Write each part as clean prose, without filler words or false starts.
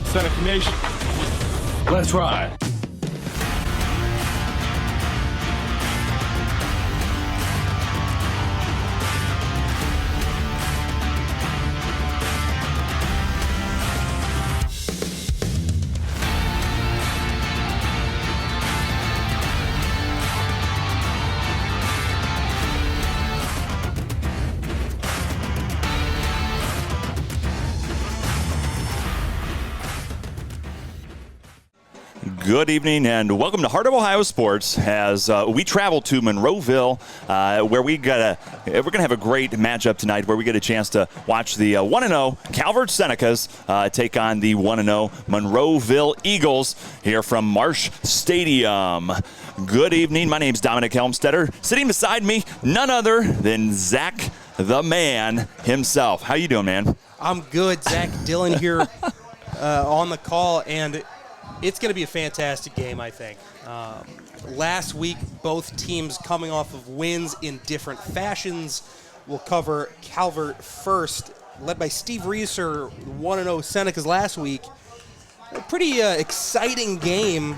Seneca Nation, let's ride. Good evening and welcome to Heart of Ohio Sports as we travel to Monroeville where we're going to have a great matchup tonight where we get a chance to watch the 1-0 Calvert Senecas take on the 1-0 Monroeville Eagles here from Marsh Stadium. Good evening. My name's Dominic Helmstetter. Sitting beside me, none other than Zach the Man himself. How you doing, man? I'm good. Zach Dillon here on the call, and it's going to be a fantastic game, I think. Last week, both teams coming off of wins in different fashions. We'll cover Calvert first, led by Steve Reeser, 1-0 Senecas last week. A pretty exciting game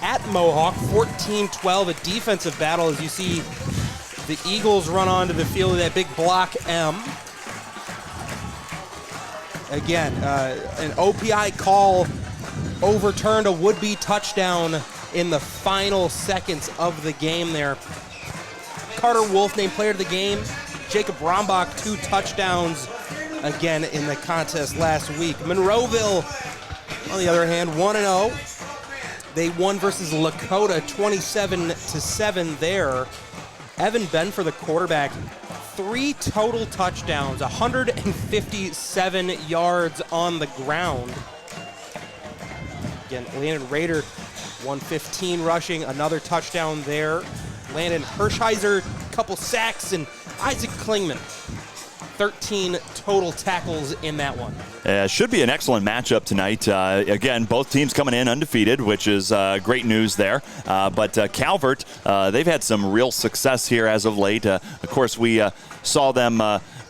at Mohawk, 14-12, a defensive battle as you see the Eagles run onto the field with that big block M. Again, an OPI call overturned a would-be touchdown in the final seconds of the game there. Carter Wolf named player of the game. Jacob Brombach, 2 touchdowns again in the contest last week. Monroeville, on the other hand, 1-0. They won versus Lakota 27-7 there. Evan Benford, the quarterback, 3 total touchdowns, 157 yards on the ground. Again, Landon Rader, 115 rushing, another touchdown there. Landon Hirschheiser, couple sacks, and Isaac Klingman, 13 total tackles in that one. Should be an excellent matchup tonight. Again, both teams coming in undefeated, which is great news there. But Calvert, they've had some real success here as of late. Of course, we saw them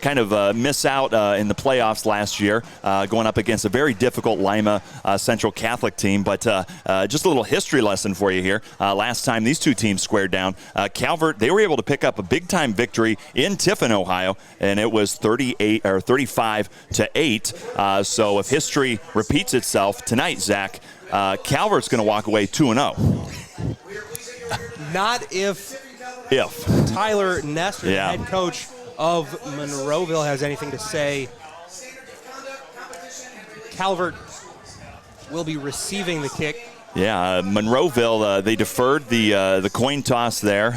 kind of miss out in the playoffs last year, going up against a very difficult Lima Central Catholic team. But just a little history lesson for you here. Last time these two teams squared down, Calvert, they were able to pick up a big-time victory in Tiffin, Ohio, and it was 35-8. So if history repeats itself tonight, Zach, Calvert's going to walk away 2-0. Not if Tyler Nestor, the head coach of Monroeville, has anything to say. Calvert will be receiving the kick. Yeah, Monroeville, they deferred the coin toss there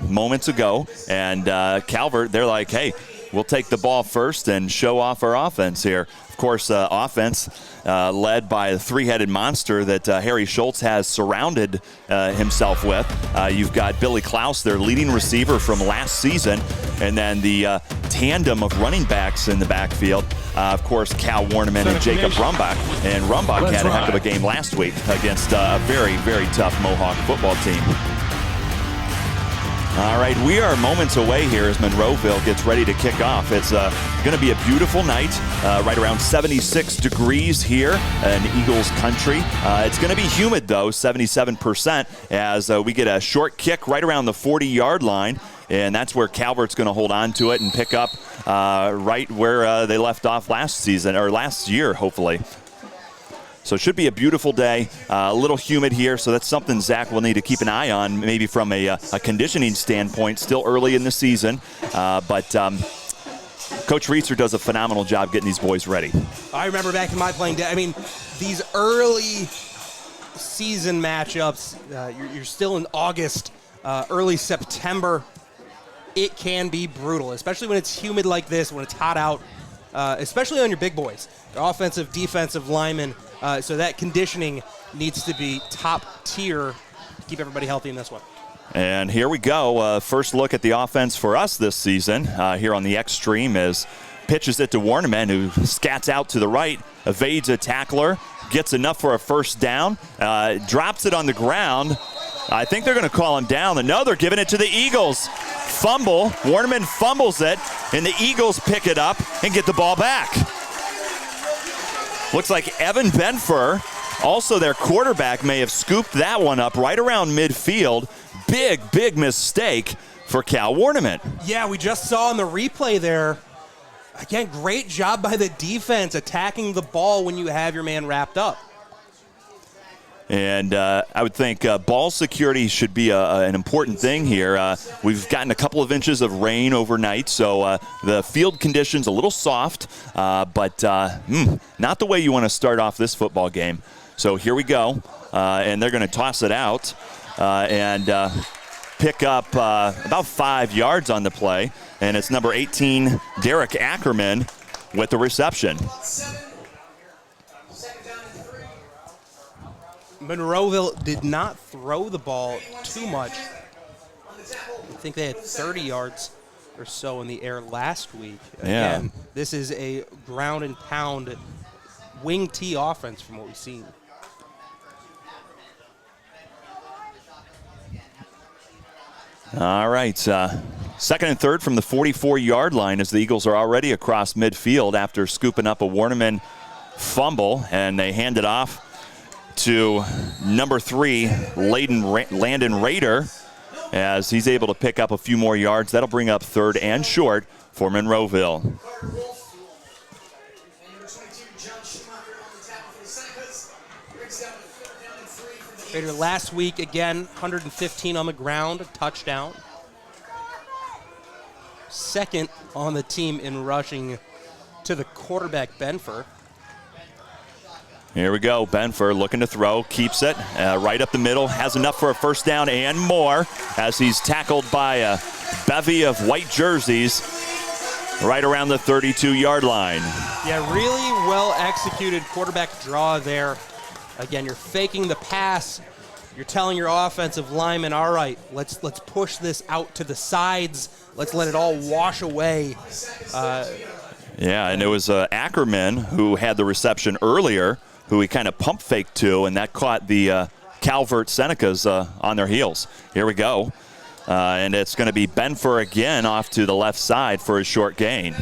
moments ago, and Calvert, they're like, hey, we'll take the ball first and show off our offense here. Of course, offense led by the 3-headed monster that Harry Schultz has surrounded himself with. You've got Billy Klaus, their leading receiver from last season, and then the tandem of running backs in the backfield. Of course, Cal Warneman and Jacob Rumbach. And Rumbach had a heck of a game last week against a very, very tough Mohawk football team. All right, we are moments away here as Monroeville gets ready to kick off. It's going to be a beautiful night, right around 76 degrees here in Eagles country. It's going to be humid, though, 77%, as we get a short kick right around the 40-yard line, and that's where Calvert's going to hold on to it and pick up right where they left off last season, or last year, hopefully. So it should be a beautiful day, a little humid here, so that's something Zach will need to keep an eye on, maybe from a conditioning standpoint, still early in the season. But Coach Reeser does a phenomenal job getting these boys ready. I remember back in my playing day, I mean, these early season matchups, you're still in August, early September. It can be brutal, especially when it's humid like this, when it's hot out, especially on your big boys, your offensive, defensive linemen. So that conditioning needs to be top tier to keep everybody healthy in this one. And here we go. First look at the offense for us this season here on the X-Stream is pitches it to Warneman, who scats out to the right, evades a tackler, gets enough for a first down, drops it on the ground. I think they're going to call him down. No, they're giving it to the Eagles. Fumble. Warneman fumbles it, and the Eagles pick it up and get the ball back. Looks like Evan Benfer, also their quarterback, may have scooped that one up right around midfield. Big mistake for Cal Warnament. Yeah, we just saw in the replay there. Again, great job by the defense attacking the ball when you have your man wrapped up. And I would think ball security should be an important thing here. We've gotten a couple of inches of rain overnight, so the field conditions a little soft, but not the way you want to start off this football game. So here we go, and they're going to toss it out and pick up about 5 yards on the play, and it's number 18, Derek Ackerman, with the reception. Monroeville did not throw the ball too much. I think they had 30 yards or so in the air last week. Yeah. Again, this is a ground and pound wing T offense from what we've seen. All right, second and third from the 44-yard line as the Eagles are already across midfield after scooping up a Warneman fumble, and they hand it off to number 3, Landon Rader, as he's able to pick up a few more yards. That'll bring up third and short for Monroeville. Rader last week, again, 115 on the ground, a touchdown. Second on the team in rushing to the quarterback, Benfer. Here we go. Benfer looking to throw, keeps it right up the middle, has enough for a first down and more as he's tackled by a bevy of white jerseys right around the 32-yard line. Yeah, really well executed quarterback draw there. Again, you're faking the pass. You're telling your offensive lineman, all right, let's push this out to the sides. Let's let it all wash away. Yeah, and it was Ackerman who had the reception earlier, who he kind of pump faked to, and that caught the Calvert Senecas on their heels. Here we go. And it's going to be Benfer again off to the left side for a short gain.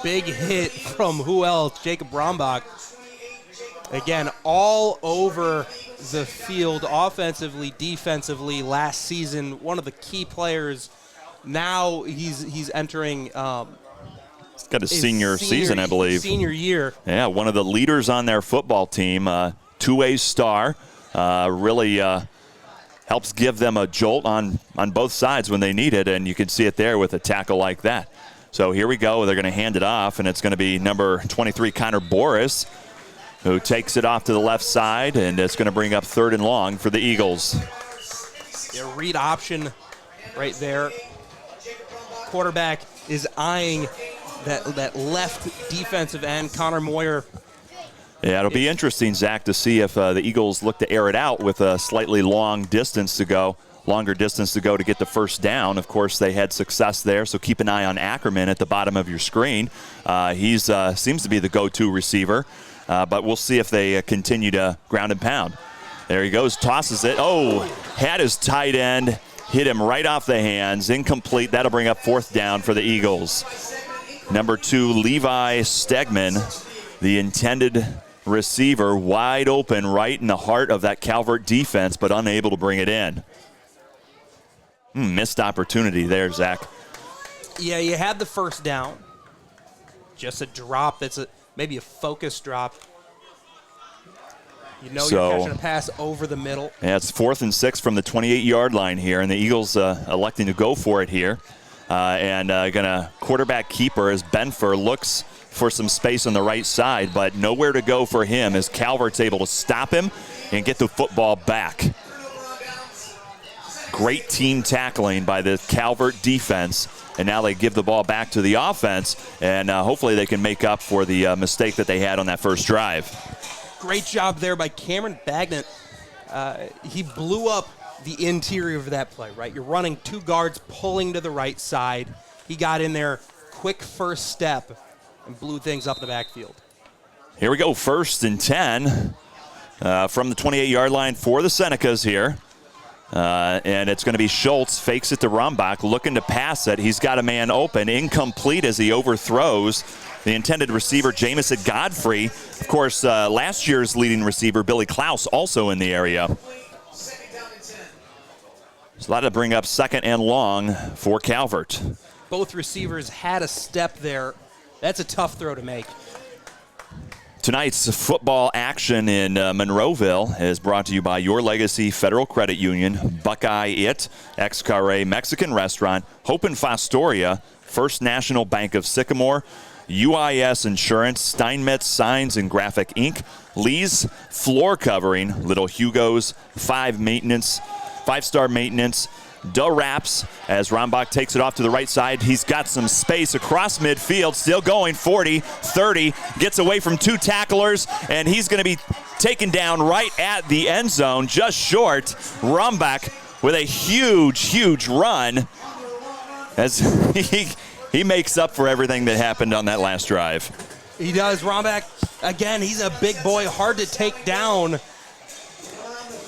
Big hit from who else? Jacob Brombach. Again, all over the field, offensively, defensively, last season. One of the key players. Now he's entering got a senior season, I believe. Senior year. Yeah, one of the leaders on their football team, two-way star, really helps give them a jolt on both sides when they need it, and you can see it there with a tackle like that. So here we go. They're going to hand it off, and it's going to be number 23, Connor Boris, who takes it off to the left side, and it's going to bring up third and long for the Eagles. Yeah, read option right there. Quarterback is eyeing that left defensive end, Connor Moyer. Yeah, it'll be interesting, Zach, to see if the Eagles look to air it out with a slightly longer distance to go to get the first down. Of course, they had success there, so keep an eye on Ackerman at the bottom of your screen. He seems to be the go-to receiver, but we'll see if they continue to ground and pound. There he goes, tosses it. Oh, had his tight end, hit him right off the hands, incomplete. That'll bring up fourth down for the Eagles. Number 2, Levi Stegman, the intended receiver, wide open right in the heart of that Calvert defense, but unable to bring it in. Missed opportunity there, Zach. Yeah, you had the first down. Just a drop that's maybe a focus drop. You know you're catching a pass over the middle. Yeah, it's 4th and 6 from the 28-yard line here, and the Eagles electing to go for it here. And gonna quarterback keeper as Benfer looks for some space on the right side, but nowhere to go for him as Calvert's able to stop him and get the football back. Great team tackling by the Calvert defense, and now they give the ball back to the offense, and hopefully they can make up for the mistake that they had on that first drive. Great job there by Cameron Bagnett. He blew up the interior of that play, right? You're running 2 guards pulling to the right side. He got in there, quick first step, and blew things up in the backfield. Here we go, 1st and 10 from the 28-yard line for the Senecas here. And it's going to be Schultz, fakes it to Rombach, looking to pass it. He's got a man open, incomplete as he overthrows the intended receiver, Jamison Godfrey. Of course, last year's leading receiver, Billy Klaus, also in the area. So that'll bring up 2nd and long for Calvert. Both receivers had a step there. That's a tough throw to make. Tonight's football action in Monroeville is brought to you by Your Legacy Federal Credit Union, Buckeye It, Ex-Carre Mexican Restaurant, Hope and Fostoria, First National Bank of Sycamore, UIS Insurance, Steinmetz Signs and Graphic Inc., Lee's Floor Covering, Little Hugo's, 5-star maintenance, Duh Wraps as Rombach takes it off to the right side. He's got some space across midfield, still going 40, 30, gets away from 2 tacklers, and he's going to be taken down right at the end zone, just short. Rombach with a huge run as he makes up for everything that happened on that last drive. He does. Rombach, again, he's a big boy, hard to take down.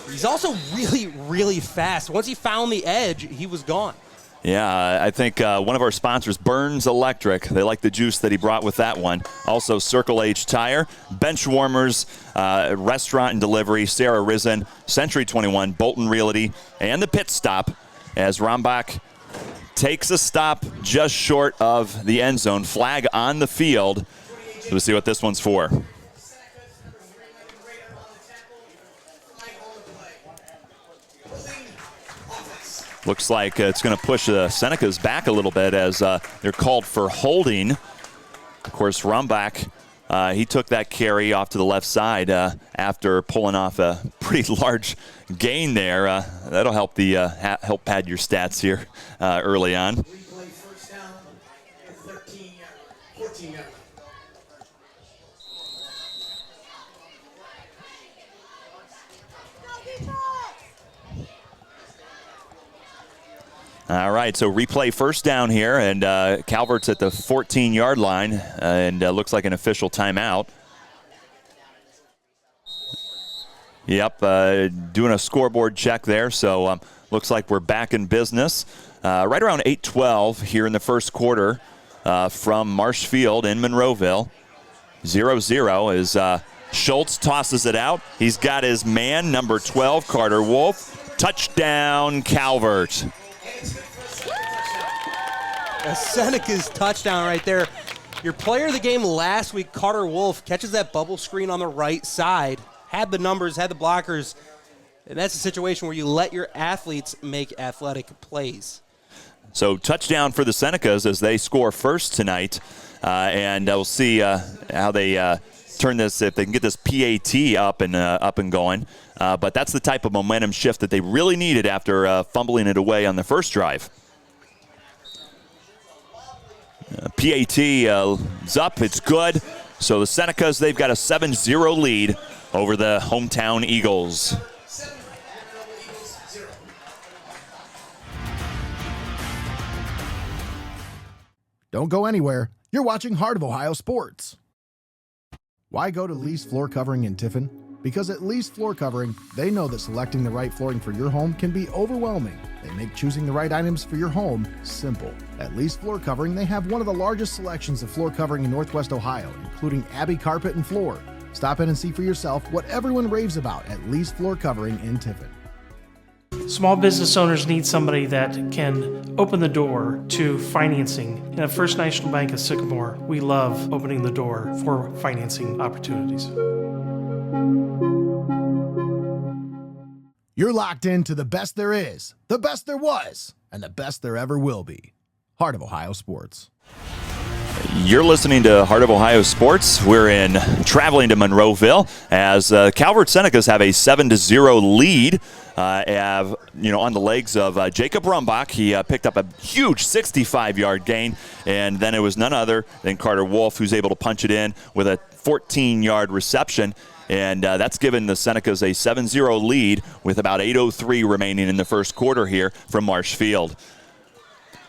He's also really fast. Once he found the edge, he was gone. Yeah, I think one of our sponsors, Burns Electric, they like the juice that he brought with that one. Also, Circle H Tire, Bench Warmers, Restaurant and Delivery, Sarah Risen, Century 21, Bolton Realty, and the Pit Stop as Rombach takes a stop just short of the end zone. Flag on the field. We'll see what this one's for. Looks like it's going to push the Senecas back a little bit as they're called for holding. Of course, Rombach, he took that carry off to the left side after pulling off a pretty large gain there. That'll help help pad your stats here early on. Replay first down, 14 yards. All right, so replay first down here, and Calvert's at the 14-yard line, and looks like an official timeout. Yep, doing a scoreboard check there, so looks like we're back in business. Right around 8:12 here in the first quarter from Marsh Field in Monroeville. 0-0 as Schultz tosses it out. He's got his man, number 12, Carter Wolf. Touchdown, Calvert. A Seneca's touchdown right there. Your player of the game last week, Carter Wolf, catches that bubble screen on the right side. Had the numbers, had the blockers. And that's a situation where you let your athletes make athletic plays. So touchdown for the Senecas as they score first tonight. And we'll see how they turn this, if they can get this PAT up and going. But that's the type of momentum shift that they really needed after fumbling it away on the first drive. PAT is up. It's good. So the Senecas, they've got a 7-0 lead over the hometown Eagles. Don't go anywhere. You're watching Heart of Ohio Sports. Why go to Lee's Floor Covering in Tiffin? Because at Lee's Floor Covering, they know that selecting the right flooring for your home can be overwhelming. They make choosing the right items for your home simple. At Lee's Floor Covering, they have one of the largest selections of floor covering in Northwest Ohio, including Abbey Carpet and Floor. Stop in and see for yourself what everyone raves about at Lee's Floor Covering in Tiffin. Small business owners need somebody that can open the door to financing. And at First National Bank of Sycamore, we love opening the door for financing opportunities. You're locked into the best there is, the best there was, and the best there ever will be. Heart of Ohio Sports. You're listening to Heart of Ohio Sports. We're traveling to Monroeville as Calvert Senecas have a 7-0 lead. On the legs of Jacob Rombach. He picked up a huge 65-yard gain, and then it was none other than Carter Wolf who's able to punch it in with a 14-yard reception. And that's given the Senecas a 7-0 lead with about 8:03 remaining in the first quarter here from Marsh Field.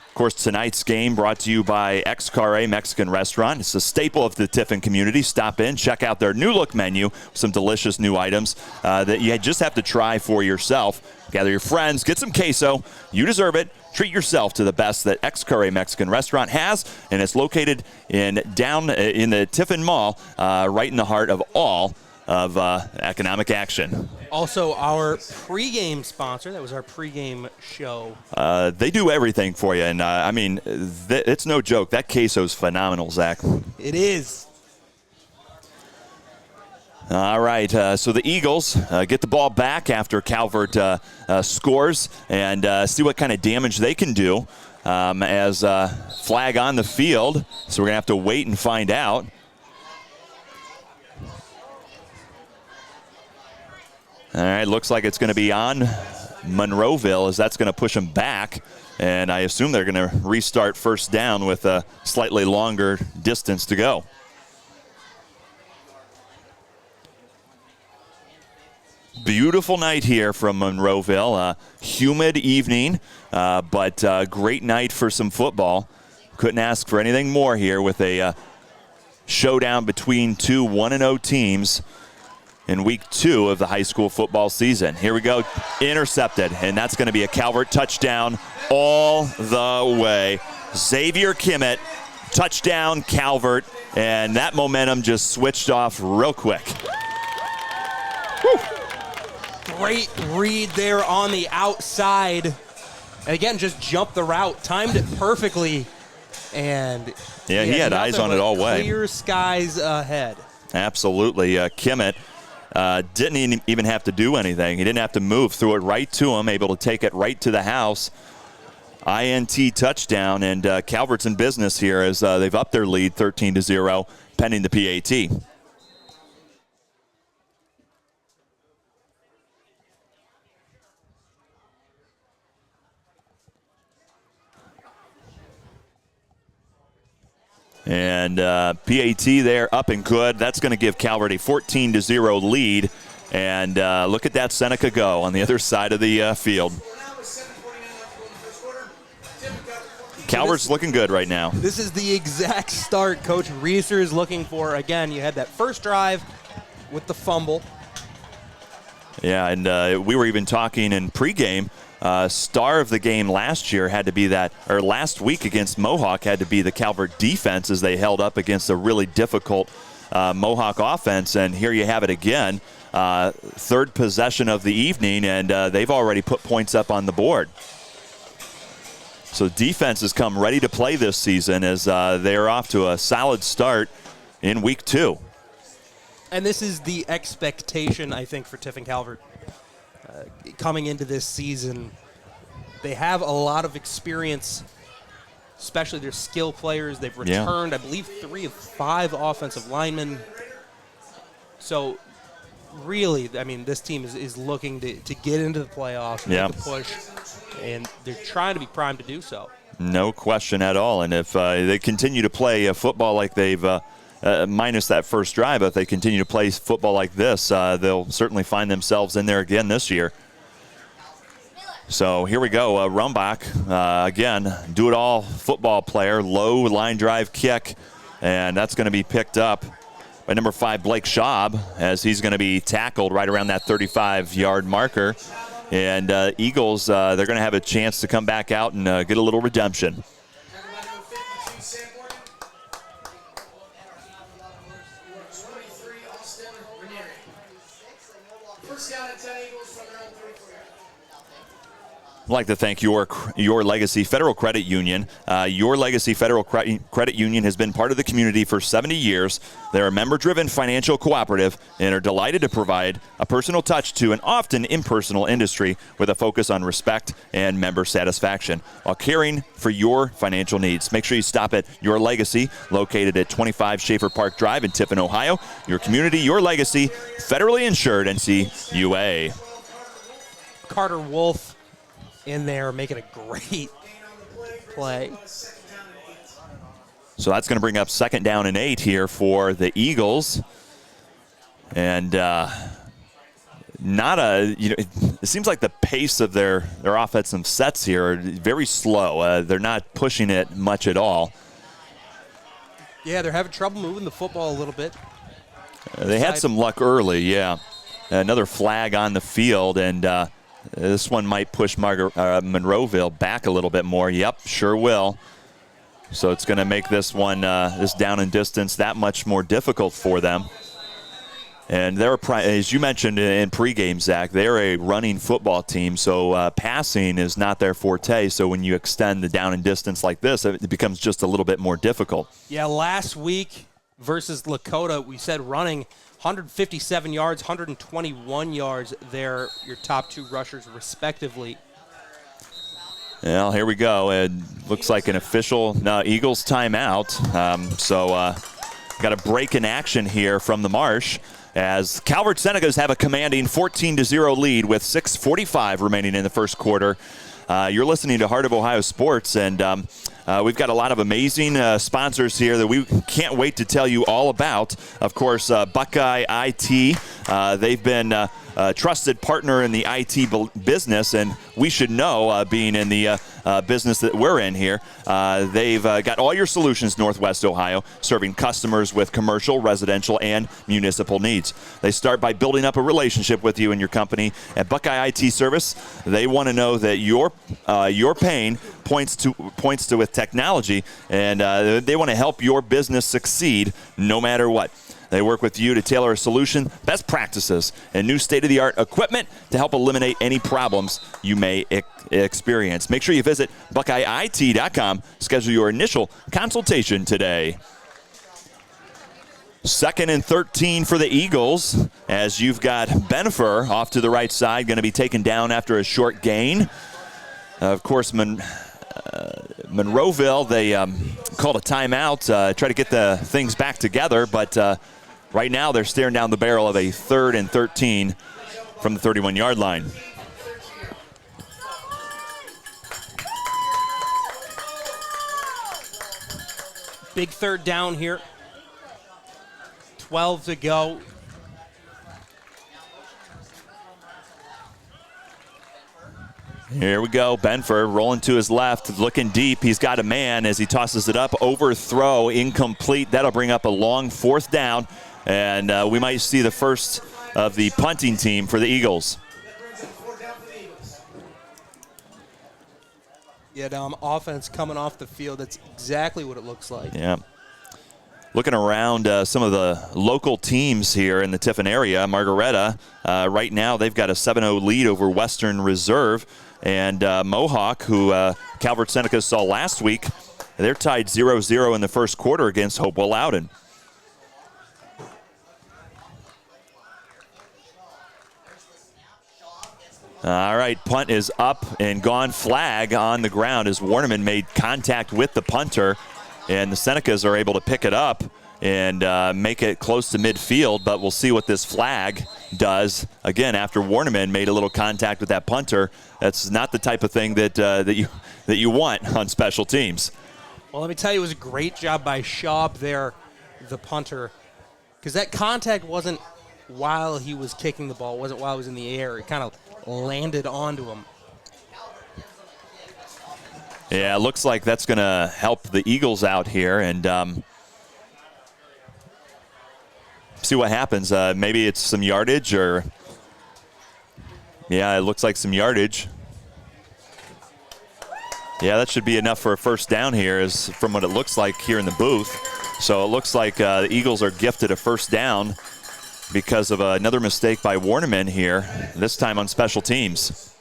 Of course, tonight's game brought to you by Ex-Carre Mexican Restaurant. It's a staple of the Tiffin community. Stop in, check out their new look menu, some delicious new items that you just have to try for yourself. Gather your friends, get some queso. You deserve it. treat yourself to the best that Ex-Curry Mexican Restaurant has, and it's located down in the Tiffin Mall, right in the heart of all of economic action. Also, our pregame sponsor. That was our pregame show. They do everything for you, and I mean, it's no joke. That queso's phenomenal, Zach. It is. All right, so the Eagles get the ball back after Calvert scores, and see what kind of damage they can do as flag on the field. So we're going to have to wait and find out. All right, looks like it's going to be on Monroeville, as that's going to push them back. And I assume they're going to restart first down with a slightly longer distance to go. Beautiful night here from Monroeville. Humid evening, but great night for some football. Couldn't ask for anything more here with a showdown between two 1-0 teams in week 2 of the high school football season. Here we go, intercepted, and that's going to be a Calvert touchdown all the way. Xavier Kimmett, touchdown Calvert, and that momentum just switched off real quick. Woo. Great read there on the outside. And again, just jumped the route, timed it perfectly, and yeah, he had eyes on it all way. Clear skies ahead. Absolutely. Kimmett didn't even have to do anything. He didn't have to move. Threw it right to him, able to take it right to the house. INT touchdown, and Calvert's in business here as they've upped their lead 13-0, pending the PAT. And PAT there up and good. That's going to give Calvert a 14-0 lead. And look at that Seneca go on the other side of the field. Calvert's looking good right now. This is the exact start Coach Reeser is looking for. Again, you had that first drive with the fumble. Yeah, and we were even talking in pregame. Star of the game last year had to be that, or last week against Mohawk had to be the Calvert defense as they held up against a really difficult Mohawk offense. And here you have it again, third possession of the evening, and they've already put points up on the board. So defense has come ready to play this season as they're off to a solid start in week 2. And this is the expectation, I think, for Tiffin Calvert. Coming into this season, they have a lot of experience, especially their skill players. They've returned, I believe, 3 of 5 offensive linemen. So, really, I mean, this team is looking to get into the playoffs, make a push, and they're trying to be primed to do so. No question at all. And if they continue to play football like they've minus that first drive, if they continue to play football like this, they'll certainly find themselves in there again this year. So here we go. Rumbach, again, do-it-all football player, low line drive kick, and that's going to be picked up by number 5, Blake Schaub, as he's going to be tackled right around that 35-yard marker. And Eagles, they're going to have a chance to come back out and get a little redemption. I'd like to thank Your Legacy Federal Credit Union. Your Legacy Federal Credit Union has been part of the community for 70 years. They're a member-driven financial cooperative and are delighted to provide a personal touch to an often impersonal industry with a focus on respect and member satisfaction while caring for your financial needs. Make sure you stop at Your Legacy, located at 25 Schaefer Park Drive in Tiffin, Ohio. Your community, your legacy, federally insured, NCUA. Carter Wolf in there making a great play. So that's going to bring up 2nd down and 8 here for the Eagles. And it seems like the pace of their offensive sets here are very slow. They're not pushing it much at all. Yeah, they're having trouble moving the football a little bit. They had some luck early, yeah. Another flag on the field, and This one might push Monroeville back a little bit more. Yep, sure will. So it's going to make this one, this down and distance, that much more difficult for them. And they're, as you mentioned in pregame, Zach, they're a running football team, so passing is not their forte. So when you extend the down and distance like this, it becomes just a little bit more difficult. Yeah, last week versus Lakota, we said running 157 yards, 121 yards there, your top two rushers respectively. Well, here we go. It looks like an official Eagles timeout. Got a break in action here from the Marsh, as Calvert Senecas have a commanding 14-0 lead with 6:45 remaining in the first quarter. You're listening to Heart of Ohio Sports, and we've got a lot of amazing sponsors here that we can't wait to tell you all about. Of course, Buckeye IT, they've been a trusted partner in the IT business, and we should know, being in the business that we're in here. They've got all your solutions Northwest Ohio, serving customers with commercial, residential, and municipal needs. They start by building up a relationship with you and your company. At Buckeye IT Service, they want to know that your pain points to with technology, and they want to help your business succeed no matter what. They work with you to tailor a solution, best practices, and new state-of-the-art equipment to help eliminate any problems you may experience. Make sure you visit BuckeyeIT.com. Schedule your initial consultation today. 2nd and 13 for the Eagles, as you've got Benfer off to the right side, going to be taken down after a short gain. Of course, Monroeville, they called a timeout, try to get the things back together, but right now they're staring down the barrel of a 3rd and 13 from the 31-yard line. Big third down here. 12 to go. Here we go. Benford rolling to his left, looking deep. He's got a man as he tosses it up. Overthrow, incomplete. That'll bring up a long 4th down, and we might see the first of the punting team for the Eagles. Yeah, offense coming off the field. That's exactly what it looks like. Yeah. Looking around some of the local teams here in the Tiffin area, Margaretta, right now they've got a 7-0 lead over Western Reserve. And Mohawk, who Calvert Senecas saw last week, they're tied 0-0 in the first quarter against Hopewell Loudon. All right, punt is up and gone. Flag on the ground as Warneman made contact with the punter, and the Senecas are able to pick it up and make it close to midfield, but we'll see what this flag does. Again, after Warneman made a little contact with that punter, that's not the type of thing that you want on special teams. Well, let me tell you, it was a great job by Schaub there, the punter, because that contact wasn't while he was kicking the ball, wasn't while he was in the air. It kind of landed onto him. Yeah, it looks like that's going to help the Eagles out here, and see what happens. Maybe it's some yardage, or yeah, it looks like some yardage. Yeah, that should be enough for a first down here, is from what it looks like here in the booth. So it looks like the Eagles are gifted a first down because of another mistake by Warneman here, this time on special teams.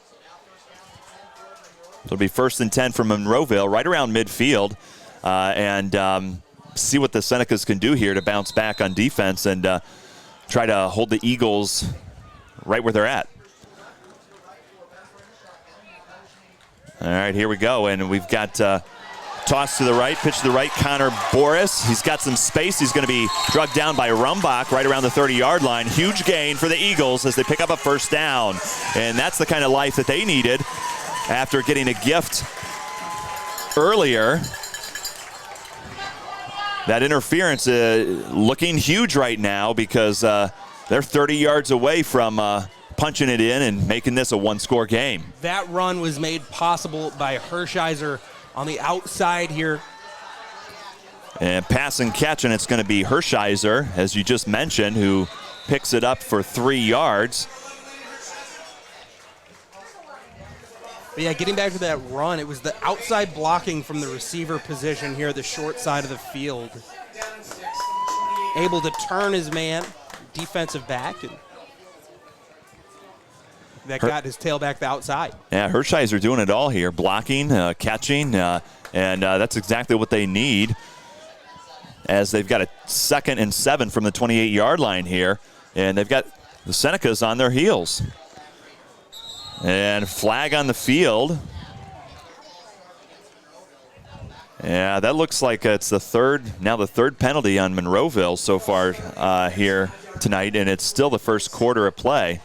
It'll be 1st and 10 from Monroeville, right around midfield, and see what the Senecas can do here to bounce back on defense and try to hold the Eagles right where they're at. All right, here we go, and we've got toss to the right, pitch to the right, Connor Boris. He's got some space. He's going to be drugged down by Rumbach right around the 30-yard line. Huge gain for the Eagles as they pick up a first down, and that's the kind of life that they needed after getting a gift earlier. That interference looking huge right now because they're 30 yards away from punching it in and making this a one-score game. That run was made possible by Hershiser on the outside here. And pass and catch, and it's going to be Hershiser, as you just mentioned, who picks it up for 3 yards. But yeah, getting back to that run, it was the outside blocking from the receiver position here, the short side of the field. Able to turn his man, defensive back, and that got his tailback the outside. Yeah, Hershiser doing it all here, blocking, catching, and that's exactly what they need, as they've got a 2nd and 7 from the 28-yard line here, and they've got the Senecas on their heels. And flag on the field. Yeah, that looks like it's the third penalty on Monroeville so far here tonight, and it's still the first quarter of play.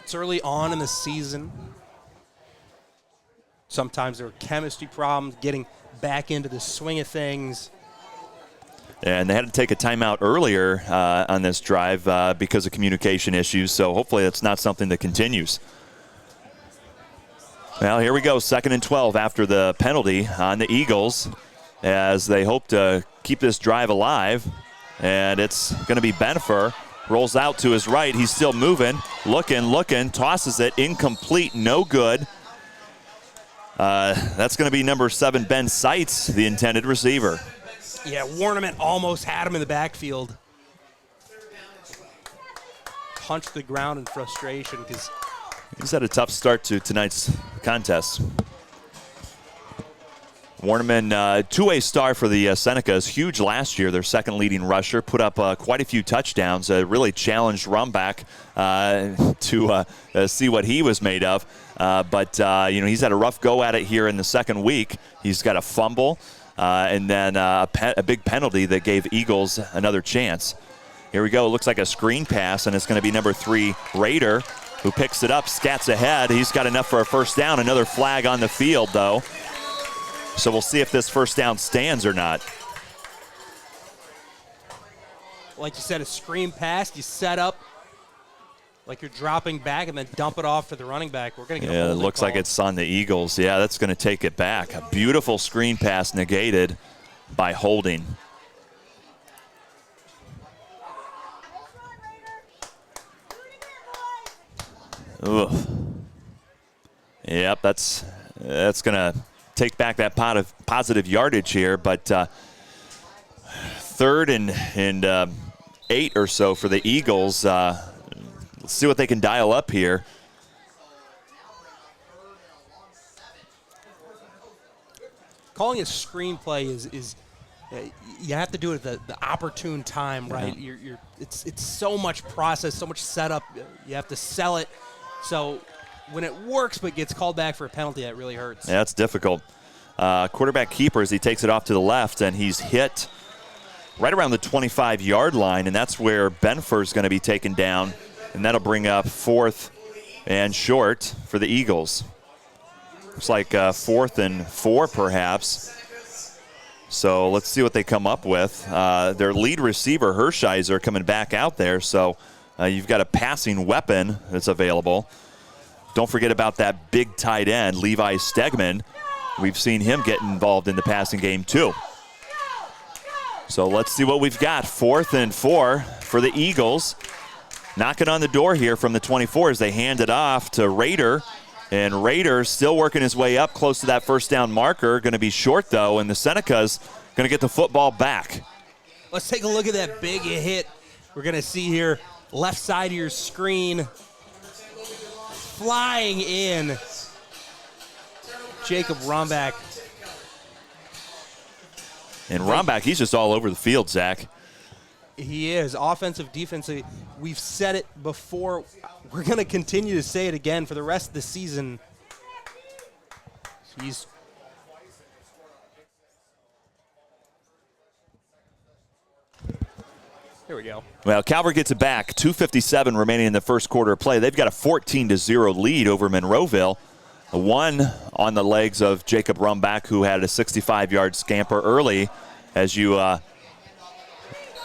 It's early on in the season. Sometimes there are chemistry problems, getting back into the swing of things. And they had to take a timeout earlier on this drive because of communication issues, so hopefully that's not something that continues. Well, here we go, 2nd and 12 after the penalty on the Eagles, as they hope to keep this drive alive. And it's going to be Benfer. Rolls out to his right. He's still moving, looking, tosses it, incomplete, no good. That's going to be number 7, Ben Seitz, the intended receiver. Yeah, Warnament almost had him in the backfield. Punched the ground in frustration because he's had a tough start to tonight's contest. Warneman, two-way star for the Senecas, huge last year, their 2nd leading rusher, put up quite a few touchdowns, really challenged Rumback to see what he was made of. But he's had a rough go at it here in the 2nd week. He's got a fumble and then a big penalty that gave Eagles another chance. Here we go, it looks like a screen pass, and it's going to be number 3, Raider, who picks it up, scats ahead. He's got enough for a first down. Another flag on the field, though. So we'll see if this first down stands or not. Like you said, a screen pass, you set up like you're dropping back and then dump it off to the running back. We're going to get a holding it looks call. like it's on the Eagles. Yeah, that's going to take it back. A beautiful screen pass negated by holding. Ugh. Yep, that's going to take back that pot of positive yardage here, but 3rd and 8 or so for the Eagles. Let's see what they can dial up here. Calling a screenplay is you have to do it at the opportune time, right? Yeah. It's so much process, so much setup. You have to sell it. So when it works but gets called back for a penalty, that really hurts. Yeah, it's difficult. Quarterback keeper, as he takes it off to the left, and he's hit right around the 25-yard line, and that's where Benfer's going to be taken down, and that'll bring up 4th and short for the Eagles. Looks like 4th and 4, perhaps. So let's see what they come up with. Their lead receiver, Hershiser, coming back out there, so you've got a passing weapon that's available. Don't forget about that big tight end, Levi Stegman. We've seen him get involved in the passing game too. So let's see what we've got. 4th and 4 for the Eagles. Knocking on the door here from the 24 as they hand it off to Raider. And Raider still working his way up close to that first down marker. Going to be short though, and the Senecas going to get the football back. Let's take a look at that big hit we're going to see here. Left side of your screen. Flying in. Jacob Rombach. And Rombach, he's just all over the field, Zach. He is. Offensive, defensive. We've said it before. We're going to continue to say it again for the rest of the season. He's Here we go. Well, Calvert gets it back. 2:57 remaining in the first quarter of play. They've got a 14-0 lead over Monroeville. One on the legs of Jacob Rumbach, who had a 65-yard scamper early, as you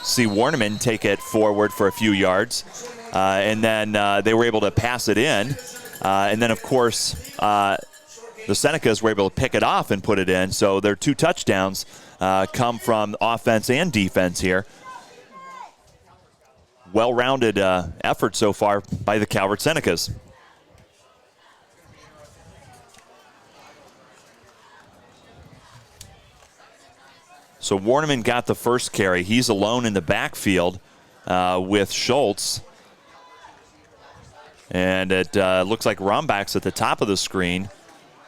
see Warneman take it forward for a few yards. And then they were able to pass it in. And then, of course, the Senecas were able to pick it off and put it in. So their 2 touchdowns come from offense and defense here. well-rounded effort so far by the Calvert Senecas. So Warneman got the first carry. He's alone in the backfield with Schultz. And it looks like Rombach's at the top of the screen.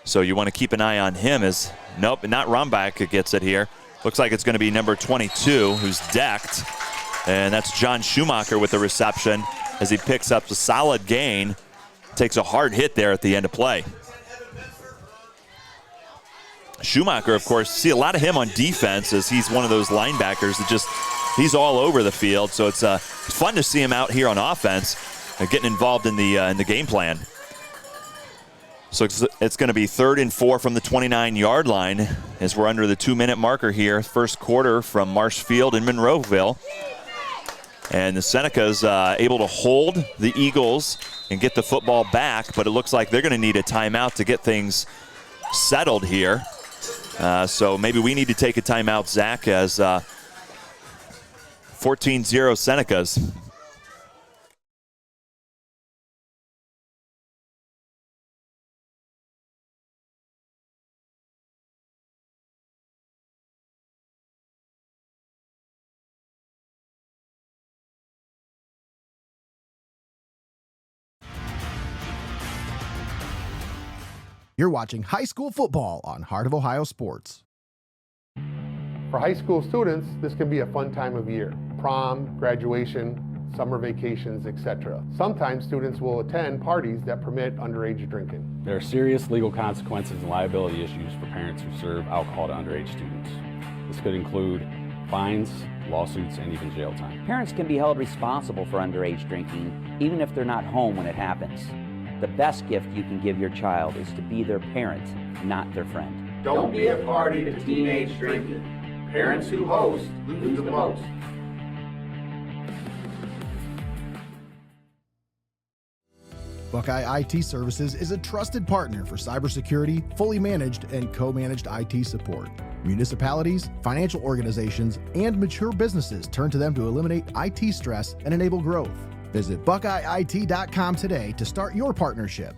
So you want to keep an eye on him as, nope, not Rombach that gets it here. Looks like it's going to be number 22 who's decked. And that's John Schumacher with the reception as he picks up the solid gain. Takes a hard hit there at the end of play. Schumacher, of course, see a lot of him on defense as he's one of those linebackers that just, he's all over the field. So it's fun to see him out here on offense, getting involved in the game plan. So it's going to be 3rd and 4 from the 29-yard line as we're under the 2-minute marker here. First quarter from Marsh Field in Monroeville. And the Senecas able to hold the Eagles and get the football back, but it looks like they're going to need a timeout to get things settled here. So maybe we need to take a timeout, Zach, as 14-0 Senecas. You're watching high school football on Heart of Ohio Sports. For high school students, this can be a fun time of year. Prom, graduation, summer vacations, etc. Sometimes students will attend parties that permit underage drinking. There are serious legal consequences and liability issues for parents who serve alcohol to underage students. This could include fines, lawsuits, and even jail time. Parents can be held responsible for underage drinking, even if they're not home when it happens. The best gift you can give your child is to be their parent, not their friend. Don't be a party to teenage drinking. Parents who host lose the most. Buckeye IT Services is a trusted partner for cybersecurity, fully managed and co-managed IT support. Municipalities, financial organizations, and mature businesses turn to them to eliminate IT stress and enable growth. Visit BuckeyeIT.com today to start your partnership.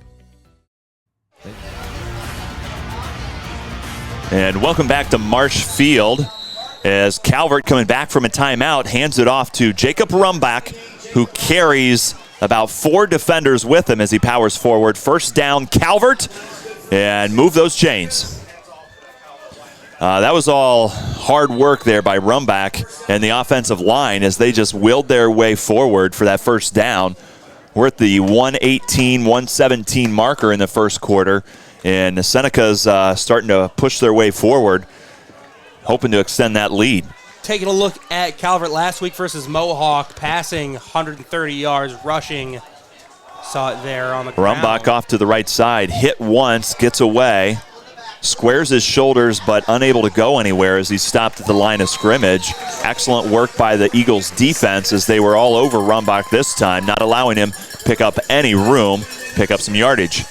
And welcome back to Marsh Field as Calvert, coming back from a timeout, hands it off to Jacob Rumbach, who carries about 4 defenders with him as he powers forward. First down, Calvert, and move those chains. That was all hard work there by Rumbach and the offensive line as they just willed their way forward for that first down. We're at the 118, 117 marker in the first quarter, and the Senecas starting to push their way forward, hoping to extend that lead. Taking a look at Calvert last week versus Mohawk, passing 130 yards, rushing. Saw it there on the ground. Rumbach off to the right side, hit once, gets away. Squares his shoulders, but unable to go anywhere as he stopped at the line of scrimmage. Excellent work by the Eagles defense as they were all over Rumbach this time, not allowing him to pick up any room, pick up some yardage.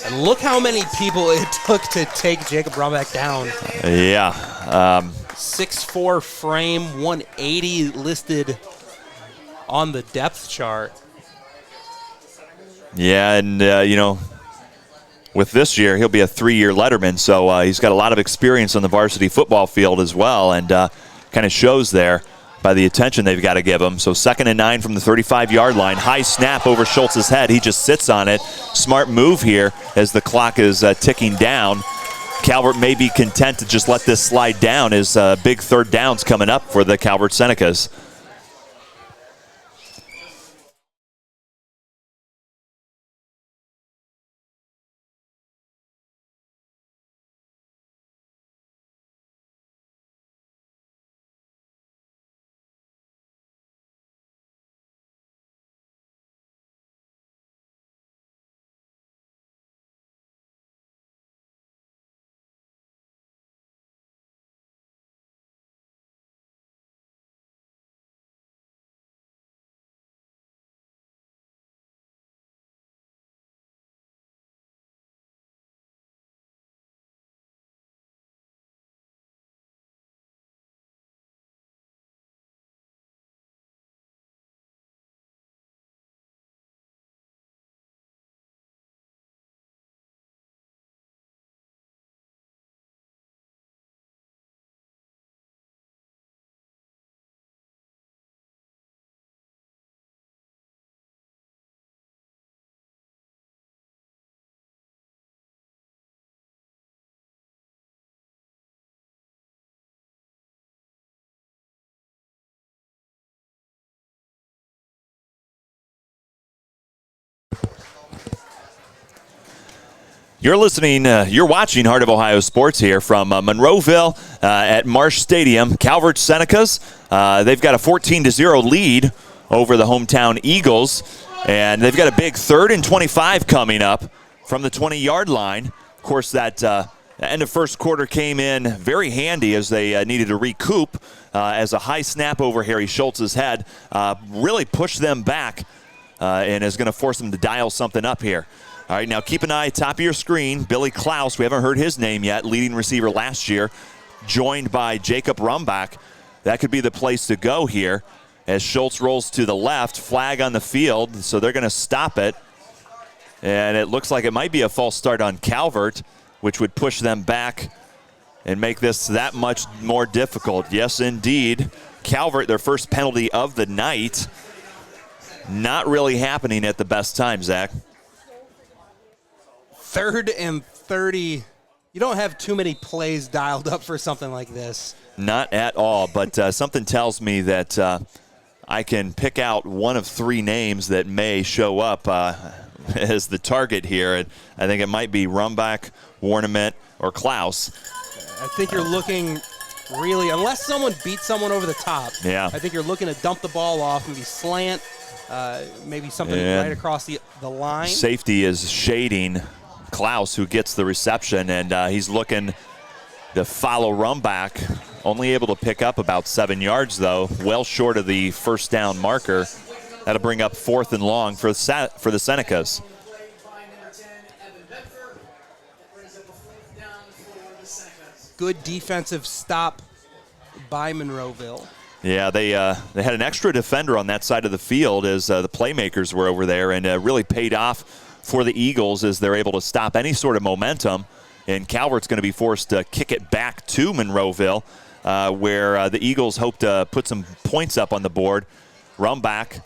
And look how many people it took to take Jacob Rumbach down. Yeah. 6'4" frame, 180 listed on the depth chart. Yeah, and, you know, with this year, he'll be a 3-year letterman, so he's got a lot of experience on the varsity football field as well, and kind of shows there by the attention they've got to give him. So 2nd and 9 from the 35-yard line. High snap over Schultz's head. He just sits on it. Smart move here as the clock is ticking down. Calvert may be content to just let this slide down as big 3rd downs coming up for the Calvert Senecas. You're listening, you're watching Heart of Ohio Sports here from Monroeville at Marsh Stadium. Calvert Senecas, they've got a 14-0 lead over the hometown Eagles, and they've got a big 3rd and 25 coming up from the 20-yard line. Of course, that end of first quarter came in very handy as they needed to recoup as a high snap over Harry Schultz's head really pushed them back and is going to force them to dial something up here. All right, now keep an eye top of your screen. Billy Klaus, we haven't heard his name yet, leading receiver last year, joined by Jacob Rumbach. That could be the place to go here as Schultz rolls to the left, flag on the field, so they're going to stop it. And it looks like it might be a false start on Calvert, which would push them back and make this that much more difficult. Yes, indeed. Calvert, their first penalty of the night. Not really happening at the best time, Zach. 3rd and 30. You don't have too many plays dialed up for something like this. Not at all, but something tells me that I can pick out one of 3 names that may show up as the target here. And I think it might be Rumbach, Warnament, or Klaus. I think you're looking really, unless someone beats someone over the top, yeah. I think you're looking to dump the ball off, maybe slant, maybe something right across the line. Safety is shading Klaus, who gets the reception, and he's looking to follow Rumbach. Only able to pick up about 7 yards, though, well short of the first down marker. That'll bring up 4th and long for the Senecas. Good defensive stop by Monroeville. Yeah, they had an extra defender on that side of the field as the playmakers were over there, and really paid off for the Eagles as they're able to stop any sort of momentum. And Calvert's going to be forced to kick it back to Monroeville, where the Eagles hope to put some points up on the board. Rumbach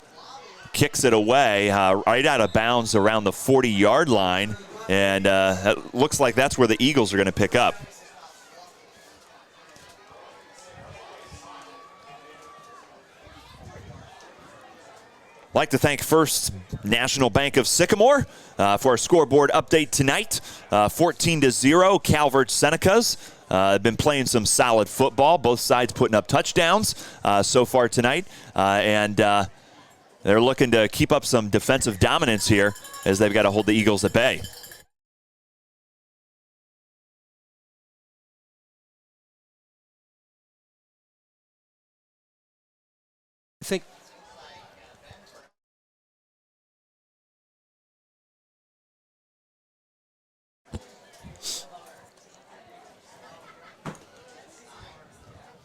kicks it away right out of bounds around the 40-yard line, and it looks like that's where the Eagles are going to pick up. I'd like to thank First National Bank of Sycamore for our scoreboard update tonight. 14-0, Calvert Senecas. Have been playing some solid football, both sides putting up touchdowns so far tonight. And they're looking to keep up some defensive dominance here as they've got to hold the Eagles at bay. I think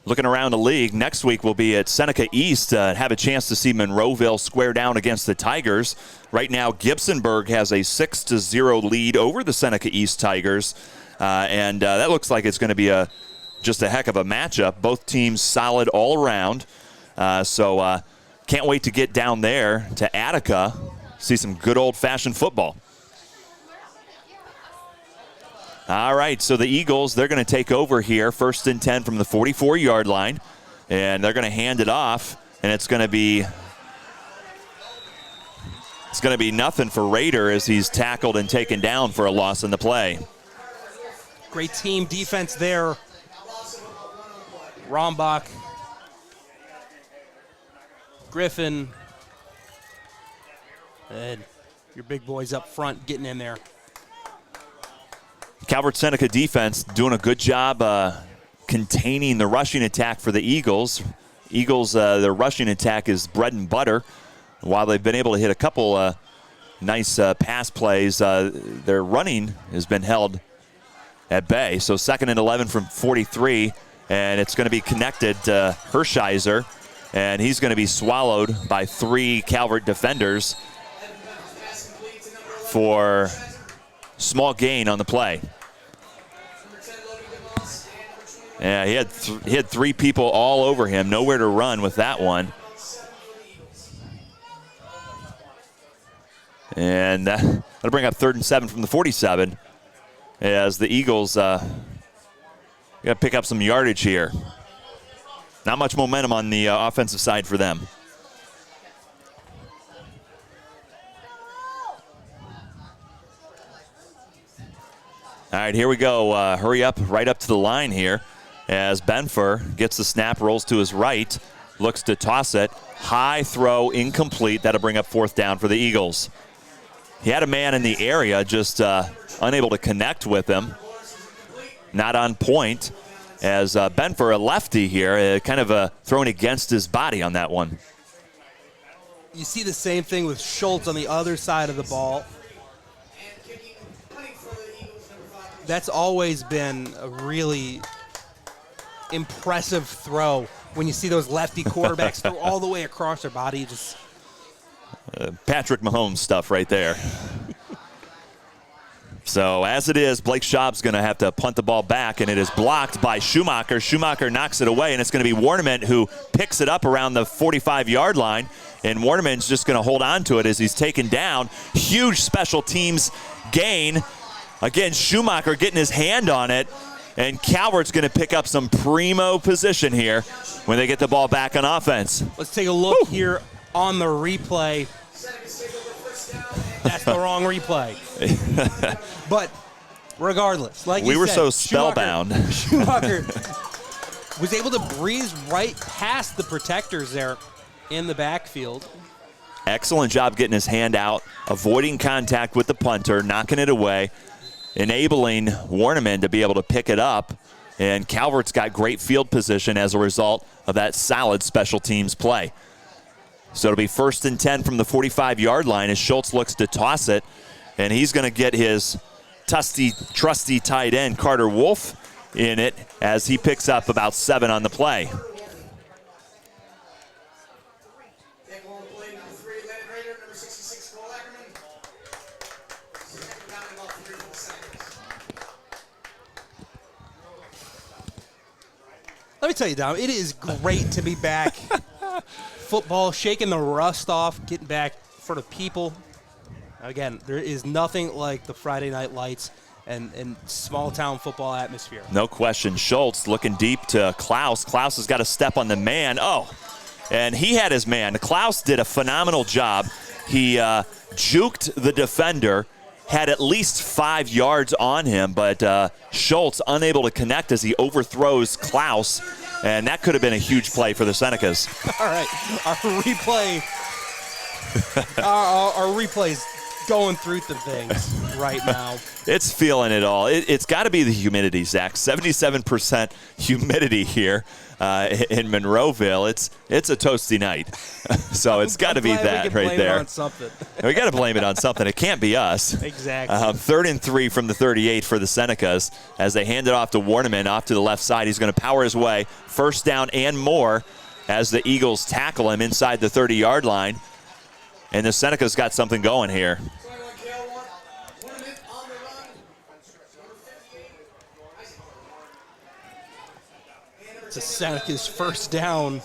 looking around the league, next week we'll be at Seneca East, have a chance to see Monroeville square down against the Tigers. Right now, Gibsonburg has a 6-0 lead over the Seneca East Tigers, and that looks like it's going to be just a heck of a matchup. Both teams solid all around, so can't wait to get down there to Attica, see some good old-fashioned football. All right, so the Eagles, they're going to take over here, 1st and 10 from the 44-yard line, and they're going to hand it off, and it's going to be nothing for Rader as he's tackled and taken down for a loss in the play. great team defense there. Rombach, Griffin, and your big boys up front getting in there. Calvert Seneca defense doing a good job containing the rushing attack for the Eagles. Eagles, their rushing attack is bread and butter. While they've been able to hit a couple nice pass plays, their running has been held at bay. So 2nd and 11 from 43, and it's going to be connected to Hershiser, and he's going to be swallowed by 3 Calvert defenders for small gain on the play. Yeah, he had 3 people all over him, nowhere to run with that one. And that'll bring up 3rd and 7 from the 47 as the Eagles got to pick up some yardage here. Not much momentum on the offensive side for them. All right, here we go. Hurry up, right up to the line here as Benfer gets the snap, rolls to his right, looks to toss it. High throw, incomplete. That'll bring up 4th down for the Eagles. He had a man in the area, just unable to connect with him. Not on point as Benfer, a lefty here, kind of thrown against his body on that one. You see the same thing with Schultz on the other side of the ball. That's always been a really impressive throw when you see those lefty quarterbacks throw all the way across their body. Just Patrick Mahomes stuff right there. So as it is, Blake Schaub's going to have to punt the ball back, and it is blocked by Schumacher. Schumacher knocks it away, and it's going to be Warnerman who picks it up around the 45-yard line, and Warnerman's just going to hold on to it as he's taken down. Huge special teams gain. Again, Schumacher getting his hand on it, and Calvert's going to pick up some primo position here when they get the ball back on offense. Let's take a look here on the replay. That's the wrong replay. But regardless, like we you were said, so spellbound. Schumacher was able to breeze right past the protectors there in the backfield. Excellent job getting his hand out, avoiding contact with the punter, knocking it away, enabling Warnerman to be able to pick it up. And Calvert's got great field position as a result of that solid special teams play. So it'll be 1st and 10 from the 45-yard line as Schultz looks to toss it. And he's going to get his trusty tight end, Carter Wolf, in it as he picks up about 7 on the play. Let me tell you, Dom, it is great to be back. Football, shaking the rust off, getting back in front of people. Again, there is nothing like the Friday night lights and small-town football atmosphere. No question. Schultz looking deep to Klaus. Klaus has got a step on the man. Oh, and he had his man. Klaus did a phenomenal job. He juked the defender, had at least 5 yards on him, but Schultz unable to connect as he overthrows Klaus, and that could have been a huge play for the Senecas. All right, our replay's going through the things right now. It's feeling it all. It's got to be the humidity, Zach. 77% humidity here in Monroeville. It's a toasty night. So it's got to be that right there. We got to blame it on something. It can't be us. Exactly. 3rd and 3 from the 38 for the Senecas as they hand it off to Warnerman off to the left side. He's going to power his way. 1st down and more as the Eagles tackle him inside the 30-yard line. And the Senecas got something going here. It's a Seneca's 1st down.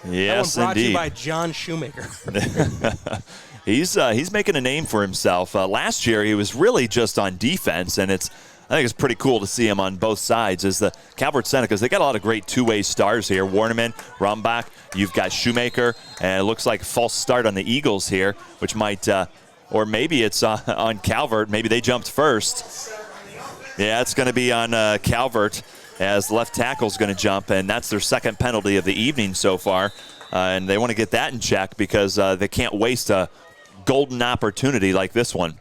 Yes, that one brought to you indeed. by John Shoemaker. He's making a name for himself. Last year he was really just on defense, and I think it's pretty cool to see him on both sides. As the Calvert Senecas, they got a lot of great two-way stars here. Warnerman, Rombach, you've got Shoemaker, and it looks like false start on the Eagles here, which might, or maybe it's on Calvert. Maybe they jumped first. Yeah, it's going to be on Calvert as left tackle's going to jump, and that's their 2nd penalty of the evening so far. And they want to get that in check because they can't waste a golden opportunity like this one.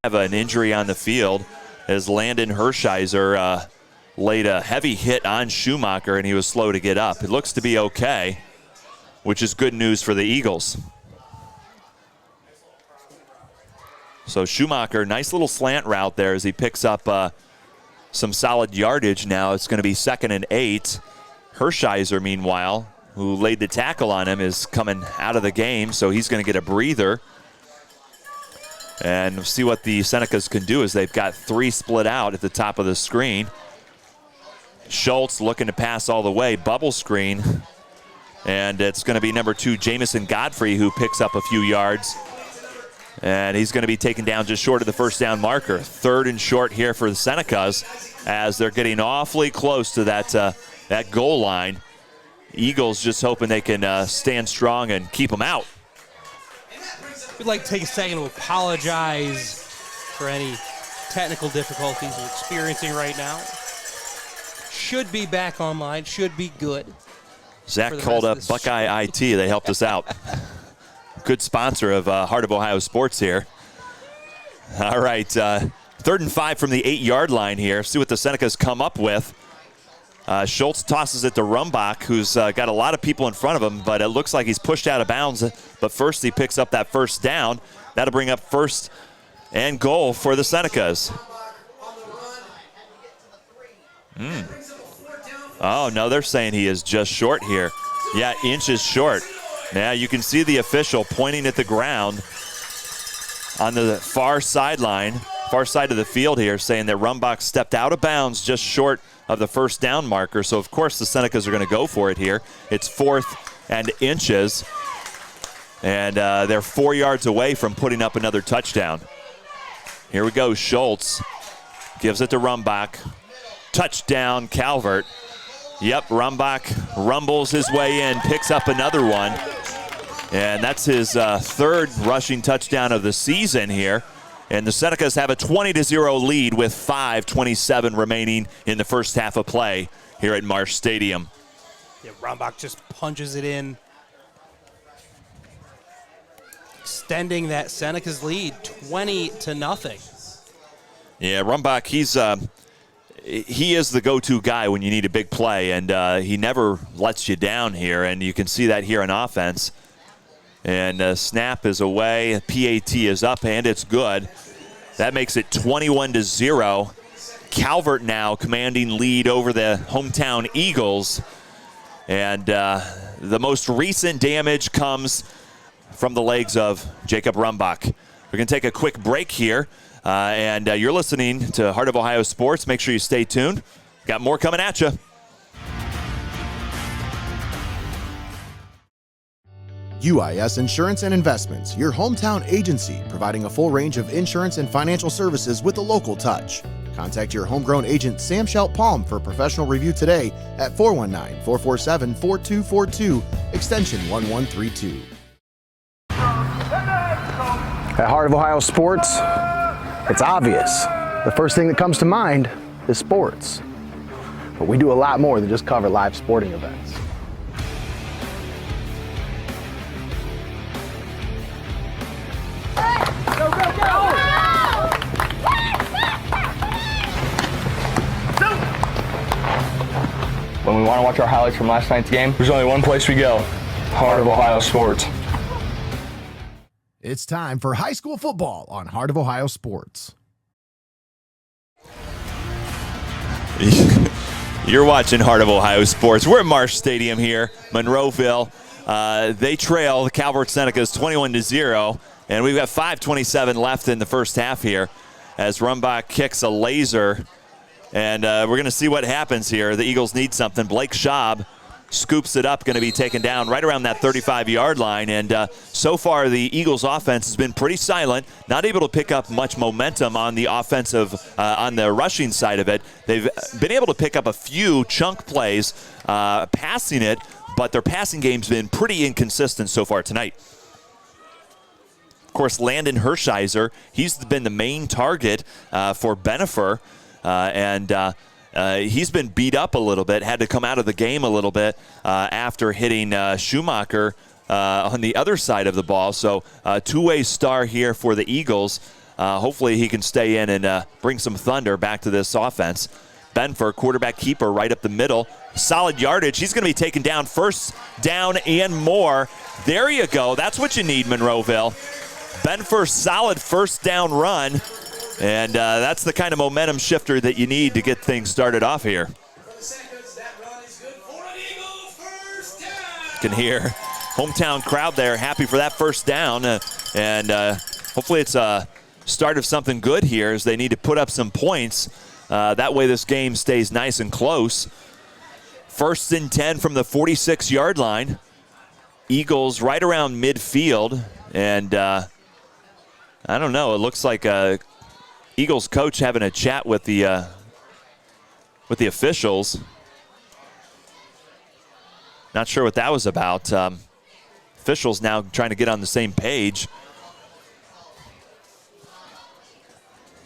Have an injury on the field as Landon Hershiser laid a heavy hit on Schumacher, and he was slow to get up. It looks to be okay, which is good news for the Eagles. So Schumacher, nice little slant route there as he picks up some solid yardage now. It's going to be 2nd and 8. Hershiser, meanwhile, who laid the tackle on him, is coming out of the game, so he's going to get a breather. And we'll see what the Senecas can do as they've got 3 split out at the top of the screen. Schultz looking to pass all the way, bubble screen. And it's going to be number 2, Jamison Godfrey, who picks up a few yards. And he's going to be taken down just short of the 1st down marker. 3rd and short here for the Senecas as they're getting awfully close to that goal line. Eagles just hoping they can stand strong and keep them out. We'd like to take a second to apologize for any technical difficulties we're experiencing right now. Should be back online, should be good. Zach called up Buckeye IT. They helped us out. Good sponsor of Heart of Ohio Sports here. All right, 3rd and 5 from the 8-yard line here. See what the Senecas come up with. Schultz tosses it to Rumbach, who's got a lot of people in front of him, but it looks like he's pushed out of bounds. But first he picks up that first down. That'll bring up 1st and goal for the Senecas. Oh, no, they're saying he is just short here. Yeah, inches short. Now you can see the official pointing at the ground on the far sideline, far side of the field here, saying that Rumbach stepped out of bounds just short of the first down marker. So, of course, the Senecas are going to go for it here. It's 4th and inches, and they're 4 yards away from putting up another touchdown. Here we go. Schultz gives it to Rumbach. Touchdown, Calvert. Yep, Rumbach rumbles his way in, picks up another one. And that's his 3rd rushing touchdown of the season here. And the Senecas have a 20-0 lead with 5:27 remaining in the first half of play here at Marsh Stadium. Yeah, Rumbach just punches it in, extending that Seneca's lead 20-0. Yeah, Rumbach, he is the go-to guy when you need a big play, and he never lets you down here, and you can see that here on offense. And snap is away, PAT is up, and it's good. That makes it 21-0. Calvert now commanding lead over the hometown Eagles. And the most recent damage comes from the legs of Jacob Rumbach. We're going to take a quick break here. And you're listening to Heart of Ohio Sports. Make sure you stay tuned. Got more coming at you. UIS Insurance and Investments, your hometown agency, providing a full range of insurance and financial services with a local touch. Contact your homegrown agent, Sam Schelt Palm, for a professional review today at 419-447-4242, extension 1132. At Heart of Ohio Sports, it's obvious. The first thing that comes to mind is sports. But we do a lot more than just cover live sporting events. When we want to watch our highlights from last night's game, there's only one place we go: Heart of Ohio Sports. It's time for high school football on Heart of Ohio Sports. You're watching Heart of Ohio Sports. We're at Marsh Stadium here, Monroeville. They trail the Calvert Senecas 21-0, and we've got 5:27 left in the first half here as Rumbach kicks a laser. And we're going to see what happens here. The Eagles need something. Blake Schaub scoops it up, going to be taken down right around that 35-yard line. And so far, the Eagles' offense has been pretty silent, not able to pick up much momentum on the offensive, on the rushing side of it. They've been able to pick up a few chunk plays, passing it, but their passing game's been pretty inconsistent so far tonight. Of course, Landon Hershiser, he's been the main target for Benefer. He's been beat up a little bit, had to come out of the game a little bit after hitting Schumacher on the other side of the ball. So two-way star here for the Eagles. Hopefully he can stay in and bring some thunder back to this offense. Benfer, quarterback keeper right up the middle. Solid yardage. He's going to be taken down, first down and more. There you go. That's what you need, Monroeville. Benfer, solid first down run. And that's the kind of momentum shifter that you need to get things started off here. You can hear hometown crowd there happy for that first down. And hopefully it's a start of something good here as they need to put up some points. That way this game stays nice and close. 1st and 10 from the 46-yard line. Eagles right around midfield. And I don't know, it looks like Eagles coach having a chat with the officials. Not sure what that was about. Officials now trying to get on the same page.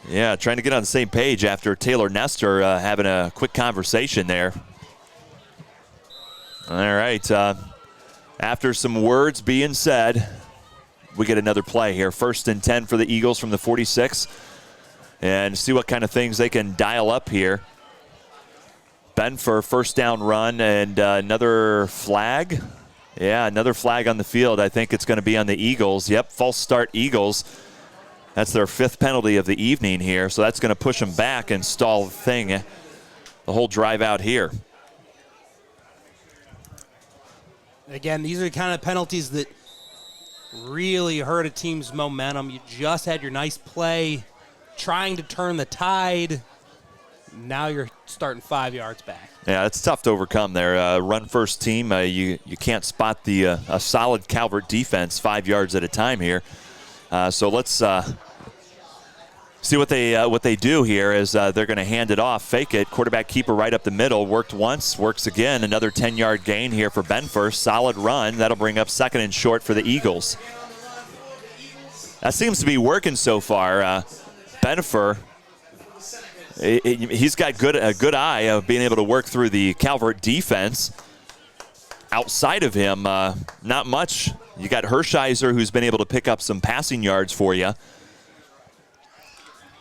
Yeah, trying to get on the same page after Taylor Nestor having a quick conversation there. All right. After some words being said, we get another play here. 1st and 10 for the Eagles from the 46. And see what kind of things they can dial up here. Benfer, first down run, and another flag. Yeah, another flag on the field. I think it's going to be on the Eagles. Yep, false start Eagles. That's their 5th penalty of the evening here. So that's going to push them back and stall the thing, the whole drive out here. Again, these are the kind of penalties that really hurt a team's momentum. You just had your nice play trying to turn the tide. Now you're starting 5 yards back. Yeah, it's tough to overcome there. Run first team, you can't spot the a solid Calvert defense 5 yards at a time here. So let's see what they do here is they're going to hand it off, fake it, quarterback keeper right up the middle, worked once, works again, another 10-yard gain here for Benfer. Solid run. That'll bring up 2nd and short for the Eagles. That seems to be working so far. Benfer, he's got a good eye of being able to work through the Calvert defense. Outside of him, not much. You got Hershiser, who's been able to pick up some passing yards for you.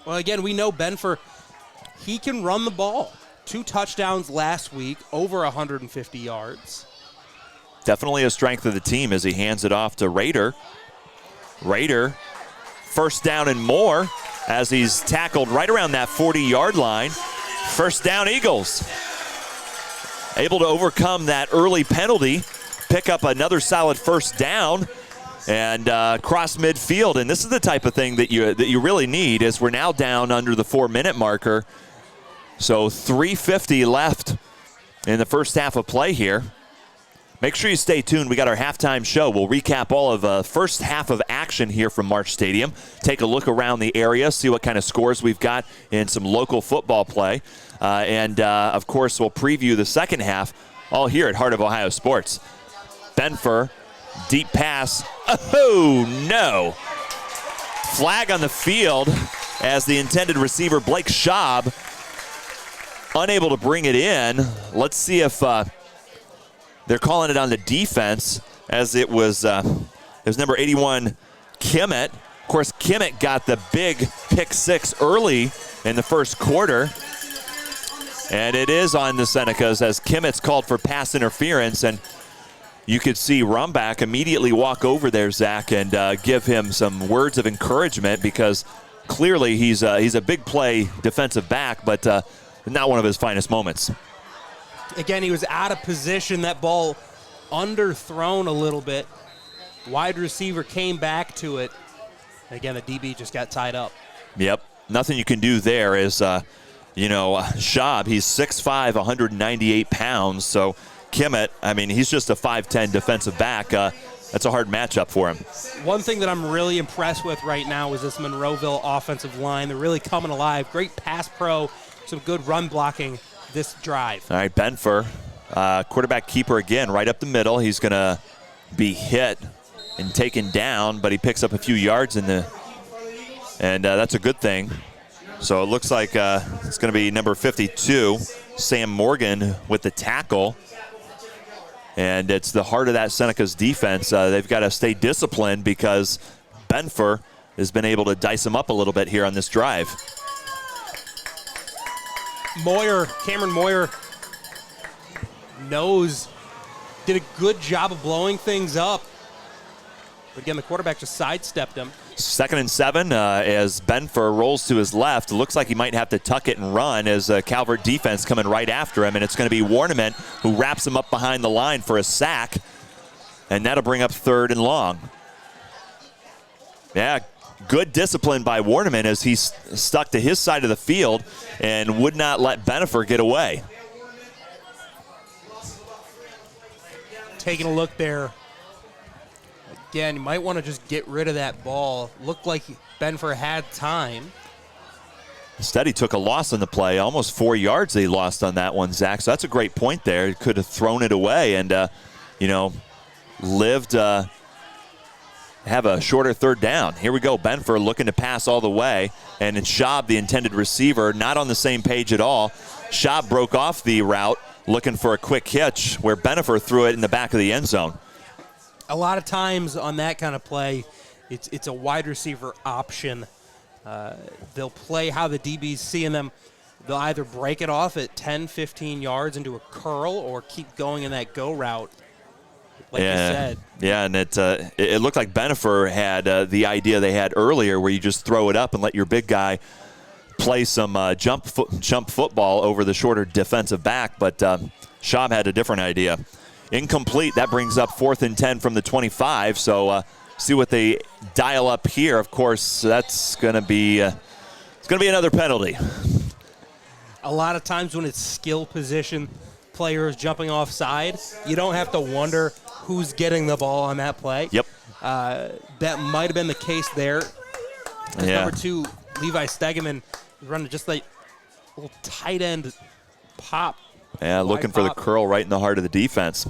Well, again, we know Benfer, he can run the ball. 2 touchdowns last week, over 150 yards. Definitely a strength of the team as he hands it off to Rader. Rader, first down and more as he's tackled right around that 40-yard line. First down, Eagles. Able to overcome that early penalty, pick up another solid first down, and cross midfield. And this is the type of thing that you really need as we're now down under the 4-minute marker. So 3:50 left in the first half of play here. Make sure you stay tuned. We got our halftime show. We'll recap all of the first half of action here from March Stadium. Take a look around the area, see what kind of scores we've got in some local football play. And of course, we'll preview the second half all here at Heart of Ohio Sports. Benfer, deep pass. Oh, no. Flag on the field as the intended receiver, Blake Schaub, unable to bring it in. Let's see if they're calling it on the defense as it was number 81, Kimmett. Of course, Kimmett got the big pick 6 early in the first quarter. And it is on the Senecas as Kimmett's called for pass interference. And you could see Rumbach immediately walk over there, Zach, and give him some words of encouragement because clearly he's a big play defensive back, but not one of his finest moments. Again, he was out of position. That ball underthrown a little bit. Wide receiver came back to it. Again, the DB just got tied up. Yep. Nothing you can do there is, Schaub, he's 6'5", 198 pounds. So Kimmett, he's just a 5'10 defensive back. That's a hard matchup for him. One thing that I'm really impressed with right now is this Monroeville offensive line. They're really coming alive. Great pass pro, some good run blocking this drive. All right, Benfer, quarterback keeper again, right up the middle. He's going to be hit and taken down, but he picks up a few yards and that's a good thing. So it looks like it's going to be number 52, Sam Morgan, with the tackle. And it's the heart of that Seneca's defense. They've got to stay disciplined because Benfer has been able to dice them up a little bit here on this drive. Cameron Moyer did a good job of blowing things up. But again, the quarterback just sidestepped him. 2nd and 7 as Benfer rolls to his left. It looks like he might have to tuck it and run as Calvert defense coming right after him. And it's going to be Warneman who wraps him up behind the line for a sack. And that'll bring up 3rd and long. Yeah, good discipline by Warneman as he's stuck to his side of the field and would not let Benfer get away. Taking a look there. Again, you might want to just get rid of that ball. Looked like Benfer had time. Instead, he took a loss on the play. Almost 4 yards they lost on that one, Zach. So that's a great point there. He could have thrown it away and, lived have a shorter third down. Here we go. Benfer looking to pass all the way, and it's Schaub, the intended receiver, not on the same page at all. Schaub broke off the route looking for a quick hitch where Benfer threw it in the back of the end zone. A lot of times on that kind of play, it's a wide receiver option. They'll play how the DB's seeing them. They'll either break it off at 10, 15 yards into a curl or keep going in that go route, like you said. Yeah, and it looked like Benfer had the idea they had earlier where you just throw it up and let your big guy play some jump football over the shorter defensive back, but Schaub had a different idea. Incomplete. That brings up 4th and 10 from the 25, so see what they dial up here. Of course, that's going to be it's going to be another penalty. A lot of times when it's skill position players jumping offside, you don't have to wonder who's getting the ball on that play. Yep. That might have been the case there. Yeah. Number 2, Levi Stegeman, running just like a little tight end pop. Yeah, looking for the curl right in the heart of the defense.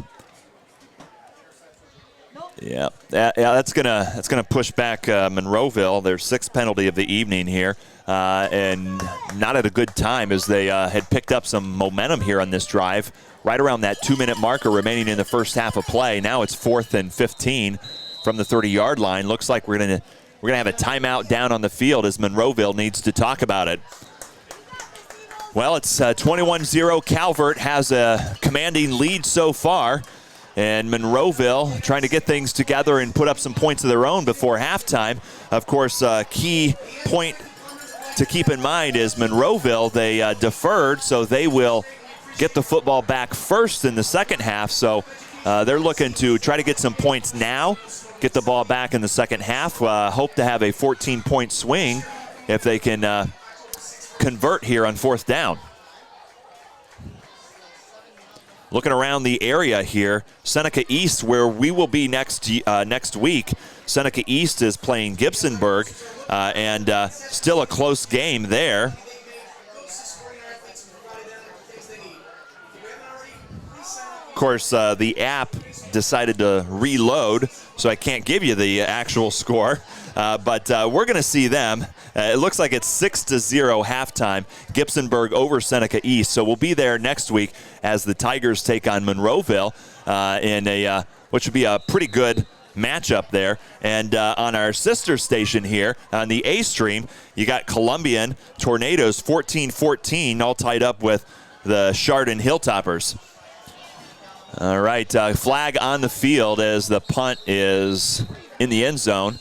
Yeah, that's gonna push back Monroeville, their 6th penalty of the evening here, and not at a good time as they had picked up some momentum here on this drive, right around that 2-minute marker remaining in the first half of play. Now it's 4th and 15 from the 30-yard line. Looks like we're gonna have a timeout down on the field as Monroeville needs to talk about it. Well, it's 21-0. Calvert has a commanding lead so far. And Monroeville trying to get things together and put up some points of their own before halftime. Of course, a key point to keep in mind is Monroeville, they deferred, so they will get the football back first in the second half. So they're looking to try to get some points now, get the ball back in the second half. Hope to have a 14-point swing if they can convert here on 4th down. Looking around the area here, Seneca East, where we will be next week. Seneca East is playing Gibsonburg, and still a close game there. Of course, the app decided to reload, so I can't give you the actual score. But we're going to see them. It looks like it's 6-0 halftime. Gibsonburg over Seneca East. So we'll be there next week as the Tigers take on Monroeville in a which would be a pretty good matchup there. And on our sister station here on the A stream, you got Columbian Tornadoes 14-14, all tied up with the Chardon Hilltoppers. All right, flag on the field as the punt is in the end zone.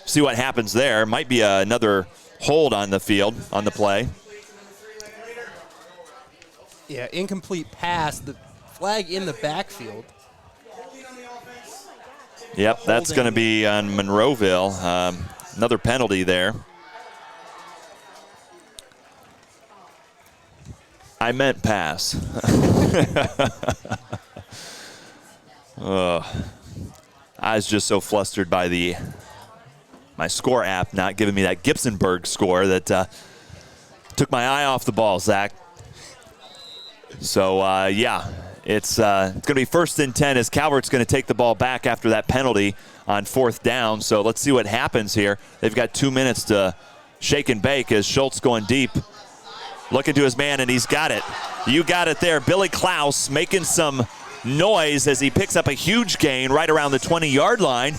See what happens there. Might be another hold on the field, on the play. Yeah, incomplete pass. The flag in the backfield. Yep, that's going to be on Monroeville. Another penalty there. I meant pass. I was just so flustered by my score app not giving me that Gibsonburg score that took my eye off the ball, Zach. So, yeah, it's going to be 1st and 10 as Calvert's going to take the ball back after that penalty on 4th down. So let's see what happens here. They've got 2 minutes to shake and bake as Schultz going deep. Looking to his man, and he's got it. You got it there. Billy Klaus making some noise as he picks up a huge gain right around the 20-yard line.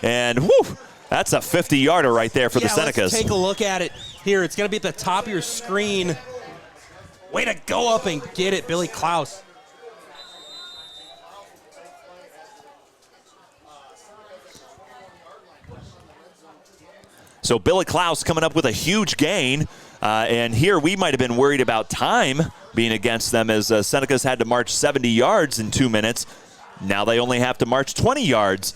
And, whew, that's a 50-yarder right there for the Senecas. Let's take a look at it here. It's going to be at the top of your screen. Way to go up and get it, Billy Klaus. So Billy Klaus coming up with a huge gain. And here we might have been worried about time being against them as Senecas had to march 70 yards in 2 minutes. Now they only have to march 20 yards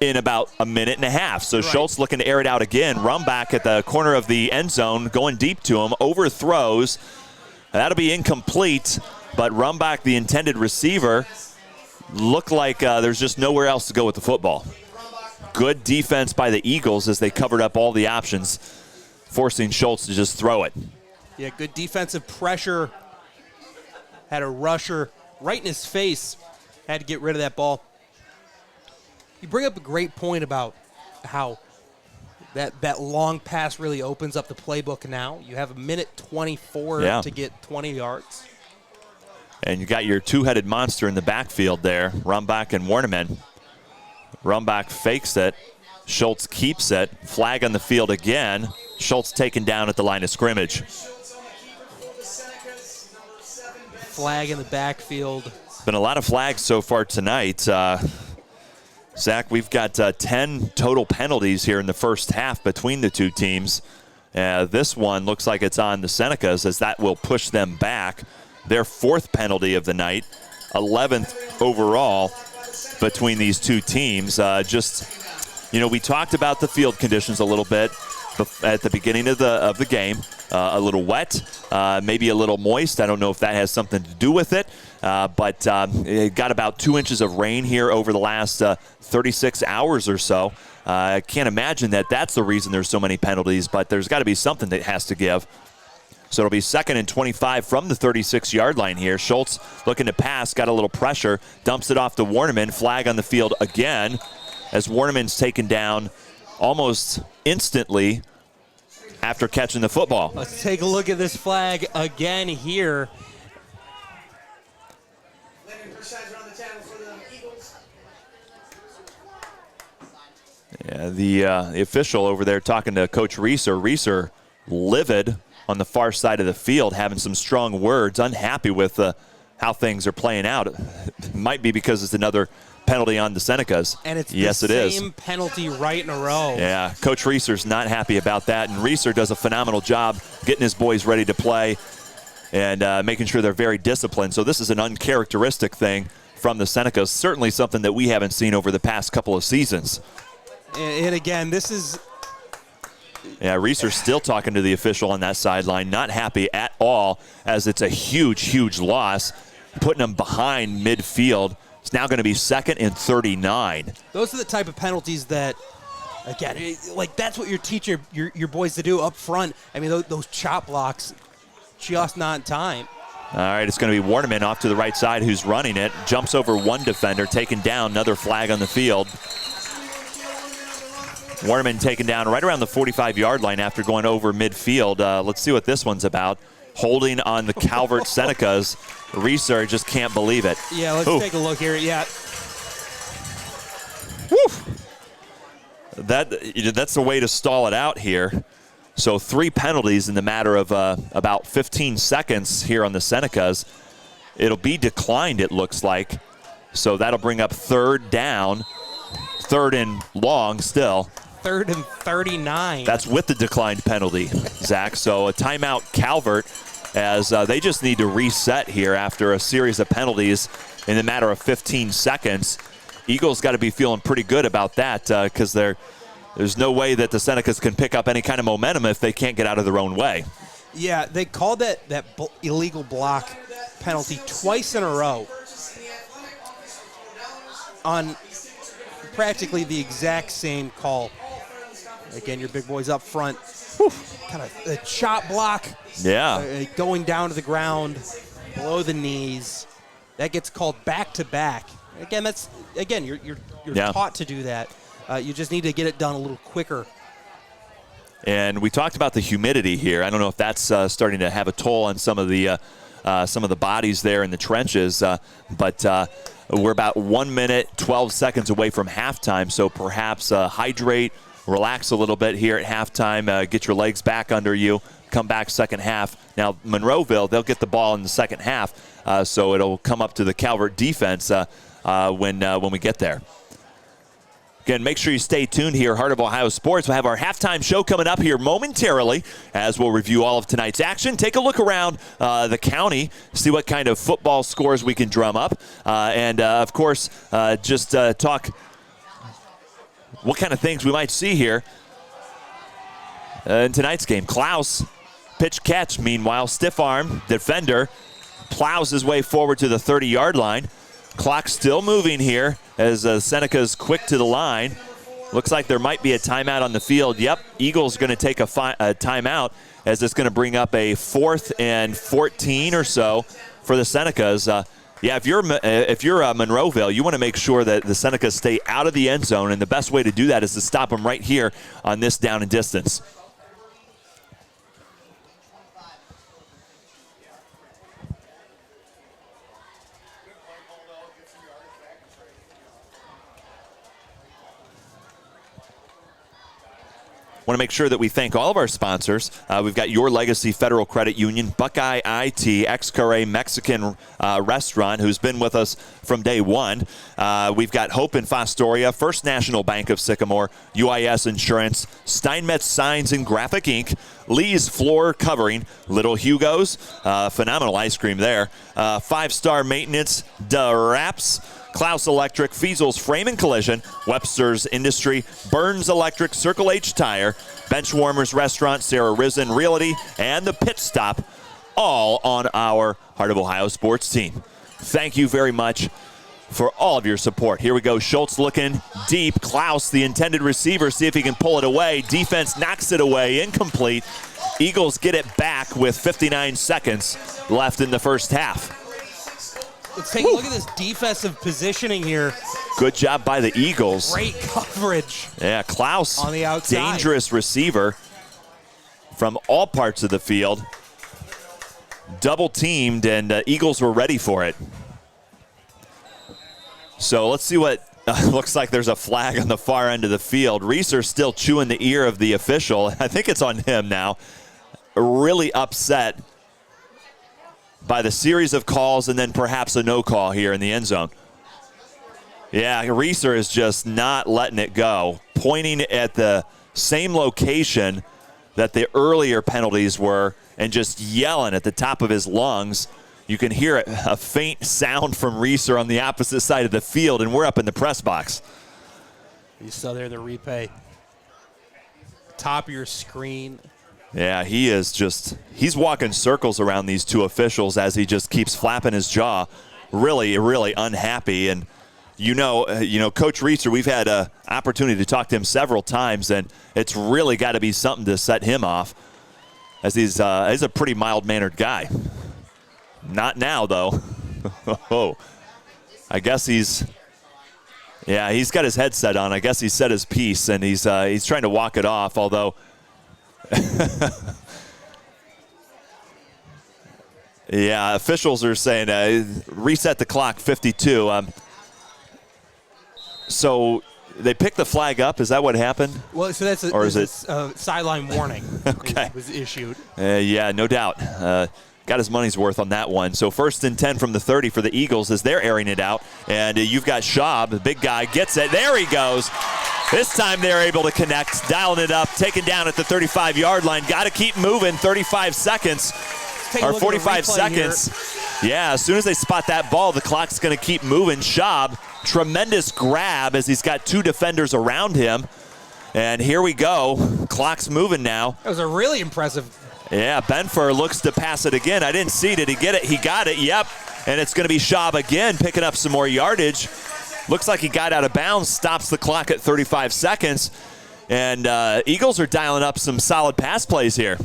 in about a minute and a half. So right. Schultz looking to air it out again. Rumback at the corner of the end zone, going deep to him, overthrows. That'll be incomplete, but Rumback, the intended receiver, looked like there's just nowhere else to go with the football. Good defense by the Eagles as they covered up all the options, forcing Schultz to just throw it. Yeah, good defensive pressure. Had a rusher right in his face. Had to get rid of that ball. You bring up a great point about how that long pass really opens up the playbook now. You have a minute 24 to get 20 yards. And you got your two-headed monster in the backfield there, Rumbach and Warneman. Rumbach fakes it. Schultz keeps it. Flag on the field again. Schultz taken down at the line of scrimmage. Flag in the backfield. Been a lot of flags so far tonight. Zach, we've got 10 total penalties here in the first half between the two teams. This one looks like it's on the Senecas, as that will push them back. Their fourth penalty of the night, 11th overall between these two teams. We talked about the field conditions a little bit at the beginning of the game. A little wet, maybe a little moist. I don't know if that has something to do with it, but it got about 2 inches of rain here over the last 36 hours or so. I can't imagine that that's the reason there's so many penalties, but there's got to be something that has to give. So it'll be 2nd and 25 from the 36-yard line here. Schultz looking to pass, got a little pressure, dumps it off to Warneman. Flag on the field again as Warneman's taken down almost instantly after catching the football. Let's take a look at this flag again here. Yeah, the official over there talking to Coach Reeser. Reeser livid on the far side of the field, having some strong words, unhappy with how things are playing out. It might be because it's another penalty on the Senecas. And it's yes, the it is. same penalty right in a row. Yeah, Coach Reeser's not happy about that, and Reeser does a phenomenal job getting his boys ready to play and making sure they're very disciplined. So this is an uncharacteristic thing from the Senecas, certainly something that we haven't seen over the past couple of seasons. And again, this is... Yeah, Reeser's still talking to the official on that sideline, not happy at all, as it's a huge, huge loss, putting them behind midfield. It's now going to be 2nd and 39. Those are the type of penalties that, again, like that's what you're teaching your boys to do up front. I mean, those chop blocks, just not in time. All right, it's going to be Warneman off to the right side who's running it. Jumps over one defender, taken down, another flag on the field. Warneman taken down right around the 45-yard line after going over midfield. Let's see what this one's about. Holding on the Calvert Senecas. Reeser just can't believe it. Yeah, let's take a look here. Yeah. Woo. That's the way to stall it out here. So 3 penalties in the matter of about 15 seconds here on the Senecas. It'll be declined, it looks like. So that'll bring up 3rd down. 3rd and long still. 3rd and 39. That's with the declined penalty, Zach. So a timeout, Calvert, as they just need to reset here after a series of penalties in the matter of 15 seconds. Eagles got to be feeling pretty good about that because there's no way that the Senecas can pick up any kind of momentum if they can't get out of their own way. Yeah, they called that illegal block penalty twice in a row on practically the exact same call. Again, your big boys up front. Kind of a chop block. Yeah. Going down to the ground, below the knees. That gets called back to back. Again, you're taught to do that. You just need to get it done a little quicker. And we talked about the humidity here. I don't know if that's starting to have a toll on some of the bodies there in the trenches, but we're about 1 minute, 12 seconds away from halftime, so perhaps hydrate, relax a little bit here at halftime, get your legs back under you, come back second half. Now, Monroeville, they'll get the ball in the second half, so it'll come up to the Calvert defense when we get there. Again, make sure you stay tuned here. Heart of Ohio Sports. We'll have our halftime show coming up here momentarily as we'll review all of tonight's action. Take a look around the county, see what kind of football scores we can drum up. And, of course, just talk what kind of things we might see here in tonight's game. Klaus, pitch catch. Meanwhile, stiff arm defender plows his way forward to the 30-yard line. Clock still moving here as Seneca's quick to the line. Looks like there might be a timeout on the field. Yep, Eagles going to take a timeout as it's going to bring up a 4th and 14 or so for the Senecas. Yeah, if you're Monroeville, you want to make sure that the Senecas stay out of the end zone, and the best way to do that is to stop them right here on this down and distance. Want to make sure that we thank all of our sponsors. We've got Your Legacy Federal Credit Union, Buckeye IT, Ex-Carre Mexican Restaurant, who's been with us from day one. We've got Hope in Fostoria, First National Bank of Sycamore, UIS Insurance, Steinmetz Signs and Graphic Ink, Lee's Floor Covering, Little Hugo's, phenomenal ice cream there, 5-Star Maintenance, DeRaps, Klaus Electric, Fiesel's Frame and Collision, Webster's Industry, Burns Electric, Circle H Tire, Benchwarmers Restaurant, Sarah Risen Realty, and the Pit Stop, all on our Heart of Ohio sports team. Thank you very much for all of your support. Here we go. Schultz looking deep. Klaus, the intended receiver, see if he can pull it away. Defense knocks it away. Incomplete. Eagles get it back with 59 seconds left in the first half. Let's take a look at this defensive positioning here. Good job by the Eagles. Great coverage. Yeah, Klaus, on the outside. Dangerous receiver from all parts of the field. Double teamed, and Eagles were ready for it. So let's see what looks like. There's a flag on the far end of the field. Reeser still chewing the ear of the official. I think it's on him now. Really upset by the series of calls and then perhaps a no call here in the end zone. Yeah, Reeser is just not letting it go, pointing at the same location that the earlier penalties were and just yelling at the top of his lungs. You can hear a faint sound from Reeser on the opposite side of the field, and we're up in the press box. You saw there the replay. Top of your screen. Yeah, he's walking circles around these two officials as he just keeps flapping his jaw. Really, really unhappy. And you know, Coach Reeser, we've had an opportunity to talk to him several times, and it's really got to be something to set him off, as he's a pretty mild-mannered guy. Not now, though. Oh, I guess he's got his headset on. I guess he said his piece, and he's trying to walk it off, although yeah, officials are saying reset the clock, 52. So they picked the flag up. Is that what happened? Well, so that's a sideline warning. Okay. Was issued. Yeah, no doubt. Got his money's worth on that one. So 1st and 10 from the 30 for the Eagles as they're airing it out. And you've got Schaub, the big guy, gets it. There he goes. This time they're able to connect, dialing it up, taken down at the 35-yard line. Got to keep moving, 35 seconds. Or 45 seconds. Here. Yeah, as soon as they spot that ball, the clock's going to keep moving. Schaub, tremendous grab as he's got two defenders around him. And here we go. Clock's moving now. That was a really impressive. Yeah, Benfer looks to pass it again. I didn't see it. Did he get it? He got it, yep. And it's going to be Schaub again, picking up some more yardage. Looks like he got out of bounds, stops the clock at 35 seconds. And Eagles are dialing up some solid pass plays here.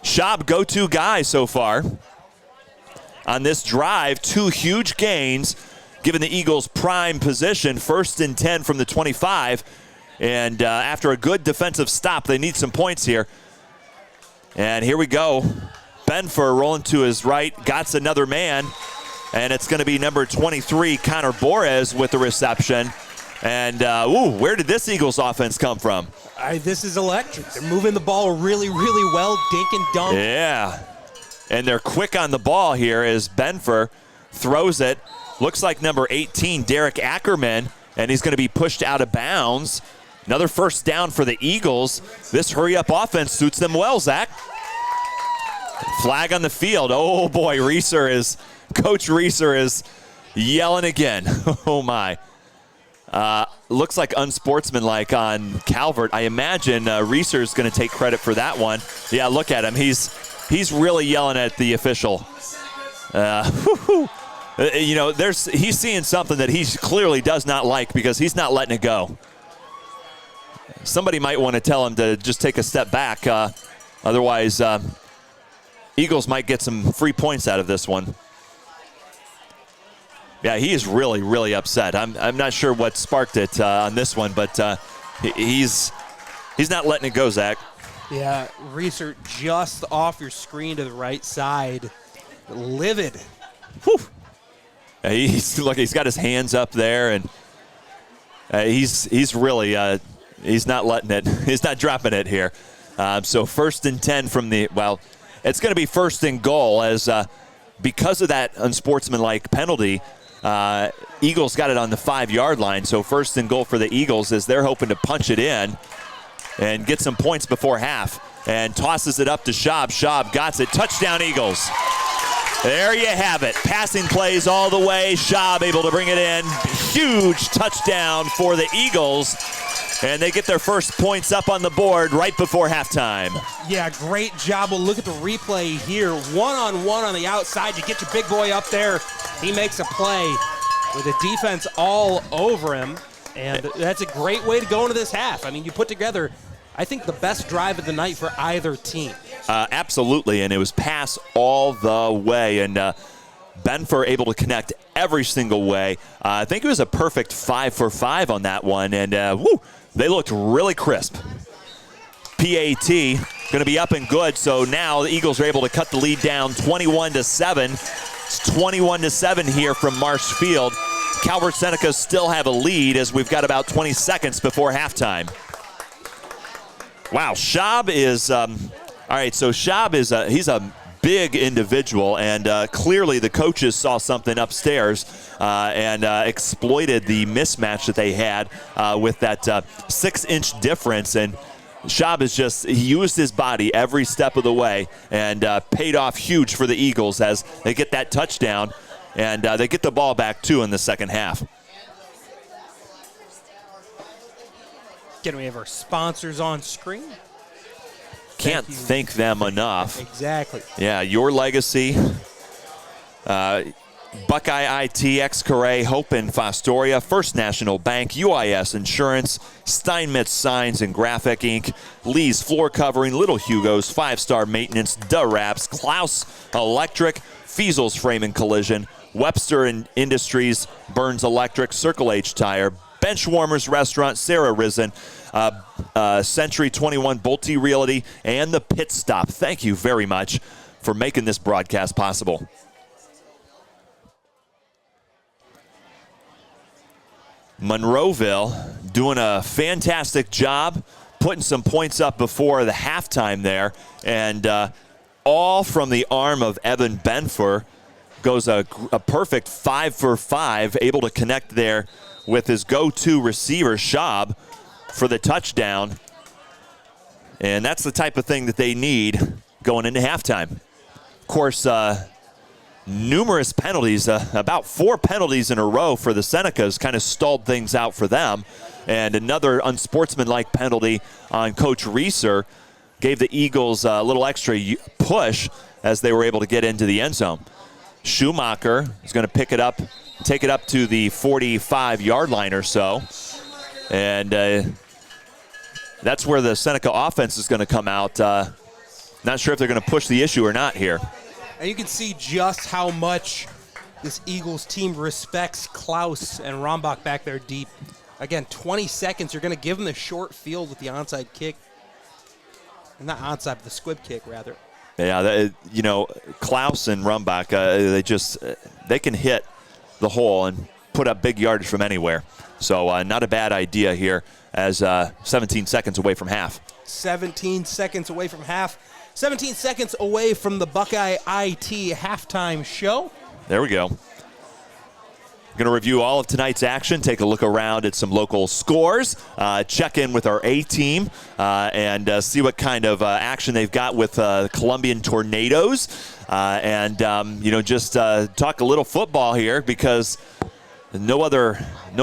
Schaub, go-to guy so far on this drive. 2 huge gains, giving the Eagles prime position, 1st and 10 from the 25. And after a good defensive stop, they need some points here. And here we go. Benfer rolling to his right, got another man. And it's going to be number 23, Connor Borres, with the reception. And, where did this Eagles offense come from? This is electric. They're moving the ball really, really well, dink and dunk. Yeah. And they're quick on the ball here as Benfer throws it. Looks like number 18, Derek Ackerman, and he's going to be pushed out of bounds. Another first down for the Eagles. This hurry-up offense suits them well, Zach. Flag on the field. Oh, boy, Coach Reeser is yelling again. Oh, my. Looks like unsportsmanlike on Calvert. I imagine Reeser's going to take credit for that one. Yeah, look at him. He's really yelling at the official. He's seeing something that he clearly does not like because he's not letting it go. Somebody might want to tell him to just take a step back. Otherwise, Eagles might get some free points out of this one. Yeah, he is really, really upset. I'm not sure what sparked it on this one, but he's not letting it go, Zach. Yeah, Reeser just off your screen to the right side. Livid. Whew. He's got his hands up there, and he's really he's not letting it. He's not dropping it here. So 1st and 10 from the, well, it's going to be 1st and goal as because of that unsportsmanlike penalty, Eagles got it on the 5-yard line. So 1st and goal for the Eagles as they're hoping to punch it in and get some points before half. And tosses it up to Schaub. Schaub got it. Touchdown, Eagles. There you have it. Passing plays all the way. Schaub able to bring it in. Huge touchdown for the Eagles. And they get their first points up on the board right before halftime. Yeah, great job. We'll look at the replay here. One-on-one on the outside. You get your big boy up there. He makes a play with the defense all over him. And that's a great way to go into this half. I mean, you put together, I think, the best drive of the night for either team. Absolutely, and it was pass all the way. And Benfer able to connect every single way. I think it was a perfect 5 for 5 on that one. And, they looked really crisp. PAT going to be up and good, so now the Eagles are able to cut the lead down 21-7. It's 21-7 here from Marsh Field. Calvert Seneca still have a lead as we've got about 20 seconds before halftime. Wow, Schaub is, all right, so Schaub is, he's a big individual, and clearly the coaches saw something upstairs and exploited the mismatch that they had with that 6-inch difference. And Schaub is just, he used his body every step of the way and paid off huge for the Eagles as they get that touchdown, and they get the ball back too in the second half. Again, we have our sponsors on screen. Can't thank them enough. Exactly. Yeah, Your Legacy, Buckeye IT, X-Corray, Hope in Fostoria, First National Bank, UIS Insurance, Steinmetz Signs and Graphic Inc., Lee's Floor Covering, Little Hugo's, 5-Star Maintenance, DeRaps, Klaus Electric, Fiesel's Frame and Collision, Webster Industries, Burns Electric, Circle H Tire, Benchwarmers Restaurant, Sarah Risen, Century 21 Bolte Realty, and the Pit Stop. Thank you very much for making this broadcast possible. Monroeville doing a fantastic job, putting some points up before the halftime there, and all from the arm of Evan Benfer. Goes a perfect 5 for 5, able to connect there with his go-to receiver, Schaub, for the touchdown. And that's the type of thing that they need going into halftime. Of course, numerous penalties, about 4 penalties in a row for the Senecas kind of stalled things out for them. And another unsportsmanlike penalty on Coach Reeser gave the Eagles a little extra push as they were able to get into the end zone. Schumacher is going to pick it up, take it up to the 45-yard line or so. And that's where the Seneca offense is going to come out. Not sure if they're going to push the issue or not here. And you can see just how much this Eagles team respects Klaus and Rombach back there deep. Again, 20 seconds. You're going to give them the short field with the onside kick. Not onside, but the squib kick, rather. Yeah, Klaus and Rumbach, they can hit the hole and put up big yardage from anywhere. So not a bad idea here as 17 seconds away from half. 17 seconds away from half. 17 seconds away from the Buckeye IT halftime show. There we go. Going to review all of tonight's action, take a look around at some local scores, check in with our A-team, and see what kind of action they've got with Columbian Tornadoes, and just talk a little football here because no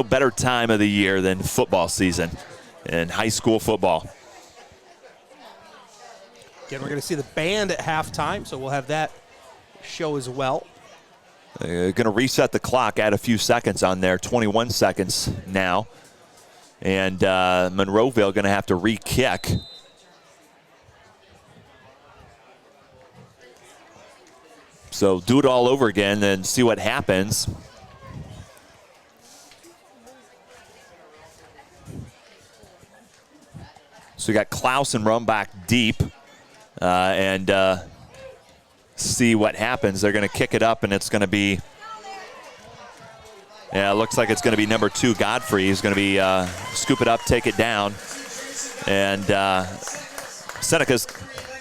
better time of the year than football season and high school football. Again, we're going to see the band at halftime, so we'll have that show as well. Going to reset the clock, add a few seconds on there, 21 seconds now. And Monroeville going to have to re-kick. So do it all over again and see what happens. So we got Klaus and Rumbach deep, and see what happens. They're going to kick it up, and it's going to be, yeah, it looks like it's going to be number 2, Godfrey. He's going to be scoop it up, take it down, and Seneca's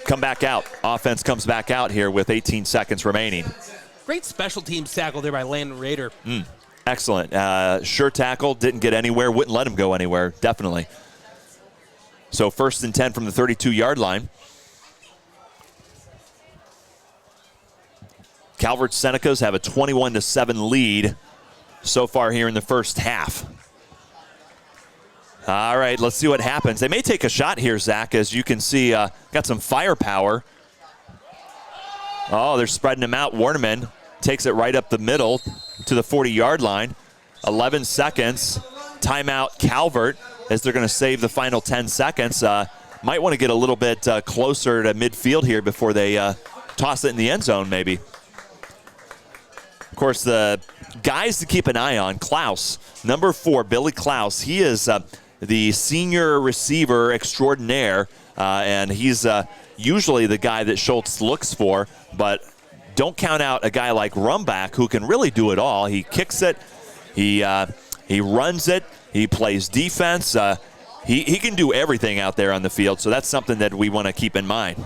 come back out. Offense comes back out here with 18 seconds remaining. Great special teams tackle there by Landon Rader. Excellent. Sure tackle, didn't get anywhere, wouldn't let him go anywhere, definitely. So 1st and 10 from the 32-yard line. Calvert Senecas have a 21-7 lead so far here in the first half. All right, let's see what happens. They may take a shot here, Zach, as you can see, got some firepower. Oh, they're spreading him out. Warneman takes it right up the middle to the 40-yard line. 11 seconds. Timeout Calvert as they're going to save the final 10 seconds. Might want to get a little bit closer to midfield here before they toss it in the end zone maybe. Of course, the guys to keep an eye on, Klaus, number 4, Billy Klaus. He is the senior receiver extraordinaire, and he's usually the guy that Schultz looks for, but don't count out a guy like Rumbach who can really do it all. He kicks it, he runs it, he plays defense. He can do everything out there on the field, so that's something that we want to keep in mind.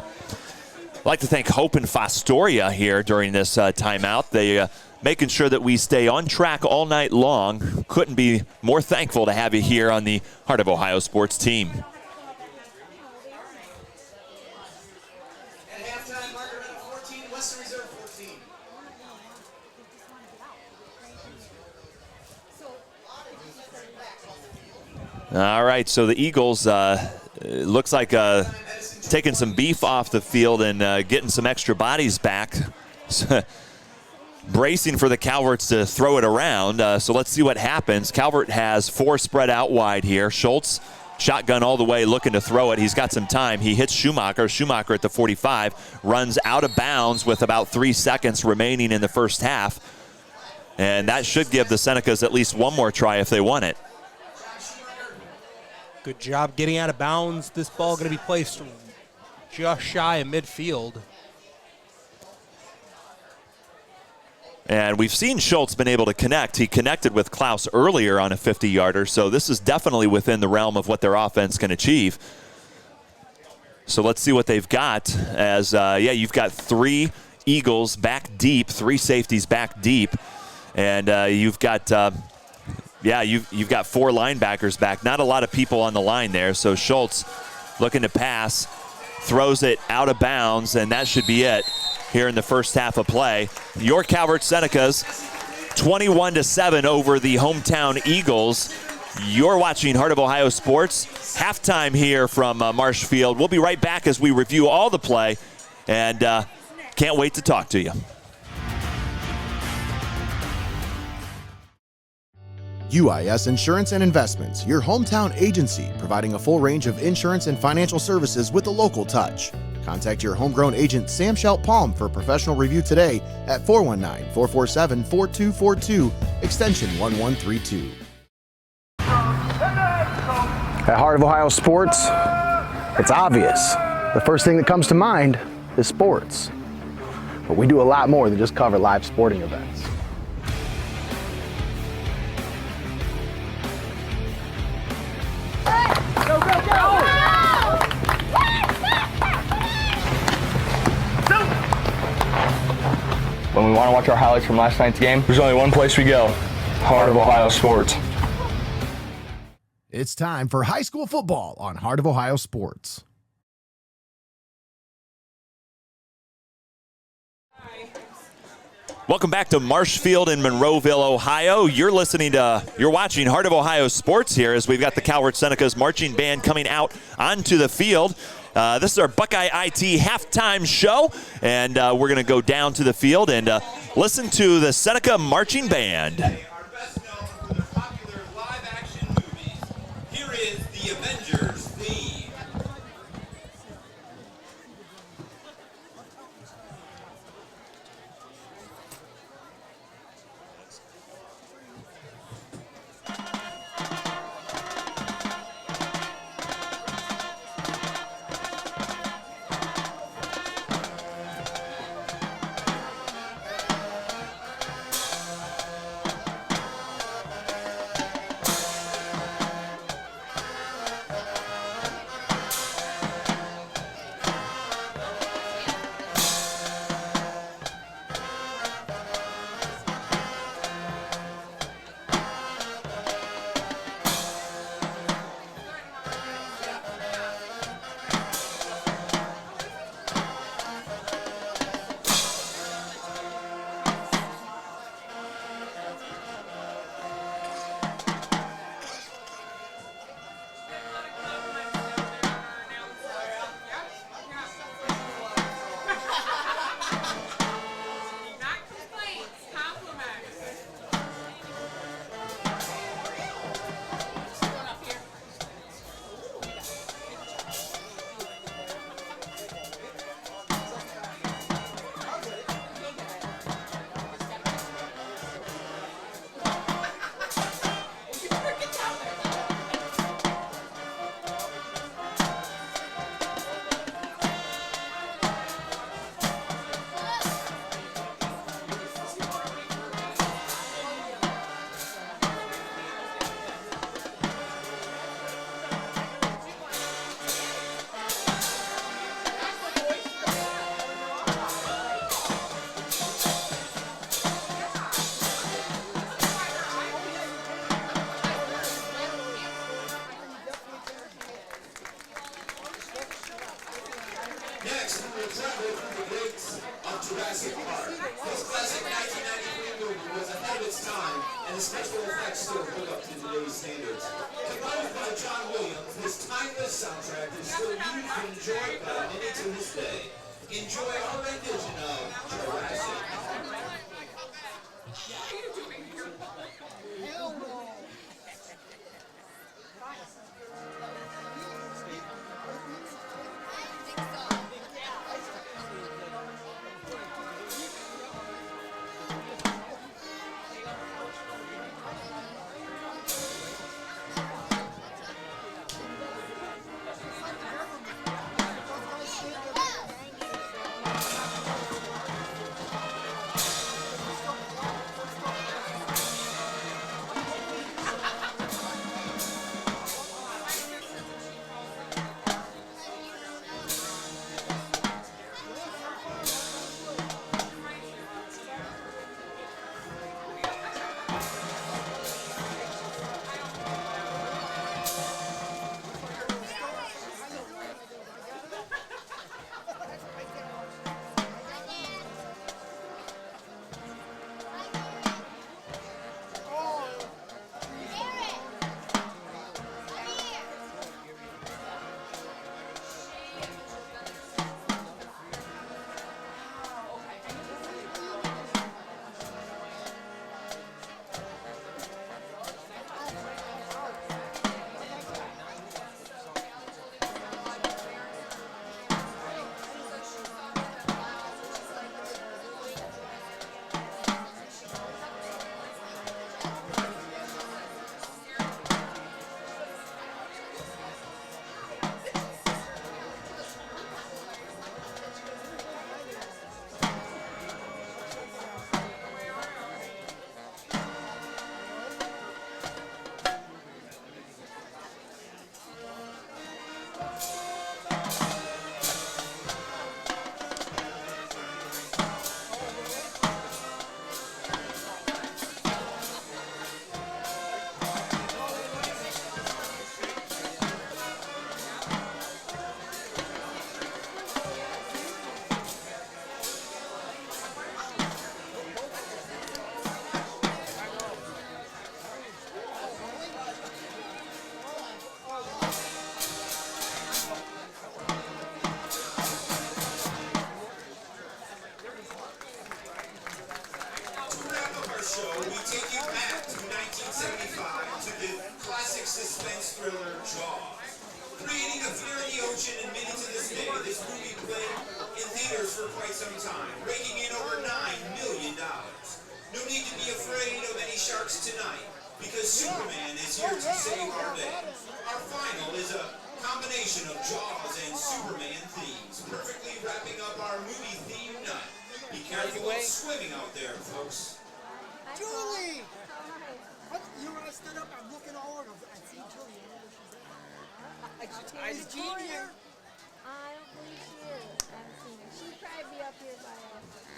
I'd like to thank Hope and Fostoria here during this timeout. They making sure that we stay on track all night long. Couldn't be more thankful to have you here on the Heart of Ohio Sports team. At halftime, Margaret 14, Western Reserve 14. All right, so the Eagles looks like taking some beef off the field and getting some extra bodies back. Bracing for the Calverts to throw it around. So let's see what happens. Calvert has 4 spread out wide here. Schultz, shotgun all the way, looking to throw it. He's got some time. He hits Schumacher. Schumacher at the 45, runs out of bounds with about 3 seconds remaining in the first half. And that should give the Senecas at least one more try if they want it. Good job getting out of bounds. This ball going to be placed just shy of midfield. And we've seen Schultz been able to connect. He connected with Klaus earlier on a 50-yarder, so this is definitely within the realm of what their offense can achieve. So let's see what they've got as, you've got 3 Eagles back deep, 3 safeties back deep, and you've got, you've got 4 linebackers back. Not a lot of people on the line there, so Schultz looking to pass, throws it out of bounds, and that should be it here in the first half of play. Your Calvert Senecas 21-7 over the hometown Eagles. You're watching Heart of Ohio Sports. Halftime here from Marshfield. We'll be right back as we review all the play, and can't wait to talk to you. UIS Insurance and Investments, your hometown agency, providing a full range of insurance and financial services with a local touch. Contact your homegrown agent, Sam Schelt Palm, for a professional review today at 419-447-4242, extension 1132. At Heart of Ohio Sports, it's obvious. The first thing that comes to mind is sports. But we do a lot more than just cover live sporting events. Go, go, go! When we want to watch our highlights from last night's game, there's only one place we go: Heart of Ohio Sports. It's time for high school football on Heart of Ohio Sports. Welcome back to Marshfield in Monroeville, Ohio. You're watching Heart of Ohio Sports here as we've got the Calvert Senecas marching band coming out onto the field. This is our Buckeye IT halftime show, and we're going to go down to the field and listen to the Seneca Marching Band. Are best known for their popular live-action movies. Here is the Avengers theme. Next, we will travel through the gates of Jurassic Park. This classic 1993 movie was ahead of its time, and the special effects still hold up to today's standards. Composed by John Williams, this timeless soundtrack is still used and enjoyed by many to this day. Enjoy our rendition of Jurassic Park. suspense thriller Jaws. Creating a fear in the ocean and many to this day, this movie played in theaters for quite some time, raking in over $9 million. No need to be afraid of any sharks tonight, because Superman is here to save our day. Our final is a combination of Jaws and Superman themes, perfectly wrapping up our movie theme night. Be careful of swimming out there, folks. Julie! You know, I stood up, I'm looking all over. I see Julie. Is Jean here? I don't believe she is. I haven't seen her. She'd probably be up here by us.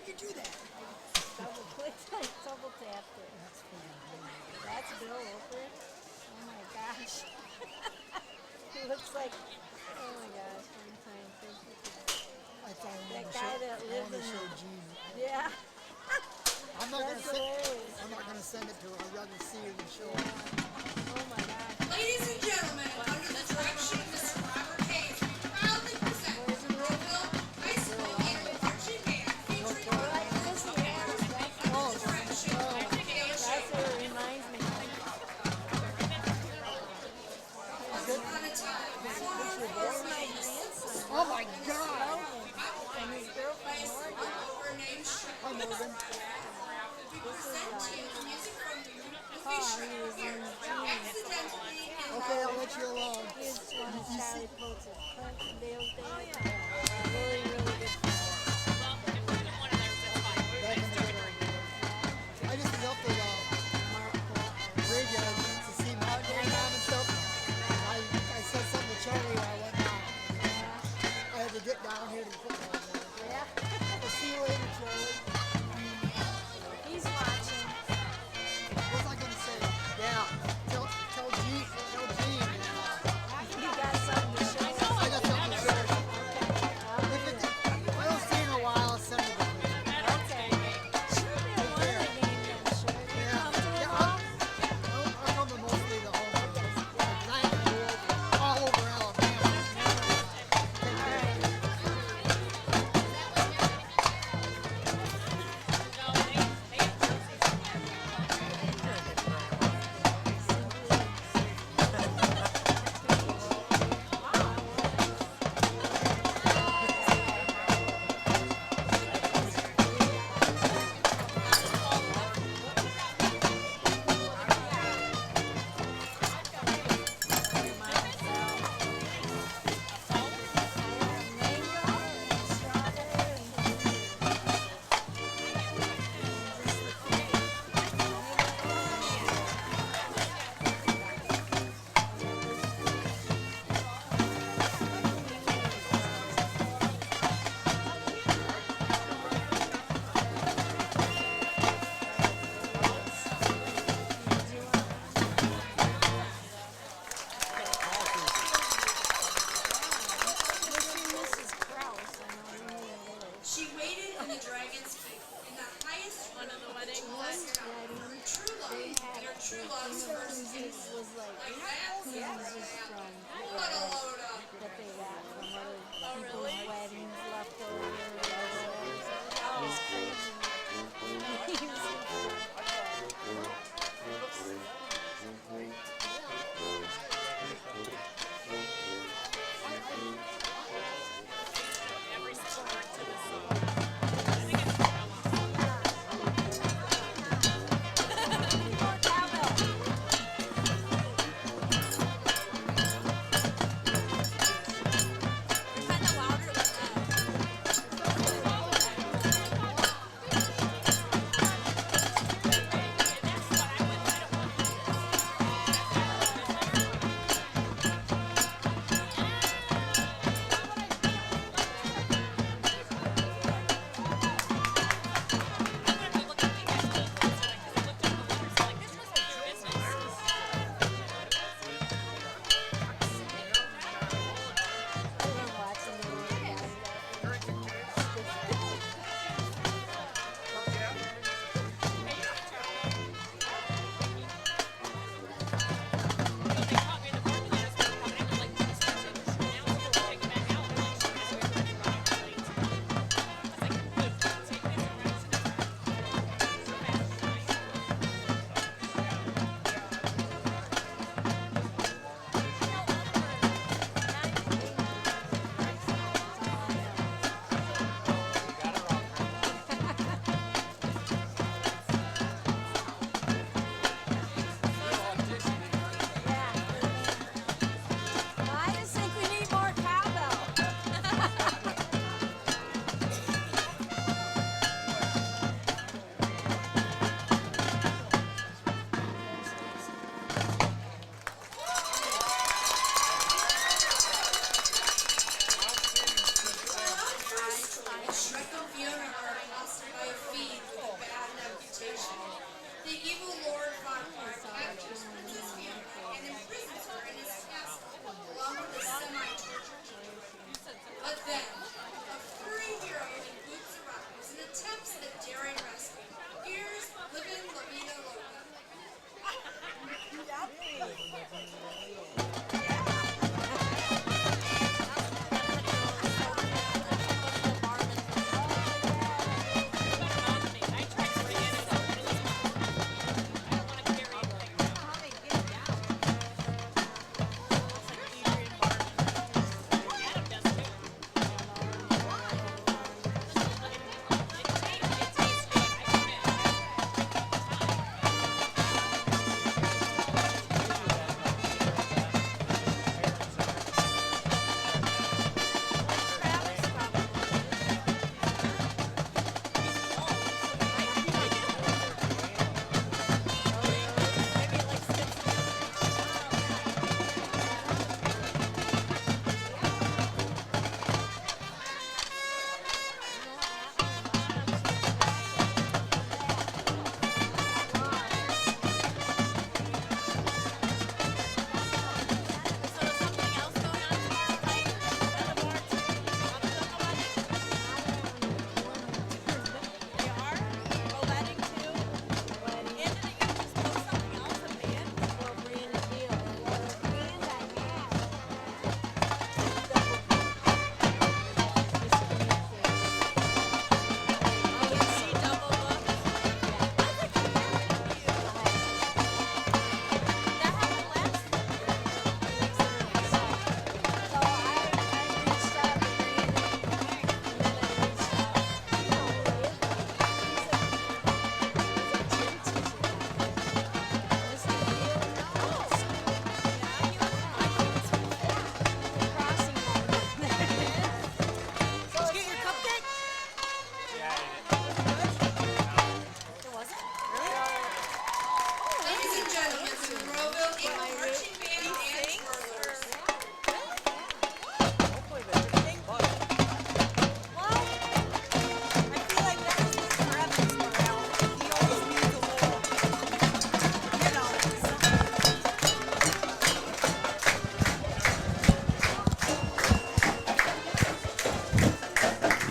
you do that? Double clicked, I double tapped it. That's Bill Wolford. Oh my gosh. He looks like, oh my gosh, one time. I thought That guy that lives in show the, Gene. yeah. I'm not That's gonna hilarious. I'm not gonna send it to her. I'd rather see her than show her. Oh my gosh. Ladies and gentlemen, under the direction of Mr. Robert Hayes, we proudly present Monroeville High School Annual Marching Band featuring That's what it reminds me of. Once upon a time, former That's my grandson. Oh my God! And his girlfriend Morgan. named Hi, Morgan. we present to you music from the Oh, he was in accidentally in Okay, I'll let you alone. He was one of Charlie Putz's Dale's days. Really, really good friend. Back in the good old days. I just was up with radio to see my mom and stuff. I said something to Charlie while I went down. I had to get down here to the football game. Yeah. I'll see you later, Charlie. He's watching. What was I gonna say? Yeah. Tell Gene. You got something to show us. I got something to share.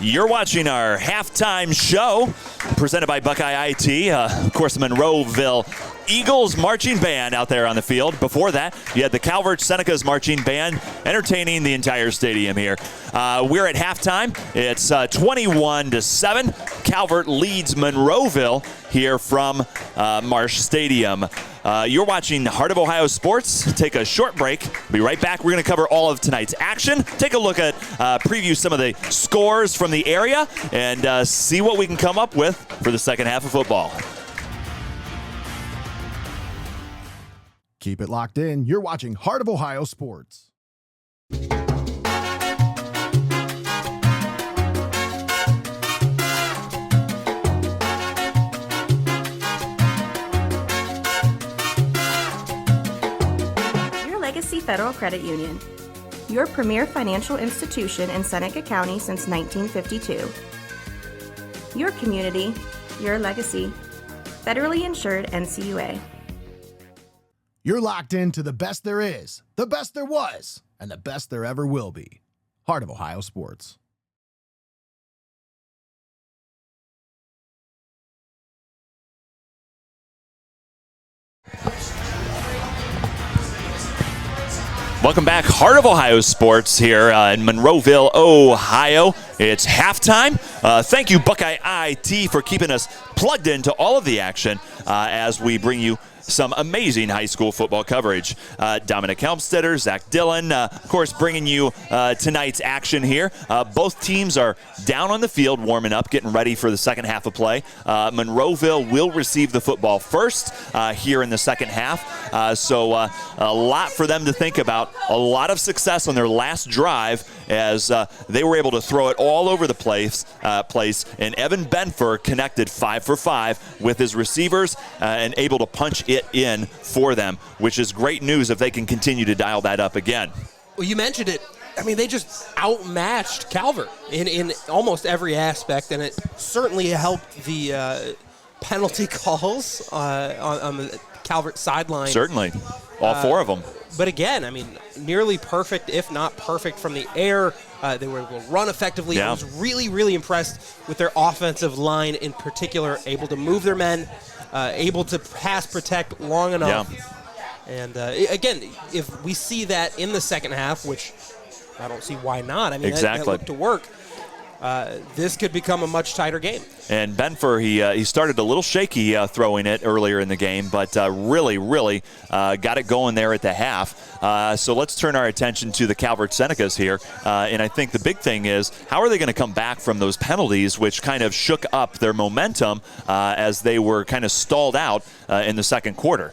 You're watching our halftime show presented by Buckeye IT. Of course, the Monroeville Eagles marching band out there on the field. Before that, you had the Calvert Seneca's marching band entertaining the entire stadium here. We're at halftime. It's 21-7. Calvert leads Monroeville here from Marsh Stadium. You're watching Heart of Ohio Sports. Take a short break. Be right back. We're going to cover all of tonight's action. Take a look at, preview some of the scores from the area, and see what we can come up with for the second half of football. Keep it locked in. You're watching Heart of Ohio Sports. Legacy Federal Credit Union, your premier financial institution in Seneca County since 1952. Your community, your legacy. Federally insured NCUA. You're locked into the best there is, the best there was, and the best there ever will be. Heart of Ohio Sports. Welcome back. Heart of Ohio Sports here in Monroeville, Ohio. It's halftime. Thank you, Buckeye IT, for keeping us plugged into all of the action as we bring you some amazing high school football coverage. Dominic Helmstetter, Zach Dillon, of course, bringing you tonight's action here. Both teams are down on the field, warming up, getting ready for the second half of play. Monroeville will receive the football first here in the second half. So a lot for them to think about. A lot of success on their last drive as they were able to throw it all over the place. And Evan Benfer connected 5 for 5 with his receivers and able to punch it in for them, which is great news if they can continue to dial that up again. Well, you mentioned it. I mean, they just outmatched Calvert in almost every aspect, and it certainly helped the penalty calls on the Calvert sideline. Certainly. All four of them. But again, I mean, nearly perfect, if not perfect, from the air. They were able to run effectively. Yeah. I was really, really impressed with their offensive line in particular, able to move their men, able to pass protect long enough. Yeah. And again, if we see that in the second half, which I don't see why not. I mean, exactly. that looked to work. This could become a much tighter game. And Benfer, he started a little shaky throwing it earlier in the game, but really got it going there at the half. So let's turn our attention to the Calvert Senecas here. And I think the big thing is, how are they going to come back from those penalties, which kind of shook up their momentum as they were kind of stalled out in the second quarter?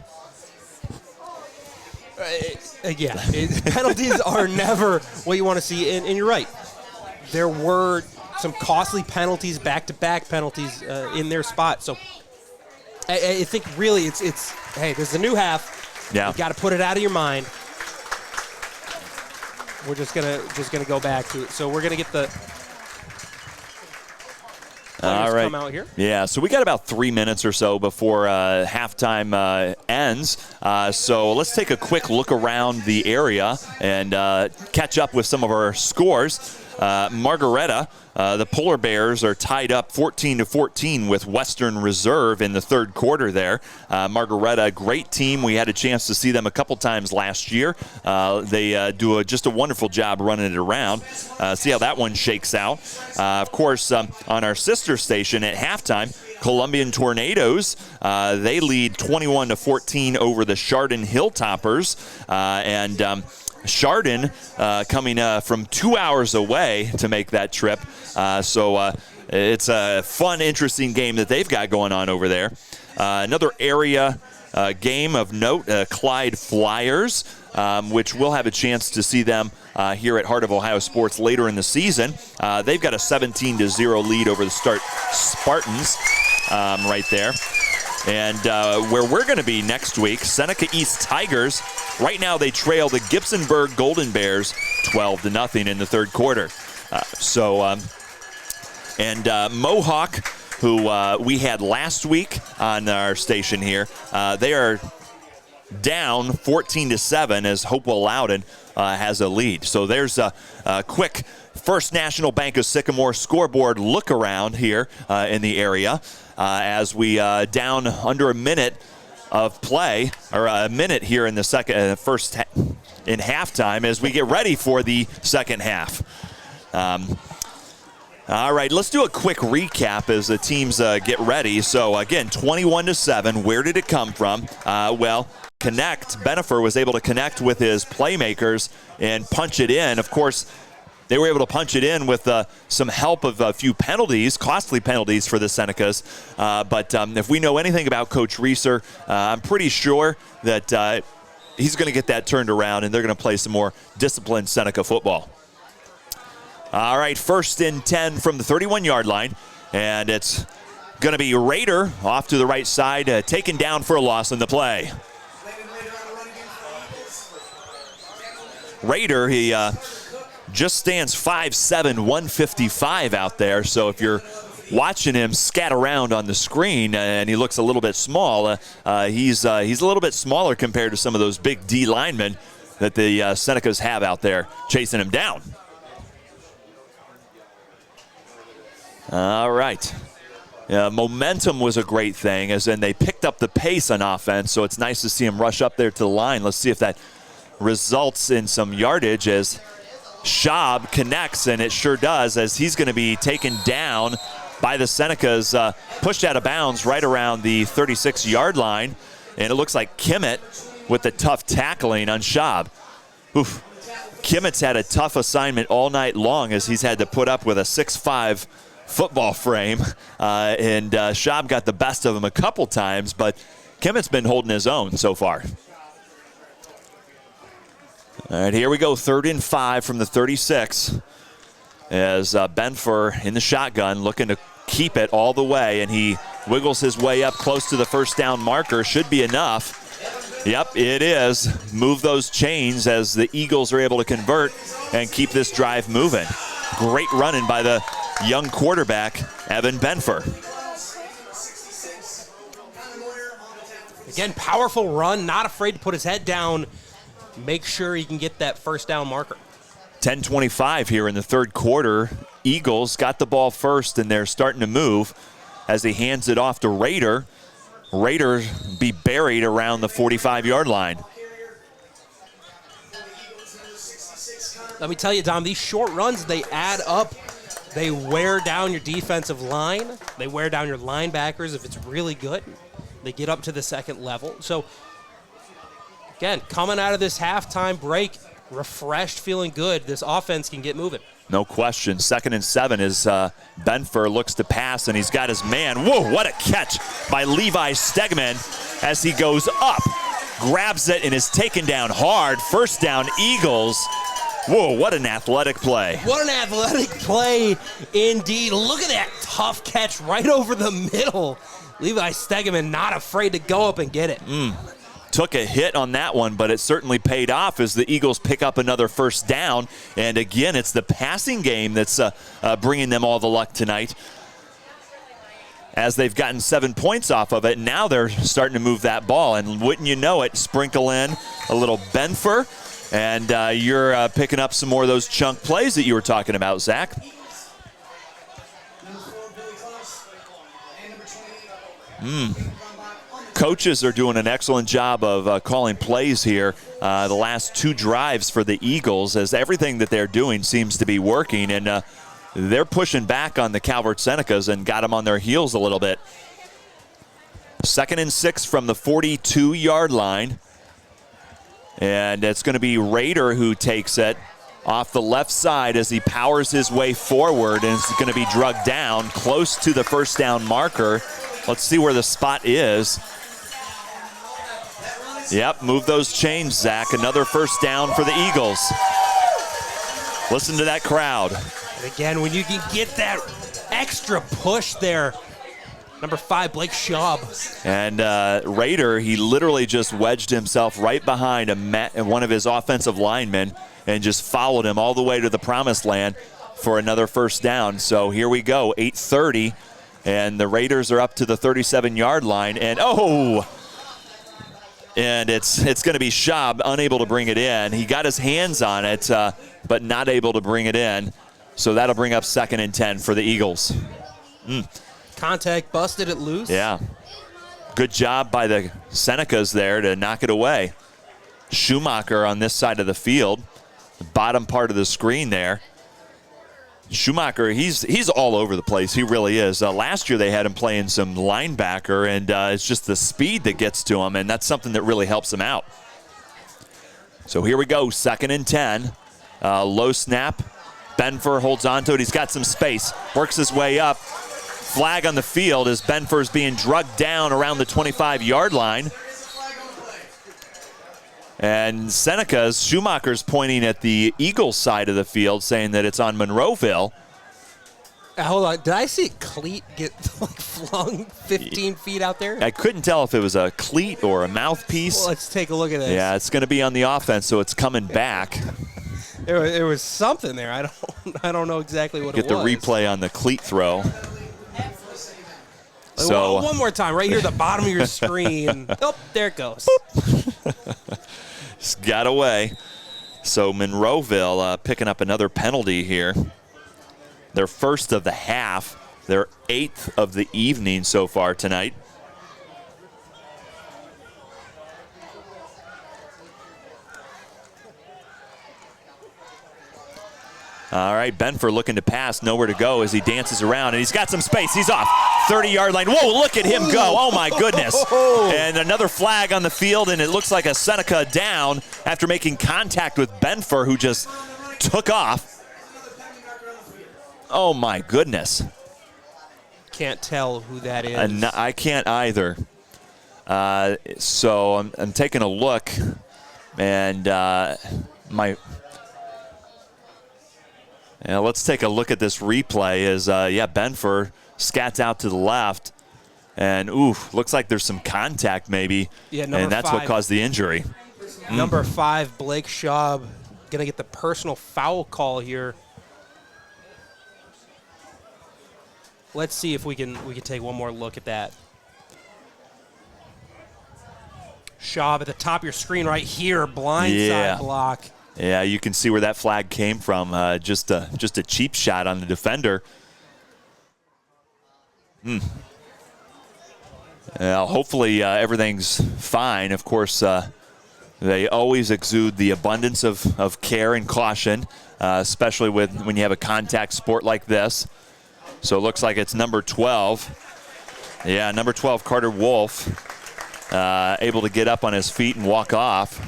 Penalties are never what you want to see, and you're right. There were some costly penalties, back-to-back penalties in their spot. So I think really it's hey, there's a new half. Yeah. You got to put it out of your mind. We're just gonna go back to it. So we're gonna get the players come out here. Yeah, so we got about 3 minutes or so before halftime ends. So let's take a quick look around the area and catch up with some of our scores. Margaretta, the Polar Bears are tied up 14-14 with Western Reserve in the third quarter there. Margaretta, great team. We had a chance to see them a couple times last year. They do just a wonderful job running it around. See how that one shakes out. Of course, on our sister station at halftime, Columbian Tornadoes, they lead 21-14 over the Chardon Hilltoppers. Chardon coming from 2 hours away to make that trip. So it's a fun, interesting game that they've got going on over there. Another area game of note, Clyde Flyers, which we'll have a chance to see them here at Heart of Ohio Sports later in the season. They've got a 17-0 lead over the Spartans right there. And where we're going to be next week, Seneca East Tigers. Right now they trail the Gibsonburg Golden Bears 12-0 in the third quarter. Mohawk, who we had last week on our station here, they are down 14-7 as Hopewell Loudon has a lead. So there's a quick First National Bank of Sycamore scoreboard look around here in the area as we down under a minute of play, or a minute here in the in halftime as we get ready for the second half. All right, let's do a quick recap as the teams get ready. So again, 21-7. Where did it come from? Well, Benifer was able to connect with his playmakers and punch it in. Of course, they were able to punch it in with some help of a few penalties, costly penalties for the Senecas. But if we know anything about Coach Reeser, I'm pretty sure that he's going to get that turned around and they're going to play some more disciplined Seneca football. All right, 1st and 10 from the 31-yard line, and it's going to be Rader off to the right side, taken down for a loss in the play. Rader, he just stands 5'7", 155 out there, so if you're watching him scat around on the screen and he looks a little bit small, he's a little bit smaller compared to some of those big D linemen that the Senecas have out there chasing him down. All right. Momentum was a great thing, as in they picked up the pace on offense, so it's nice to see him rush up there to the line. Let's see if that results in some yardage as Schaub connects, and it sure does, as he's going to be taken down by the Senecas, pushed out of bounds right around the 36-yard line, and it looks like Kimmett with the tough tackling on Schaub. Oof. Kimmett's had a tough assignment all night long as he's had to put up with a 6'5" football frame, and Schaub got the best of him a couple times, but Kimmett's been holding his own so far. All right, here we go, 3rd and 5 from the 36 as Benfer in the shotgun looking to keep it all the way, and he wiggles his way up close to the first down marker. Should be enough. Yep, it is. Move those chains as the Eagles are able to convert and keep this drive moving. Great running by the young quarterback, Evan Benfer. Again, powerful run, not afraid to put his head down, make sure he can get that first down marker. 10:25 here in the third quarter. Eagles got the ball first, and they're starting to move as he hands it off to Rader. Rader be buried around the 45-yard line. Let me tell you, Dom, these short runs, they add up. They wear down your defensive line. They wear down your linebackers if it's really good. They get up to the second level. So, again, coming out of this halftime break, refreshed, feeling good, this offense can get moving. No question. 2nd and 7 as Benfer looks to pass, and he's got his man. Whoa, what a catch by Levi Stegman as he goes up, grabs it, and is taken down hard. First down, Eagles. Whoa, what an athletic play. What an athletic play indeed. Look at that tough catch right over the middle. Levi Stegman not afraid to go up and get it. Took a hit on that one, but it certainly paid off as the Eagles pick up another first down. And again, it's the passing game that's bringing them all the luck tonight, as they've gotten 7 points off of it. Now they're starting to move that ball, and wouldn't you know it, sprinkle in a little Benfer, and you're picking up some more of those chunk plays that you were talking about, Zach. Coaches are doing an excellent job of calling plays here the last 2 drives for the Eagles, as everything that they're doing seems to be working, and they're pushing back on the Calvert Senecas and got them on their heels a little bit. 2nd and 6 from the 42-yard line, and it's going to be Rader who takes it off the left side as he powers his way forward, and it's going to be drugged down close to the first down marker. Let's see where the spot is. Yep, move those chains, Zach. Another first down for the Eagles. Listen to that crowd. And again, when you can get that extra push there, number 5, Blake Schaub. And Rader, he literally just wedged himself right behind one of his offensive linemen and just followed him all the way to the promised land for another first down. So here we go, 8:30, and the Raiders are up to the 37-yard line. And and it's going to be Schaub unable to bring it in. He got his hands on it, but not able to bring it in. So that'll bring up 2nd and 10 for the Eagles. Contact busted it loose. Yeah. Good job by the Senecas there to knock it away. Schumacher on this side of the field, the bottom part of the screen there. Schumacher, he's all over the place. He really is. Last year they had him playing some linebacker, and it's just the speed that gets to him, and that's something that really helps him out. So here we go, 2nd and 10. Low snap. Benfer holds on to it. He's got some space. Works his way up. Flag on the field as Benfer's being drugged down around the 25-yard line. And Seneca's, Schumacher's pointing at the Eagles side of the field, saying that it's on Monroeville. Hold on. Did I see cleat get flung 15 feet out there? I couldn't tell if it was a cleat or a mouthpiece. Well, let's take a look at this. Yeah, it's going to be on the offense, so it's coming back. There was something there. I don't know exactly what Get it was. the replay on the cleat throw. So one more time, right here at the bottom of your screen. Oh, there it goes. Just got away. So Monroeville picking up another penalty here. Their first of the half, their 8th of the evening so far tonight. All right, Benfer looking to pass, nowhere to go as he dances around, and he's got some space. He's off, 30-yard line. Whoa, look at him go. Oh, my goodness. And another flag on the field, and it looks like a Seneca down after making contact with Benfer, who just took off. Oh, my goodness. Can't tell who that is. I can't either. So I'm taking a look, and let's take a look at this replay as, Benfer scats out to the left. And, looks like there's some contact maybe. Yeah, and that's what caused the injury. Number 5, Blake Schaub, going to get the personal foul call here. Let's see if we can take one more look at that. Schaub at the top of your screen right here, blindside block. Yeah, you can see where that flag came from. Just a cheap shot on the defender. Hopefully everything's fine. Of course, they always exude the abundance of care and caution, especially when you have a contact sport like this. So it looks like it's number 12. Yeah, number 12, Carter Wolf, able to get up on his feet and walk off.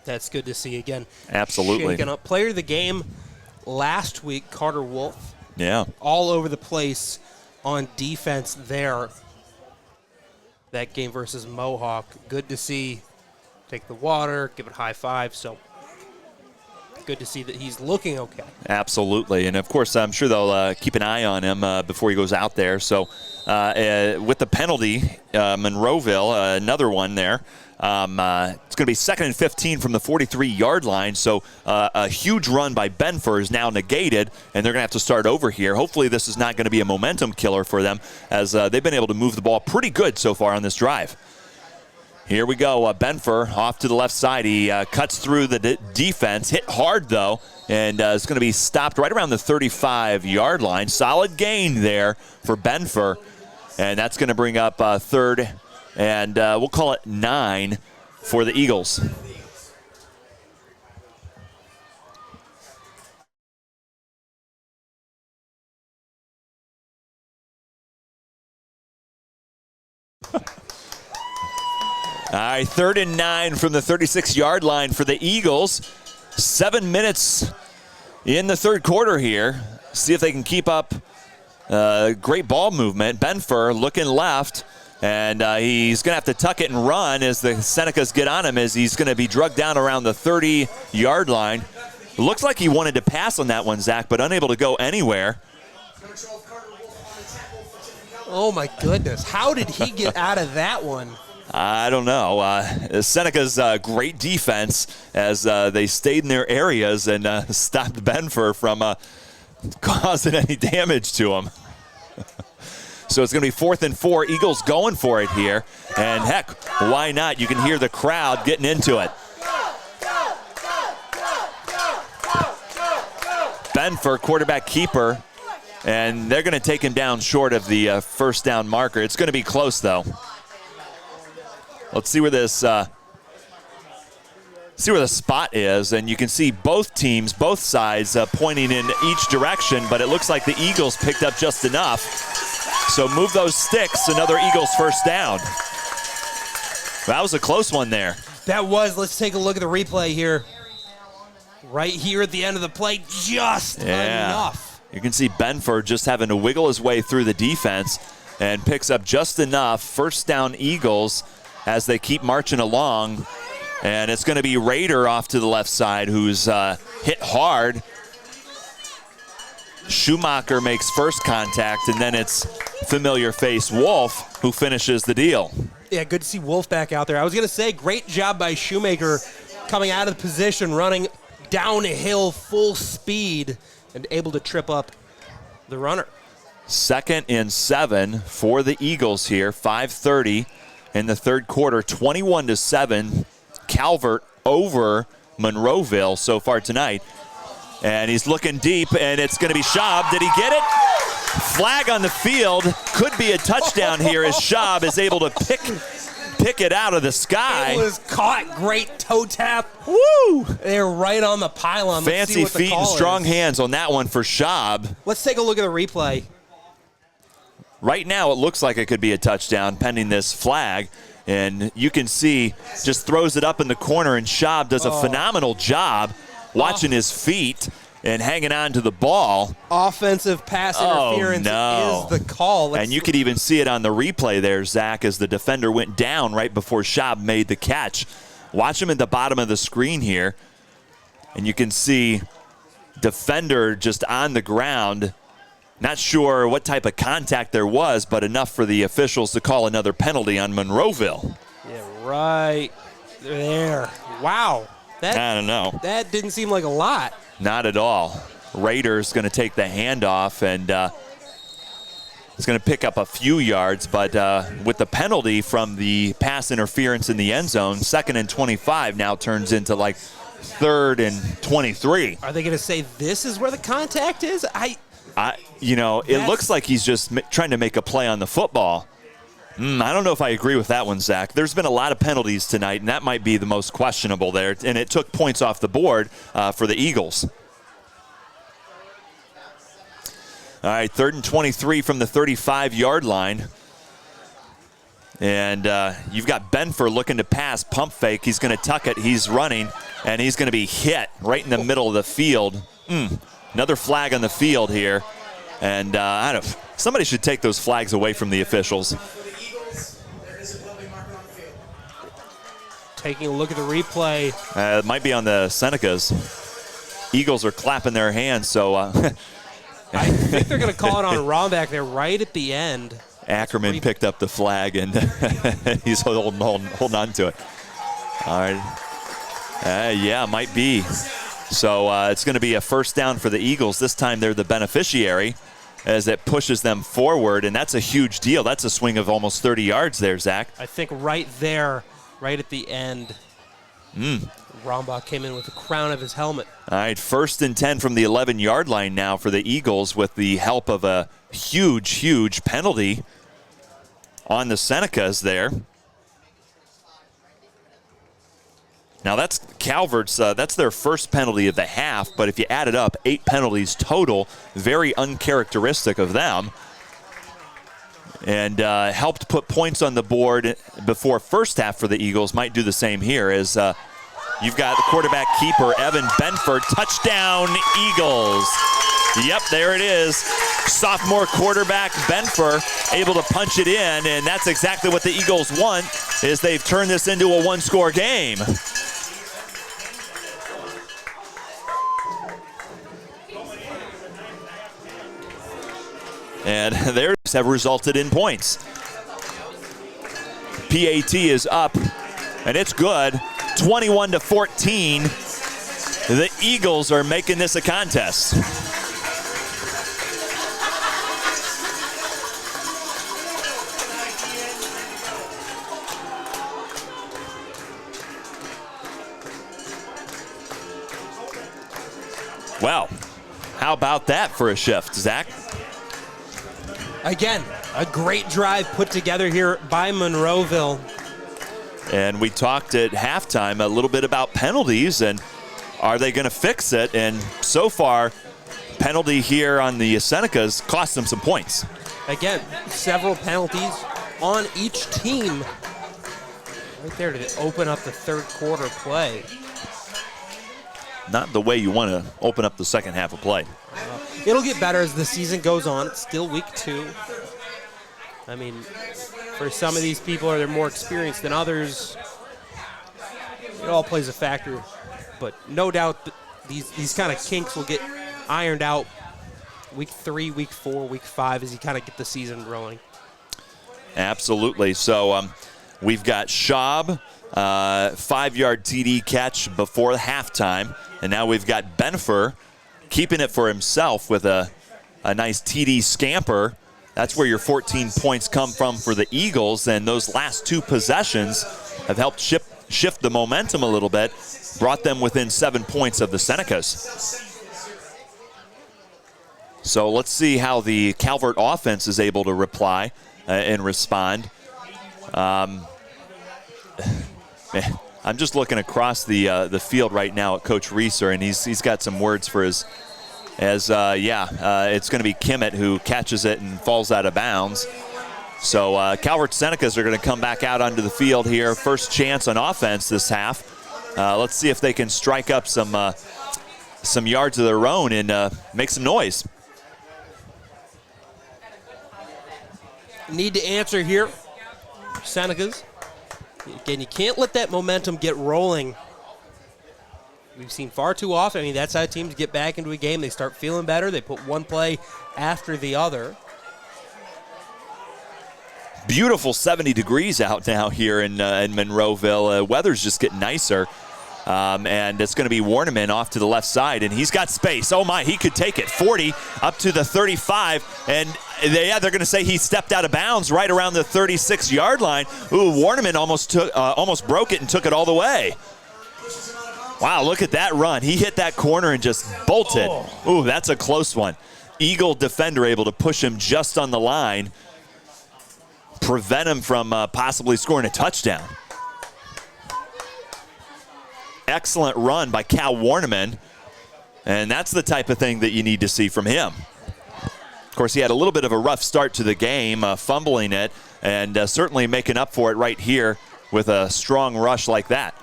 That's good to see again. Absolutely. Shaking up. Player of the game last week, Carter Wolf. Yeah. All over the place on defense there. That game versus Mohawk. Good to see. Take the water, give it a high five. So good to see that he's looking okay. Absolutely. And, of course, I'm sure they'll keep an eye on him before he goes out there. So with the penalty, Monroeville, another one there. It's going to be 2nd and 15 from the 43-yard line. So a huge run by Benfer is now negated, and they're going to have to start over here. Hopefully this is not going to be a momentum killer for them, as they've been able to move the ball pretty good so far on this drive. Here we go. Benfer off to the left side. He cuts through the defense, hit hard, though, and is going to be stopped right around the 35-yard line. Solid gain there for Benfer, and that's going to bring up 3rd and we'll call it 9 for the Eagles. All right, 3rd and 9 from the 36-yard line for the Eagles. 7 minutes in the 3rd quarter here. See if they can keep up great ball movement. Benfer looking left. And he's going to have to tuck it and run as the Senecas get on him, as he's going to be drugged down around the 30-yard line. Looks like he wanted to pass on that one, Zach, but unable to go anywhere. Oh, my goodness. How did he get out of that one? I don't know. Seneca's great defense as they stayed in their areas and stopped Benfer from causing any damage to him. So it's going to be 4th and 4. Eagles going for it here. And heck, why not? You can hear the crowd getting into it. Benford, quarterback keeper. And they're going to take him down short of the first down marker. It's going to be close, though. Let's see where this see where the spot is, and you can see both teams, both sides pointing in each direction, but it looks like the Eagles picked up just enough. So move those sticks, another Eagles first down. That was a close one there. That was. Let's take a look at the replay here. Right here at the end of the play, just enough. You can see Benford just having to wiggle his way through the defense and picks up just enough. First down Eagles as they keep marching along. And it's going to be Rader off to the left side who's hit hard. Schumacher makes first contact, and then it's familiar face Wolf who finishes the deal. Yeah, good to see Wolf back out there. I was going to say, great job by Shoemaker coming out of the position, running downhill full speed, and able to trip up the runner. 2nd and 7 for the Eagles here. 5:30 in the third quarter. 21-7. Calvert over Monroeville so far tonight. And he's looking deep, and it's going to be Schaub. Did he get it? Flag on the field. Could be a touchdown here as Schaub is able to pick it out of the sky. It was caught. Great toe tap. Woo! They're right on the pylon. Fancy feet and strong hands on that one for Schaub. Let's take a look at the replay. Right now, it looks like it could be a touchdown pending this flag. And you can see just throws it up in the corner, and Schaub does a phenomenal job watching his feet and hanging on to the ball. Offensive pass interference is the call. And you could even see it on the replay there, Zach, as the defender went down right before Schaub made the catch. Watch him at the bottom of the screen here. And you can see defender just on the ground. Not sure what type of contact there was, but enough for the officials to call another penalty on Monroeville. Yeah, right there. Wow. I don't know. That didn't seem like a lot. Not at all. Raiders going to take the handoff, and it's going to pick up a few yards, but with the penalty from the pass interference in the end zone, 2nd and 25 now turns into like 3rd and 23. Are they going to say this is where the contact is? It looks like he's just trying to make a play on the football. I don't know if I agree with that one, Zach. There's been a lot of penalties tonight, and that might be the most questionable there. And it took points off the board for the Eagles. All right, 3rd and 23 from the 35-yard line. And you've got Benford looking to pass, pump fake. He's going to tuck it. He's running, and he's going to be hit right in the middle of the field. Another flag on the field here. And somebody should take those flags away from the officials. Taking a look at the replay. It might be on the Senecas. Eagles are clapping their hands, so I think they're going to call it on Romback there right at the end. Ackerman picked up the flag, and he's holding on to it. All right. Yeah, might be. So it's going to be a first down for the Eagles. This time they're the beneficiary as it pushes them forward, and that's a huge deal. That's a swing of almost 30 yards there, Zach. I think right there, right at the end, Rombach came in with the crown of his helmet. All right, 1st and 10 from the 11-yard line now for the Eagles with the help of a huge penalty on the Senecas there. Now that's Calvert's, that's their first penalty of the half, but if you add it up, 8 penalties total, very uncharacteristic of them. And helped put points on the board before first half for the Eagles. Might do the same here as you've got the quarterback keeper, Evan Benford, touchdown Eagles. Yep, there it is. Sophomore quarterback Benford able to punch it in, and that's exactly what the Eagles want, is they've turned this into a one-score game. And theirs have resulted in points. PAT is up, and it's good. 21-14. The Eagles are making this a contest. Well, how about that for a shift, Zach? Again, a great drive put together here by Monroeville. And we talked at halftime a little bit about penalties and are they going to fix it? And so far, penalty here on the Senecas cost them some points. Again, several penalties on each team. Right there to open up the third quarter play. Not the way you want to open up the second half of play. It'll get better as the season goes on. It's still week 2. I mean, for some of these people, they're more experienced than others. It all plays a factor. But no doubt that these kind of kinks will get ironed out week 3, week 4, week 5 as you kind of get the season rolling. Absolutely. So we've got Schaub, 5-yard TD catch before halftime. And now we've got Benfer keeping it for himself with a nice TD scamper. That's where your 14 points come from for the Eagles. And those last 2 possessions have helped shift the momentum a little bit, brought them within 7 points of the Senecas. So let's see how the Calvert offense is able to reply and respond. I'm just looking across the field right now at Coach Reeser, and he's got some words for his. It's going to be Kimmett who catches it and falls out of bounds. So Calvert Senecas are going to come back out onto the field here. First chance on offense this half. Let's see if they can strike up some yards of their own and make some noise. Need to answer here, Senecas. Again, you can't let that momentum get rolling. We've seen far too often. I mean, that's how teams get back into a game. They start feeling better. They put one play after the other. Beautiful 70 degrees out now here in Monroeville. Weather's just getting nicer. And it's going to be Warneman off to the left side, and he's got space. Oh, my, he could take it. 40 up to the 35, and they're going to say he stepped out of bounds right around the 36-yard line. Ooh, Warneman almost broke it and took it all the way. Wow, look at that run. He hit that corner and just bolted. Ooh, that's a close one. Eagle defender able to push him just on the line, prevent him from possibly scoring a touchdown. Excellent run by Cal Warneman, and that's the type of thing that you need to see from him. Of course, he had a little bit of a rough start to the game, fumbling it, and certainly making up for it right here with a strong rush like that.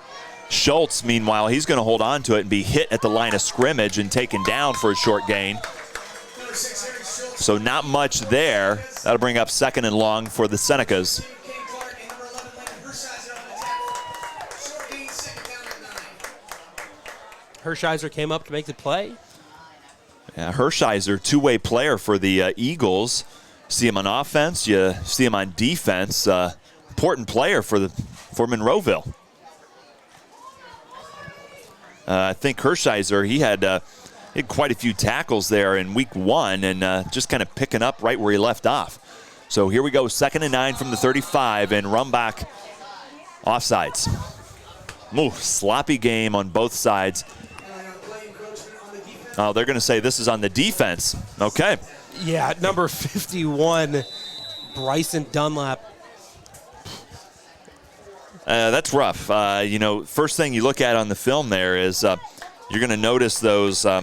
Schultz, meanwhile, he's going to hold on to it and be hit at the line of scrimmage and taken down for a short gain. So not much there. That'll bring up 2nd and long for the Senecas. Hershiser came up to make the play. Yeah, Hershiser, two-way player for the Eagles. See him on offense, you see him on defense. Important player for Monroeville. I think Hershiser, he had quite a few tackles there in week 1 and just kind of picking up right where he left off. So here we go, 2nd and 9 from the 35, and Rumbach offsides. Ooh, sloppy game on both sides. Oh, they're going to say this is on the defense. Okay. Yeah, number 51, Bryson Dunlap. That's rough. First thing you look at on the film there is you're going to notice those. You're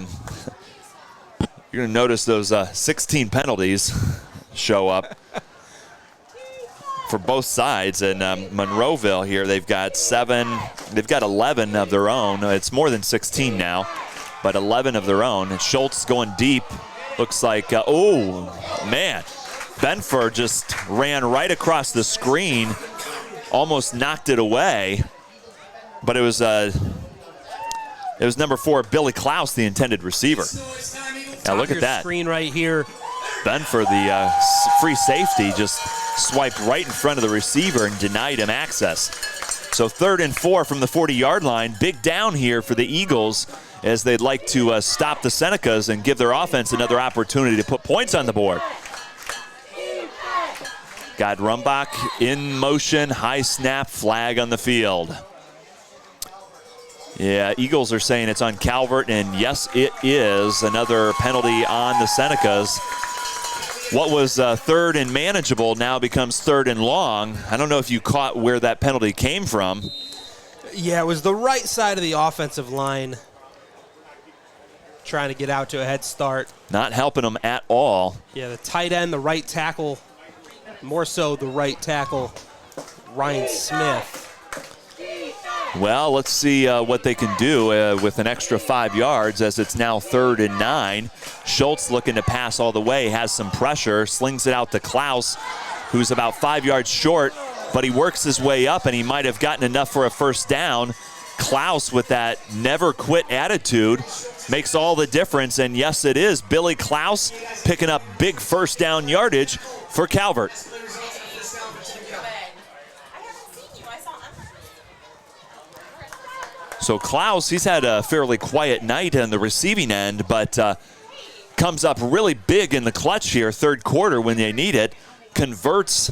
going to notice those 16 penalties show up for both sides. And Monroeville here, they've got 11 of their own. It's more than 16 now, but 11 of their own. And Schultz going deep. Looks like, Benfer just ran right across the screen. Almost knocked it away, but it was number 4, Billy Klaus, the intended receiver. Now look at that. Screen right here. Benfer, the free safety, just swiped right in front of the receiver and denied him access. So 3rd and 4 from the 40-yard line. Big down here for the Eagles as they'd like to stop the Senecas and give their offense another opportunity to put points on the board. Got Rumbach in motion, high snap, flag on the field. Yeah, Eagles are saying it's on Calvert, and yes, it is. Another penalty on the Senecas. What was third and manageable now becomes third and long. I don't know if you caught where that penalty came from. Yeah, it was the right side of the offensive line trying to get out to a head start. Not helping them at all. Yeah, the tight end, the right tackle, more so the right tackle, Ryan Smith. Well, let's see what they can do with an extra 5 yards as it's now 3rd and 9. Schultz looking to pass all the way, has some pressure, slings it out to Klaus, who's about 5 yards short, but he works his way up, and he might have gotten enough for a first down. Klaus, with that never quit attitude, makes all the difference, and yes, it is Billy Klaus picking up big first down yardage for Calvert. So Klaus, he's had a fairly quiet night on the receiving end, but comes up really big in the clutch here, third quarter when they need it. Converts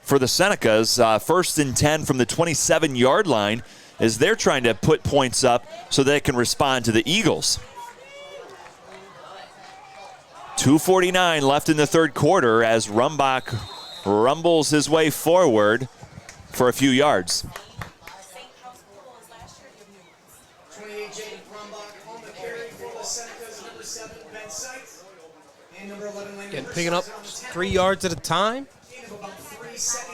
for the Senecas, 1st and 10 from the 27-yard line as they're trying to put points up so they can respond to the Eagles. 2:49 left in the third quarter as Rumbach rumbles his way forward for a few yards. Again, picking up 3 yards at a time.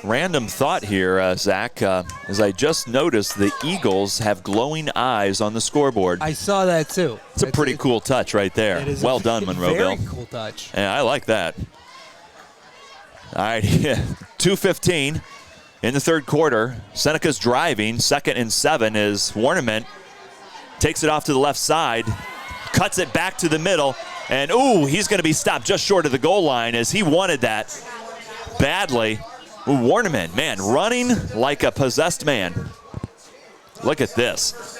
Random thought here, Zach, as I just noticed the Eagles have glowing eyes on the scoreboard. I saw that too. It's a pretty cool touch right there. Well done, Monroeville. Very cool touch. Yeah, I like that. All right, 2:15 in the third quarter. Seneca's driving, 2nd and 7 as Warnerman takes it off to the left side, cuts it back to the middle, and ooh, he's going to be stopped just short of the goal line as he wanted that badly. Ooh, Warnerman, man, running like a possessed man. Look at this.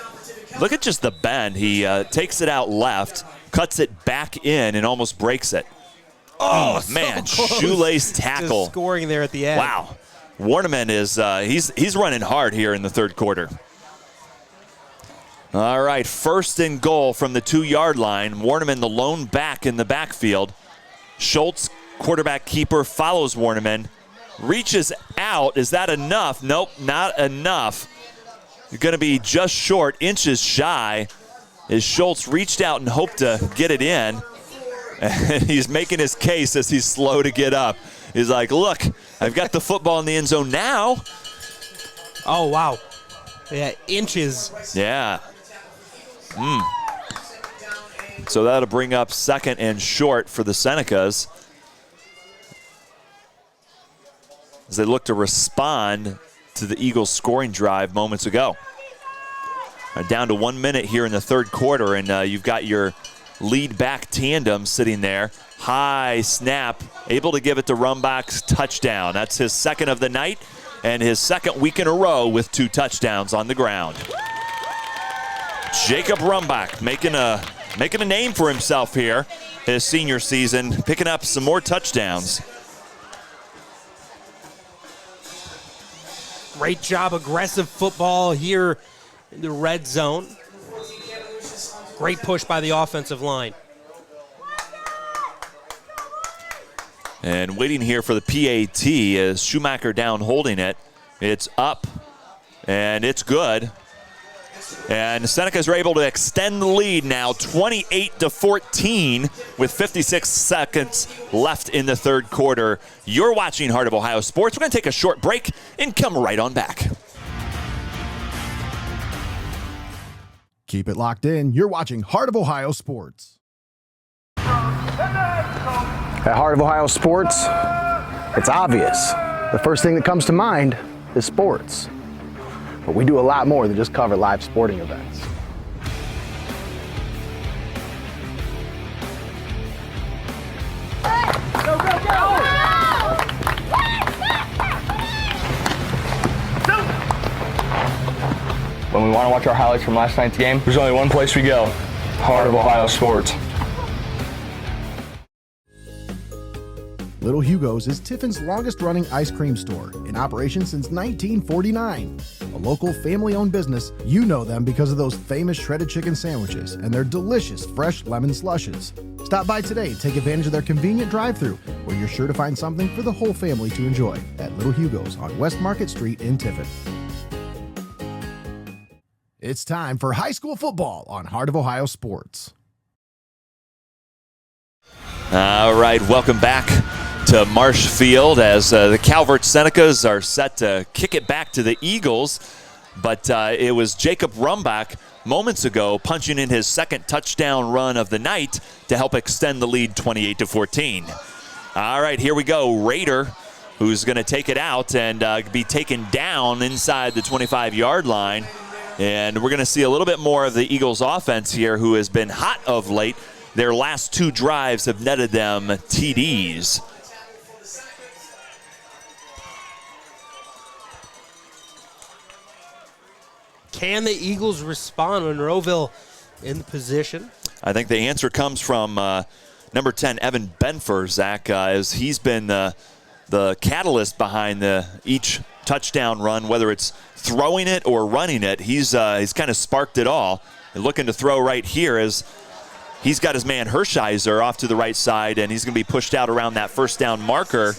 Look at just the bend. He takes it out left, cuts it back in, and almost breaks it. Oh, man, so shoelace tackle. Just scoring there at the end. Wow. Warnerman is he's running hard here in the third quarter. All right, 1st and goal from the 2-yard line. Warnerman, the lone back in the backfield. Schultz, quarterback keeper, follows Warnerman. Reaches out. Is that enough? Nope, not enough. You're going to be just short, inches shy, as Schultz reached out and hoped to get it in. And he's making his case as he's slow to get up. He's like, look, I've got the football in the end zone now. Oh, wow. Yeah, inches. Yeah. So that'll bring up 2nd and short for the Senecas as they look to respond to the Eagles' scoring drive moments ago. Down to 1 minute here in the third quarter, and you've got your lead back tandem sitting there. High snap, able to give it to Rumbach's touchdown. That's his 2nd of the night and his 2nd week in a row with 2 touchdowns on the ground. Jacob Rumbach making a name for himself here his senior season, picking up some more touchdowns. Great job, aggressive football here in the red zone. Great push by the offensive line. And waiting here for the PAT is Schumacher down holding it. It's up, and it's good. And Senecas are able to extend the lead now, 28-14, with 56 seconds left in the third quarter. You're watching Heart of Ohio Sports. We're going to take a short break and come right on back. Keep it locked in. You're watching Heart of Ohio Sports. At Heart of Ohio Sports, it's obvious. The first thing that comes to mind is sports. But we do a lot more than just cover live sporting events. Go, go, go! When we want to watch our highlights from last night's game, there's only one place we go: Heart of Ohio Sports. Little Hugo's is Tiffin's longest-running ice cream store, in operation since 1949. A local family-owned business, you know them because of those famous shredded chicken sandwiches and their delicious fresh lemon slushes. Stop by today and take advantage of their convenient drive-thru, where you're sure to find something for the whole family to enjoy at Little Hugo's on West Market Street in Tiffin. It's time for high school football on Heart of Ohio Sports. All right, welcome back to Marsh Field as the Calvert Senecas are set to kick it back to the Eagles. But it was Jacob Rumbach moments ago punching in his second touchdown run of the night to help extend the lead 28-14. All right, here we go. Rader, who's going to take it out and be taken down inside the 25-yard line. And we're going to see a little bit more of the Eagles offense here, who has been hot of late. Their last two drives have netted them TDs. Can the Eagles respond? Monroeville in the position. I think the answer comes from number 10, Evan Benfer, Zach, as he's been the catalyst behind each touchdown run, whether it's throwing it or running it. He's kind of sparked it all. And looking to throw right here as he's got his man Hershiser off to the right side, and he's going to be pushed out around that first down marker.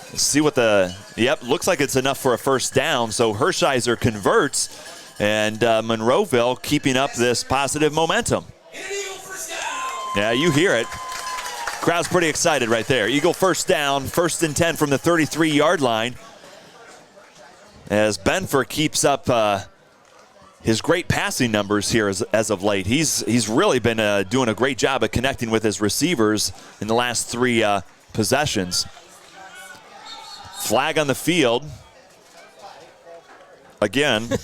Let's see what looks like it's enough for a first down. So Hershiser converts, and Monroeville keeping up this positive momentum. Yeah, you hear it. Crowd's pretty excited right there. Eagle first down, 1st and 10 from the 33-yard line. As Benfer keeps up his great passing numbers here as of late. He's really been doing a great job of connecting with his receivers in the last three possessions. Flag on the field. Again. I'm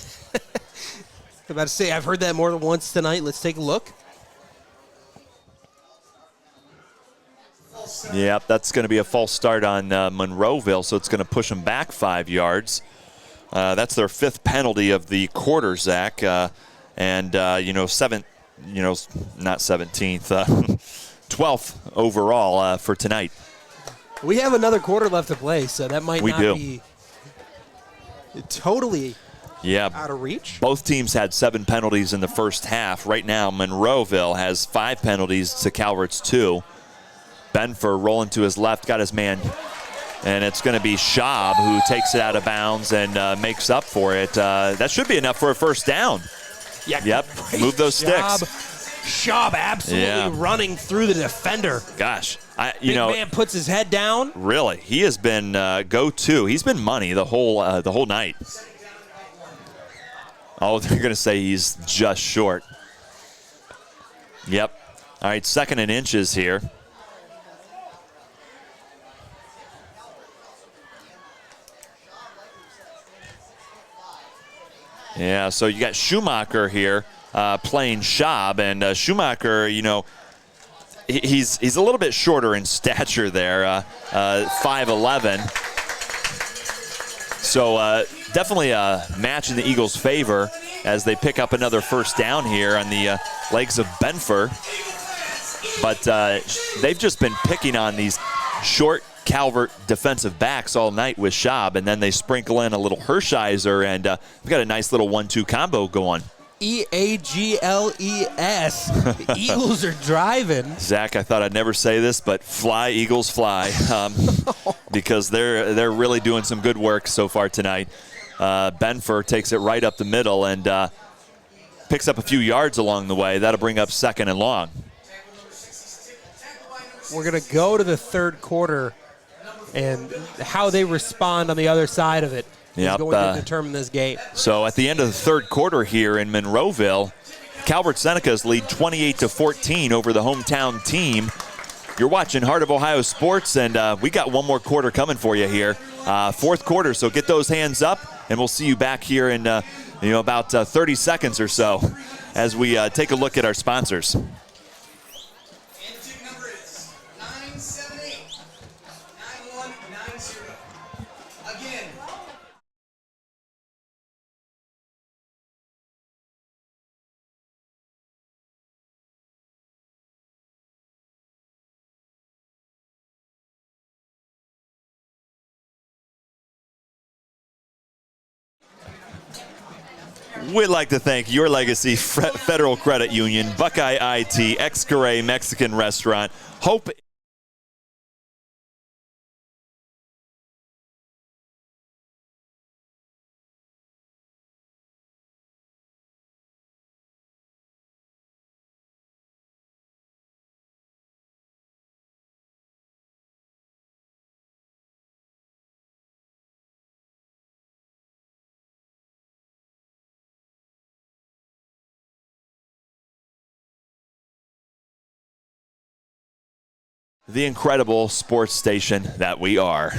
about to say, I've heard that more than once tonight. Let's take a look. Yeah, that's going to be a false start on Monroeville, so it's going to push them back 5 yards. That's their 5th penalty of the quarter, Zach. Not 17th, 12th overall for tonight. We have another quarter left to play, so that might be totally out of reach. Both teams had 7 penalties in the first half. Right now, Monroeville has 5 penalties to Calvert's 2. Benfer rolling to his left, got his man, and it's going to be Schaub who takes it out of bounds and makes up for it. That should be enough for a first down. Yeah, yep, move those sticks. Schaub absolutely running through the defender. Gosh. Big man puts his head down. Really, he has been go-to. He's been money the whole night. Oh, they're going to say he's just short. Yep. All right, 2nd and inches here. Yeah, so you got Schumacher here playing Schaub, and Schumacher, he's a little bit shorter in stature there, 5'11". So definitely a match in the Eagles' favor as they pick up another first down here on the legs of Benfer. But they've just been picking on these short Calvert defensive backs all night with Schaub, and then they sprinkle in a little Hershiser, and we've got a nice little 1-2 combo going. EAGLES. The Eagles are driving. Zach, I thought I'd never say this, but fly, Eagles, fly, because they're really doing some good work so far tonight. Benfer takes it right up the middle and picks up a few yards along the way. That'll bring up 2nd and long. We're going to go to the third quarter, and how they respond on the other side of it is going to determine this game. So at the end of the third quarter here in Monroeville, Calvert Senecas lead 28-14 over the hometown team. You're watching Heart of Ohio Sports, and we got one more quarter coming for you here. 4th quarter, so get those hands up, and we'll see you back here in about 30 seconds or so as we take a look at our sponsors. We'd like to thank Your Legacy Federal Credit Union, Buckeye IT, Ex-Caray Mexican Restaurant, Hope. The incredible sports station that we are.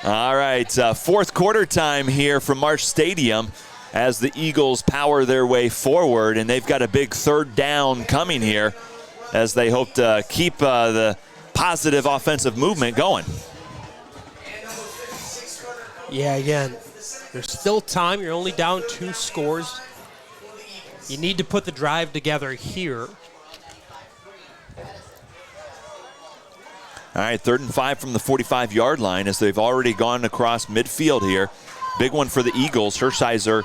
All right, fourth quarter time here from Marsh Stadium as the Eagles power their way forward, and they've got a big third down coming here as they hope to keep the positive offensive movement going. Yeah, again, there's still time. You're only down 2 scores. You need to put the drive together here. All right, 3rd and 5 from the 45-yard line as they've already gone across midfield here. Big one for the Eagles. Hershiser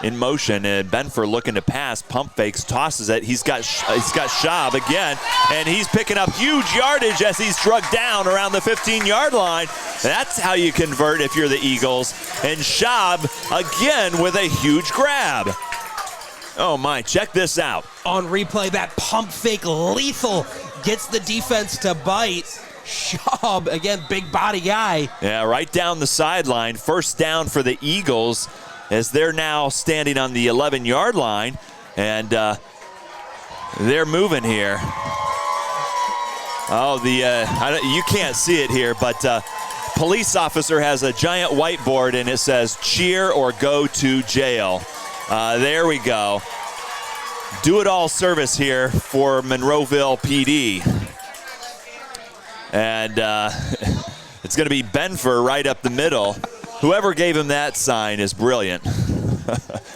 in motion, and Benfer looking to pass. Pump fakes, tosses it. He's got Schaub again, and he's picking up huge yardage as he's drugged down around the 15-yard line. That's how you convert if you're the Eagles. And Schaub again with a huge grab. Oh my, check this out. On replay, that pump fake lethal gets the defense to bite. Schaub, again, big body guy. Yeah, right down the sideline. First down for the Eagles as they're now standing on the 11-yard line, and they're moving here. Oh, you can't see it here, but police officer has a giant whiteboard, and it says, cheer or go to jail. There we go. Do-it-all service here for Monroeville PD. And it's going to be Benfer right up the middle. Whoever gave him that sign is brilliant.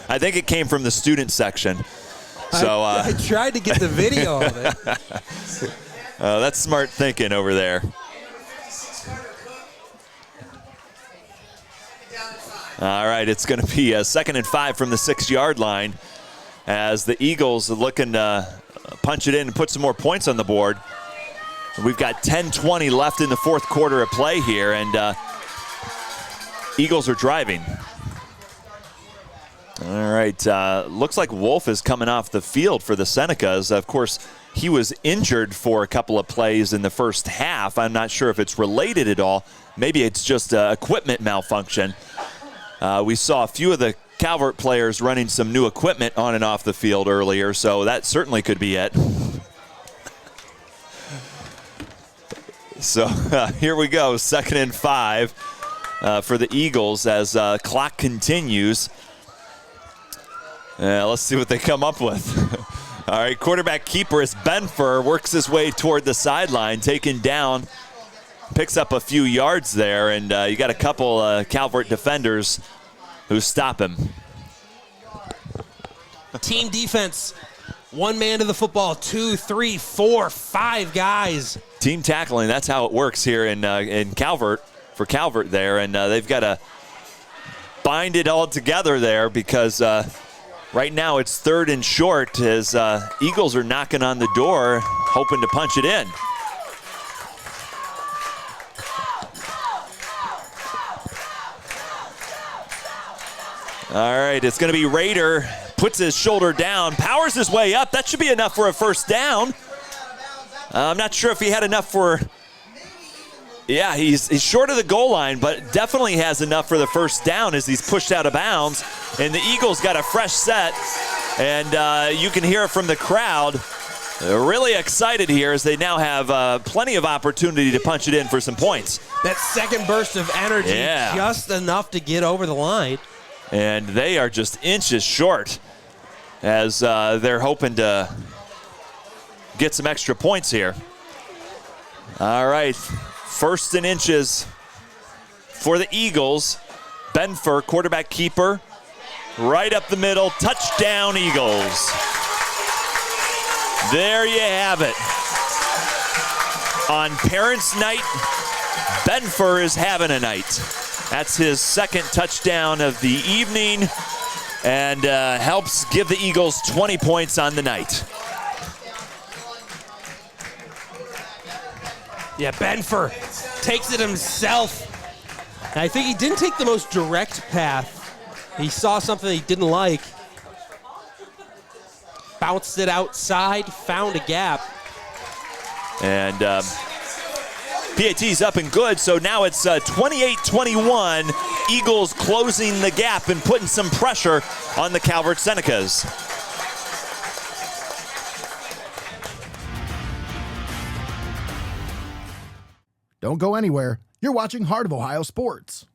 I think it came from the student section. So I tried to get the video of it. That's smart thinking over there. All right, it's going to be a 2nd and 5 from the 6-yard line as the Eagles are looking to punch it in and put some more points on the board. We've got 10:20 left in the fourth quarter of play here, and Eagles are driving. All right, looks like Wolf is coming off the field for the Senecas. Of course, he was injured for a couple of plays in the first half. I'm not sure if it's related at all. Maybe it's just equipment malfunction. We saw a few of the Calvert players running some new equipment on and off the field earlier, so that certainly could be it. So here we go, 2nd and 5 for the Eagles as clock continues. Let's see what they come up with. All right, quarterback keeper is Benfer, works his way toward the sideline, taken down, picks up a few yards there, and you got a couple Calvert defenders who stop him. Team defense, 1 man to the football, 2, 3, 4, 5 guys. Team tackling, that's how it works here in Calvert, for Calvert there, and they've got to bind it all together there because right now it's 3rd and short as Eagles are knocking on the door, hoping to punch it in. All right, it's going to be Rader, puts his shoulder down, powers his way up. That should be enough for a first down. I'm not sure if he had enough for, yeah, he's short of the goal line, but definitely has enough for the first down as he's pushed out of bounds. And the Eagles got a fresh set, and you can hear it from the crowd. They're really excited here as they now have plenty of opportunity to punch it in for some points. That second burst of energy, just enough to get over the line. And they are just inches short as they're hoping to get some extra points here. All right, 1st and inches for the Eagles. Benfer, quarterback keeper, right up the middle, touchdown Eagles. There you have it. On Parents' Night, Benfer is having a night. That's his second touchdown of the evening and helps give the Eagles 20 points on the night. Yeah, Benfer takes it himself. And I think he didn't take the most direct path. He saw something he didn't like. Bounced it outside, found a gap. And PAT's up and good, so now it's 28-21. Eagles closing the gap and putting some pressure on the Calvert Senecas. Don't go anywhere. You're watching Heart of Ohio Sports.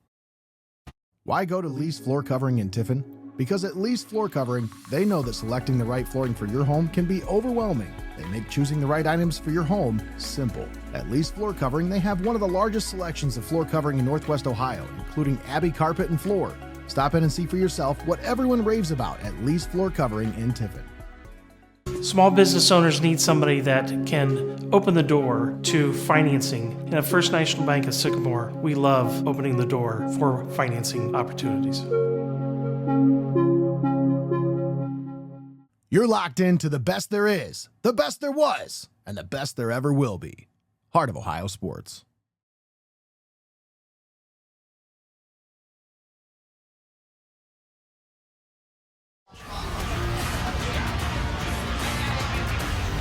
Why go to Lee's Floor Covering in Tiffin? Because at Lee's Floor Covering, they know that selecting the right flooring for your home can be overwhelming. They make choosing the right items for your home simple. At Lee's Floor Covering, they have one of the largest selections of floor covering in Northwest Ohio, including Abbey Carpet and Floor. Stop in and see for yourself what everyone raves about at Lee's Floor Covering in Tiffin. Small business owners need somebody that can open the door to financing. And at First National Bank of Sycamore, we love opening the door for financing opportunities. You're locked into the best there is, the best there was, and the best there ever will be. Heart of Ohio Sports.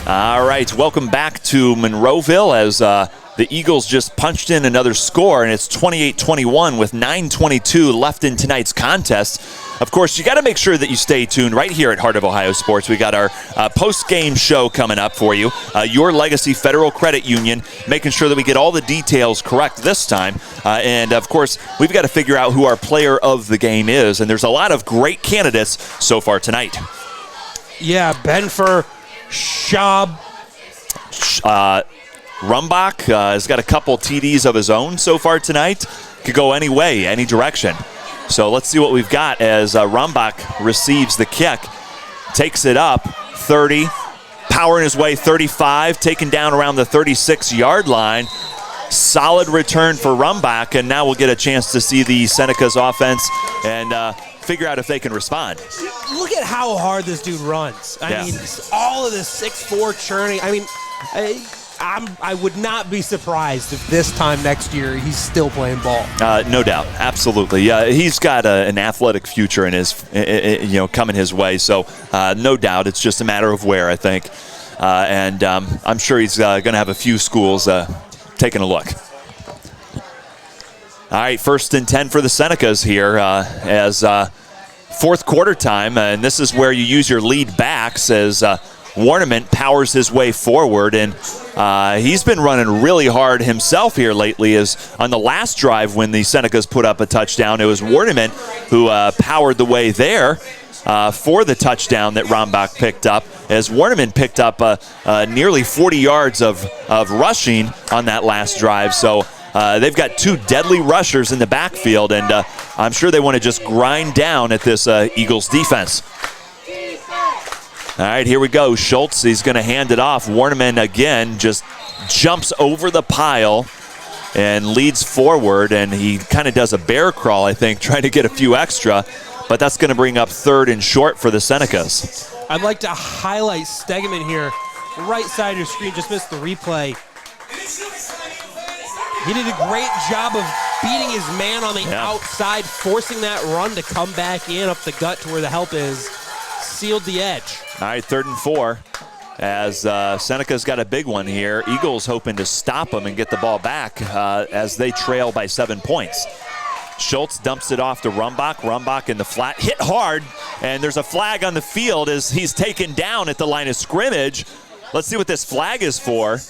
All right, welcome back to Monroeville as the Eagles just punched in another score, and it's 28-21 with 9:22 left in tonight's contest. Of course, you got to make sure that you stay tuned right here at Heart of Ohio Sports. We got our post-game show coming up for you. Your Legacy Federal Credit Union, making sure that we get all the details correct this time. And, of course, we've got to figure out who our player of the game is, and there's a lot of great candidates so far tonight. Yeah, Benfer, Schaub. Rumbach has got a couple TDs of his own so far tonight. Could go any way, any direction. So let's see what we've got as Rumbach receives the kick. Takes it up, 30, powering his way 35, taken down around the 36-yard line. Solid return for Rumbach, and now we'll get a chance to see the Senecas offense and figure out if they can respond. Look at how hard this dude runs. I mean, all of this 6'4" churning. I mean, I would not be surprised if this time next year he's still playing ball. No doubt, absolutely. Yeah, he's got an athletic future in his, coming his way. So no doubt, it's just a matter of where, I think. And I'm sure he's going to have a few schools taking a look. All right, 1st and 10 for the Senecas here as fourth quarter time, and this is where you use your lead backs as Warnament powers his way forward, and he's been running really hard himself here lately. As on the last drive when the Senecas put up a touchdown, it was Warnament who powered the way there for the touchdown that Rombach picked up, as Warnament picked up nearly 40 yards of rushing on that last drive. So they've got two deadly rushers in the backfield, and I'm sure they want to just grind down at this Eagles defense. All right, here we go. Schultz, he's going to hand it off. Warneman again just jumps over the pile and leads forward, and he kind of does a bear crawl, I think, trying to get a few extra, but that's going to bring up 3rd and short for the Senecas. I'd like to highlight Stegeman here. Right side of your screen, just missed the replay. He did a great job of beating his man on the outside, forcing that run to come back in up the gut to where the help is. Sealed the edge. All right, 3rd and 4 as Seneca's got a big one here. Eagles hoping to stop them and get the ball back as they trail by 7 points. Schultz dumps it off to Rumbach. Rumbach in the flat, hit hard, and there's a flag on the field as he's taken down at the line of scrimmage. Let's see what this flag is for.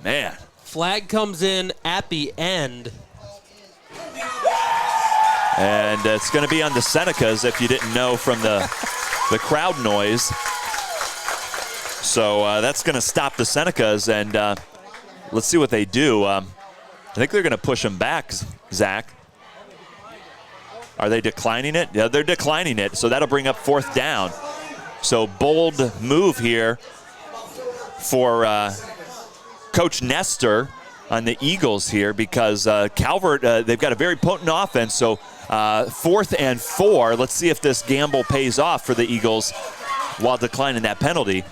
Man. Flag comes in at the end. And it's going to be on the Senecas if you didn't know from the crowd noise. So that's going to stop the Senecas, and let's see what they do. I think they're going to push them back, Zach. Are they declining it? Yeah, they're declining it, so that'll bring up 4th down. So bold move here for Coach Nestor on the Eagles here because Calvert, they've got a very potent offense. So 4th and 4. Let's see if this gamble pays off for the Eagles while declining that penalty.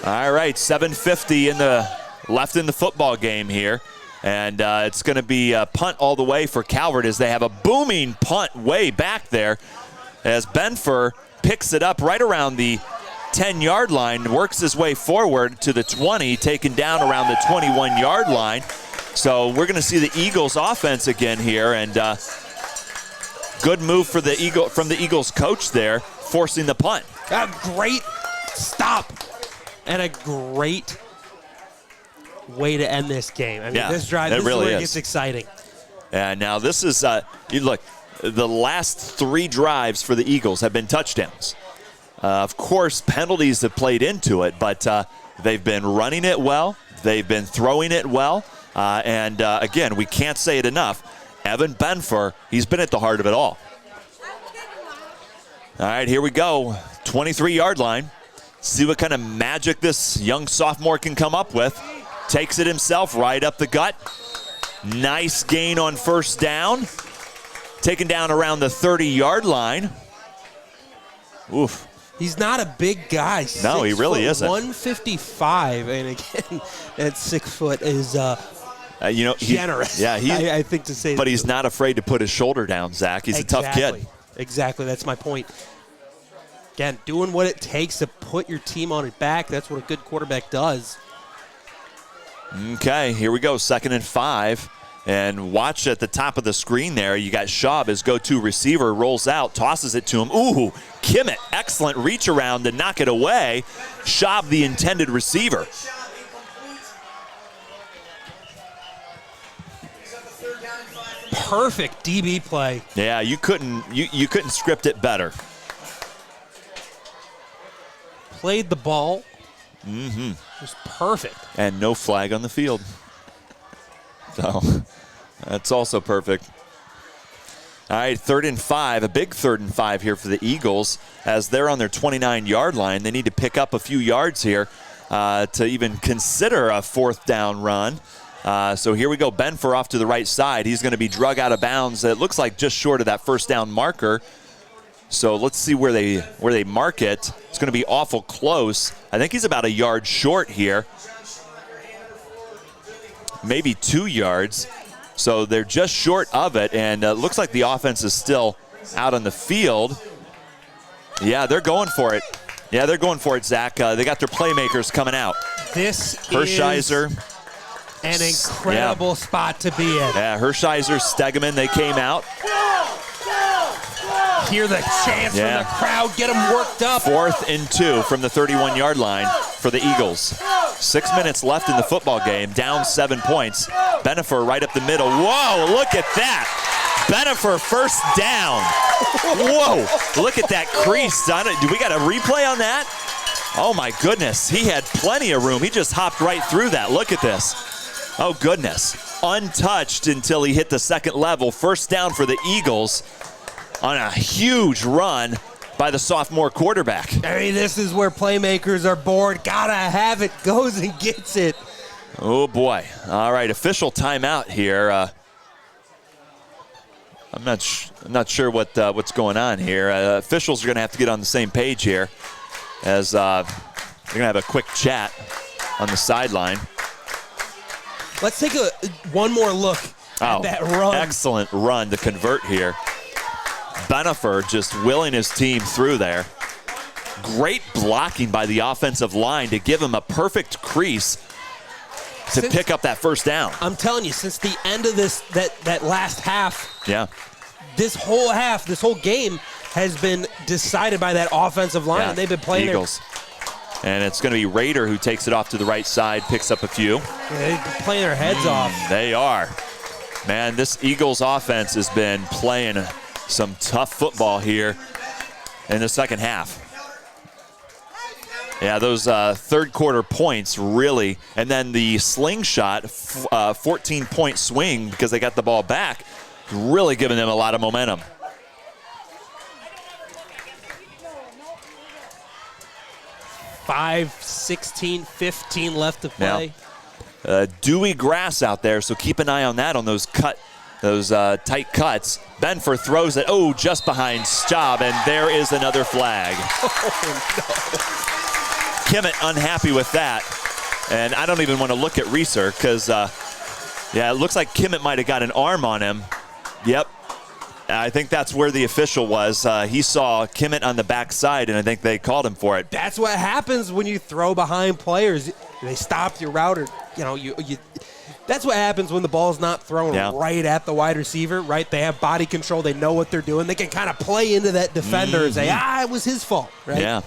All right, 7:50 left in the football game here. And it's going to be a punt all the way for Calvert as they have a booming punt way back there as Benfer picks it up right around the 10-yard line, works his way forward to the 20, taken down around the 21-yard line. So we're going to see the Eagles offense again here, and good move for from the Eagles coach there, forcing the punt. A great stop and a great way to end this game. I mean, this drive, this really is where it gets exciting. And now this is, you look, the last 3 drives for the Eagles have been touchdowns. Of course, penalties have played into it, but they've been running it well. They've been throwing it well. And again, we can't say it enough. Evan Benfer, he's been at the heart of it all. All right, here we go. 23-yard line. See what kind of magic this young sophomore can come up with. Takes it himself right up the gut. Nice gain on first down. Taken down around the 30-yard line. Oof. He's not a big guy. No, he really isn't. 155, and again, at 6 foot is generous. I think to say. But he's not afraid to put his shoulder down, Zach. He's a tough kid. Exactly, that's my point. Again, doing what it takes to put your team on its back, that's what a good quarterback does. Okay, here we go, 2nd and 5. And watch at the top of the screen there, you got Schaub, his go-to receiver, rolls out, tosses it to him. Ooh, Kimmett, excellent reach around to knock it away. Schaub, the intended receiver. Perfect DB play. Yeah, you couldn't script it better. Played the ball. Mm-hmm. It was perfect. And no flag on the field. So that's also perfect. All right, 3rd and 5, a big 3rd and 5 here for the Eagles as they're on their 29-yard line. They need to pick up a few yards here to even consider a 4th down run. So here we go, Benfer off to the right side. He's going to be drug out of bounds. It looks like just short of that 1st down marker. So let's see where they mark it. It's going to be awful close. I think he's about a yard short here. Maybe 2 yards. So they're just short of it, and it looks like the offense is still out on the field. Yeah, they're going for it. Yeah, they're going for it, Zach. They got their playmakers coming out. This Hershiser. Is an incredible spot to be in. Yeah, Hershiser, Stegeman, they came out. Hear the chants from the crowd, get them worked up. 4th and 2 from the 31-yard line for the Eagles. 6 minutes left in the football game, down 7 points. Benfer right up the middle. Whoa, look at that. Benfer 1st down. Whoa, look at that crease. Do we got a replay on that? Oh my goodness, he had plenty of room. He just hopped right through that. Look at this. Oh goodness, untouched until he hit the 2nd level. 1st down for the Eagles on a huge run by the sophomore quarterback. I mean, this is where playmakers are born. Gotta have it. Goes and gets it. Oh, boy. All right, official timeout here. I'm not sure what's going on here. Officials are going to have to get on the same page here as they're going to have a quick chat on the sideline. Let's take one more look at that run. Excellent run to convert here. Benfer just willing his team through there. Great blocking by the offensive line to give him a perfect crease to pick up that 1st down. I'm telling you, since the end of that last half, this whole game has been decided by that offensive line. They've been playing Eagles. And it's going to be Rader who takes it off to the right side, picks up a few. They're playing their heads off. They are. Man, this Eagles offense has been playing some tough football here in the 2nd half. Yeah, those 3rd quarter points really, and then the slingshot 14-point swing because they got the ball back, really giving them a lot of momentum. Five, 16, 15 left to play. dewy grass out there, so keep an eye on that on those tight cuts. Benfer throws it, just behind Staub, and there is another flag. Kimmett unhappy with that, and I don't even want to look at Reeser because, it looks like Kimmett might have got an arm on him. Yep. I think that's where the official was. He saw Kimmett on the backside, and I think they called him for it. That's what happens when you throw behind players. They stop your route, or that's what happens when the ball's not thrown right at the wide receiver, right? They have body control. They know what they're doing. They can kind of play into that defender and say, it was his fault, right? Yeah.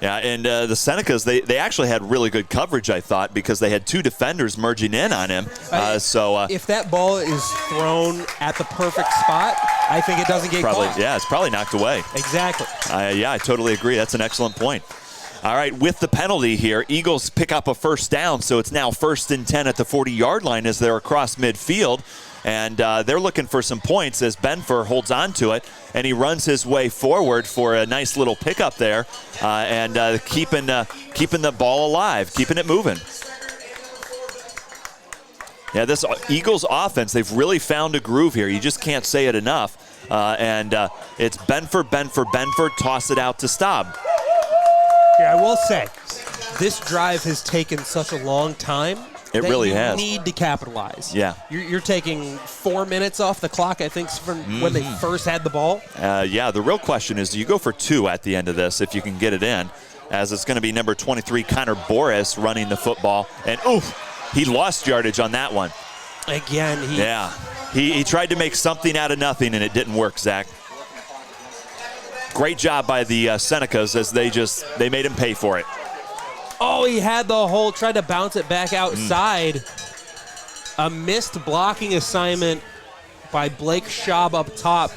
Yeah, and the Senecas, they actually had really good coverage, I thought, because they had two defenders merging in on him. If that ball is thrown at the perfect spot, I think it doesn't get called. Yeah, it's probably knocked away. Exactly. I totally agree. That's an excellent point. All right, with the penalty here, Eagles pick up a first down, so it's now 1st and 10 at the 40-yard line as they're across midfield. And they're looking for some points as Benfer holds on to it, and he runs his way forward for a nice little pickup there, and keeping the ball alive, keeping it moving. Yeah, this Eagles offense, they've really found a groove here. You just can't say it enough. And it's Benfer, toss it out to Staub. Yeah, I will say, this drive has taken such a long time. It really has. You need to capitalize. Yeah. You're taking 4 minutes off the clock, I think, from when they first had the ball. The real question is, do you go for 2 at the end of this if you can get it in, as it's going to be number 23, Connor Boris, running the football. And, he lost yardage on that one. Again, he tried to make something out of nothing, and it didn't work, Zach. Great job by the Senecas as they made him pay for it. He had the hole, tried to bounce it back outside. A missed blocking assignment by Blake Schaub up top.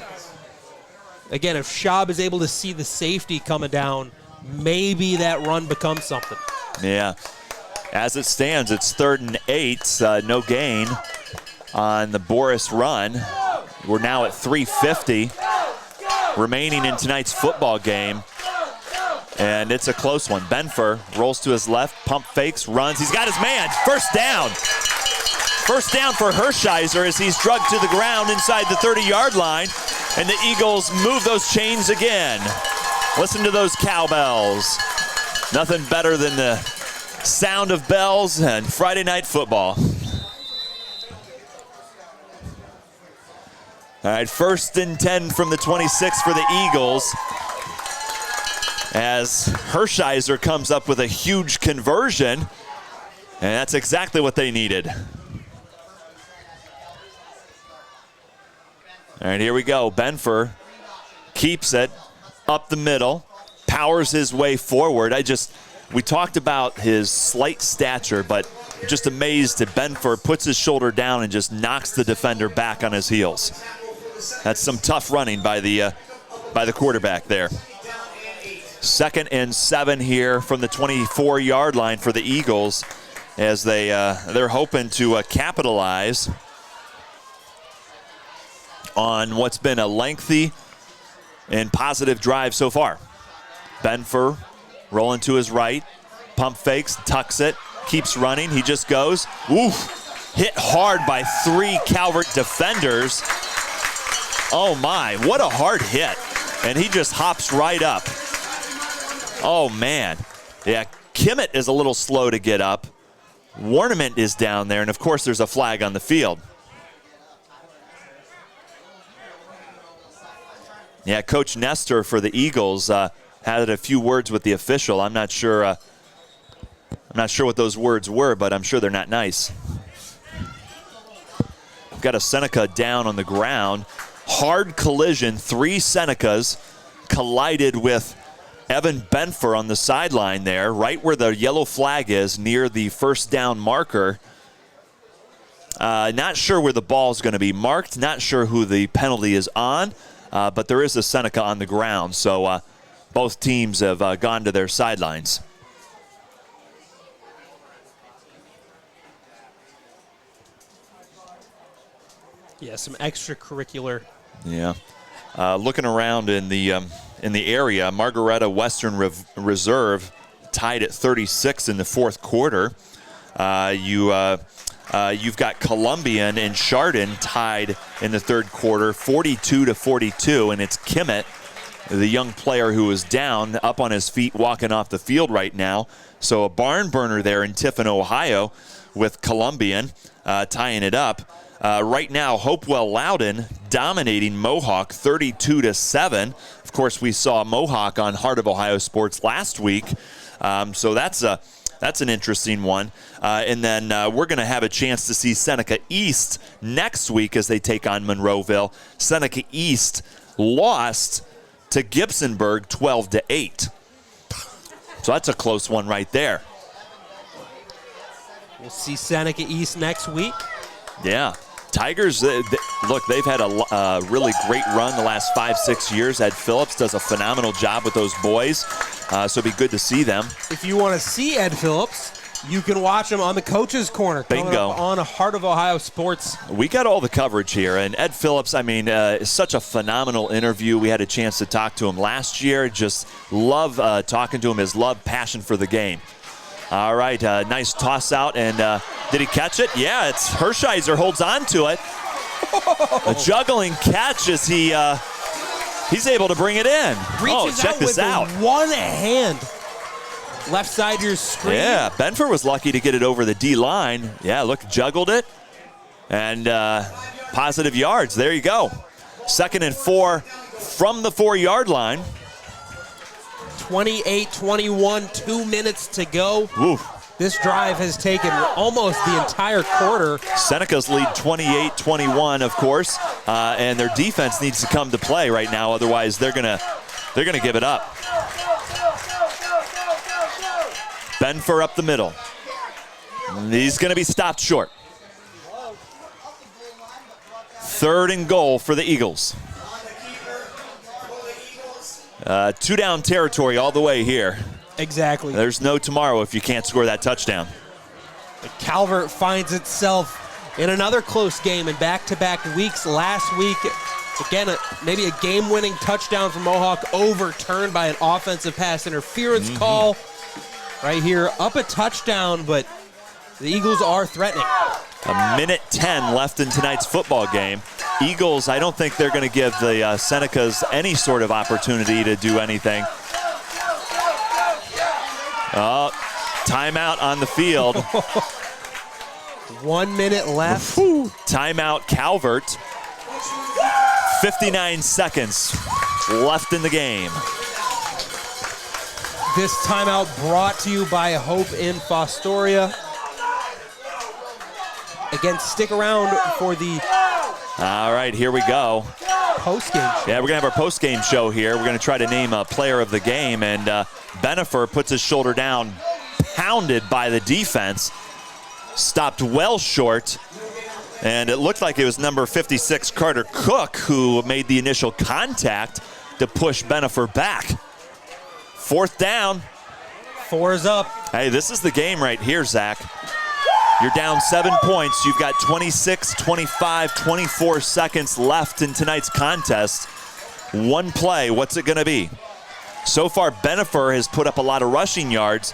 Again, if Schaub is able to see the safety coming down, maybe that run becomes something. Yeah. As it stands, it's 3rd and 8, no gain on the Boris run. We're now at 3:50 remaining in tonight's football game. And it's a close one. Benfer rolls to his left, pump fakes, runs. He's got his man. First down. First down for Hershiser as he's drugged to the ground inside the 30-yard line. And the Eagles move those chains again. Listen to those cowbells. Nothing better than the sound of bells and Friday night football. All right, 1st and 10 from the 26 for the Eagles, as Hershiser comes up with a huge conversion, and that's exactly what they needed. All right, here we go. Benfer keeps it up the middle, powers his way forward. We talked about his slight stature, but just amazed that Benfer puts his shoulder down and just knocks the defender back on his heels. That's some tough running by the quarterback there. 2nd and 7 here from the 24-yard line for the Eagles, as they're hoping to capitalize on what's been a lengthy and positive drive so far. Benfer rolling to his right, pump fakes, tucks it, keeps running. He just goes. Hit hard by 3 Calvert defenders. Oh my, what a hard hit. And he just hops right up. Oh man. Yeah, Kimmett is a little slow to get up. Warnament is down there, and of course there's a flag on the field. Yeah, Coach Nestor for the Eagles had a few words with the official. I'm not sure what those words were, but I'm sure they're not nice. We've got a Seneca down on the ground. Hard collision. 3 Senecas collided with Evan Benfer on the sideline there, right where the yellow flag is, near the first down marker. Not sure where the ball's going to be marked. Not sure who the penalty is on, but there is a Seneca on the ground. So both teams have gone to their sidelines. Yeah, some extracurricular. Yeah. Looking around in the area, Margaretta Western Reserve tied at 36 in the 4th quarter. You've got Columbian and Chardon tied in the third quarter, 42-42, and it's Kimmett, the young player who is down, up on his feet, walking off the field right now. So a barn burner there in Tiffin, Ohio, with Columbian tying it up. Right now, Hopewell Loudon dominating Mohawk 32-7. Of course, we saw Mohawk on Heart of Ohio Sports last week, so that's an interesting one. And then we're going to have a chance to see Seneca East next week as they take on Monroeville. Seneca East lost to Gibsonburg 12-8. So that's a close one right there. We'll see Seneca East next week. Yeah. Tigers, look, they've had a really great run the last 5-6 years. Ed Phillips does a phenomenal job with those boys, so it'd be good to see them. If you want to see Ed Phillips, you can watch him on the Coach's Corner. Bingo. On Heart of Ohio Sports. We got all the coverage here, and Ed Phillips, I mean, is such a phenomenal interview. We had a chance to talk to him last year. Just love talking to him, his love, passion for the game. All right, nice toss out, and did he catch it? Yeah, it's Hershiser holds on to it. A juggling catch as he's able to bring it in. Reaches check out this with out. One hand. Left side of your screen. Yeah, Benford was lucky to get it over the D line. Yeah, look, juggled it. And positive yards. There you go. 2nd and 4 from the 4-yard line. 28-21, 2 minutes to go. Oof. This drive has taken almost the entire quarter. Seneca's lead 28-21, of course, and their defense needs to come to play right now. Otherwise, they're gonna give it up. Benfer up the middle. He's going to be stopped short. 3rd and goal for the Eagles. 2-down territory all the way here. Exactly. There's no tomorrow if you can't score that touchdown. Calvert finds itself in another close game in back-to-back weeks. Last week, again, maybe a game-winning touchdown from Mohawk overturned by an offensive pass interference call. Right here, up a touchdown, but the Eagles are threatening. A minute 10 left in tonight's football game. Eagles, I don't think they're going to give the Senecas any sort of opportunity to do anything. Oh, timeout on the field. 1 minute left. Timeout Calvert. 59 seconds left in the game. This timeout brought to you by Hope in Fostoria. Again, stick around for the all right, here we go. Post-game show. Yeah, we're going to have our post-game show here. We're going to try to name a player of the game, and Benefer puts his shoulder down, pounded by the defense, stopped well short, and it looked like it was number 56, Carter Cook, who made the initial contact to push Benefer back. 4th down. 4 is up. Hey, this is the game right here, Zach. You're down 7 points. You've got 26, 25, 24 seconds left in tonight's contest. One play, what's it going to be? So far, Benefer has put up a lot of rushing yards,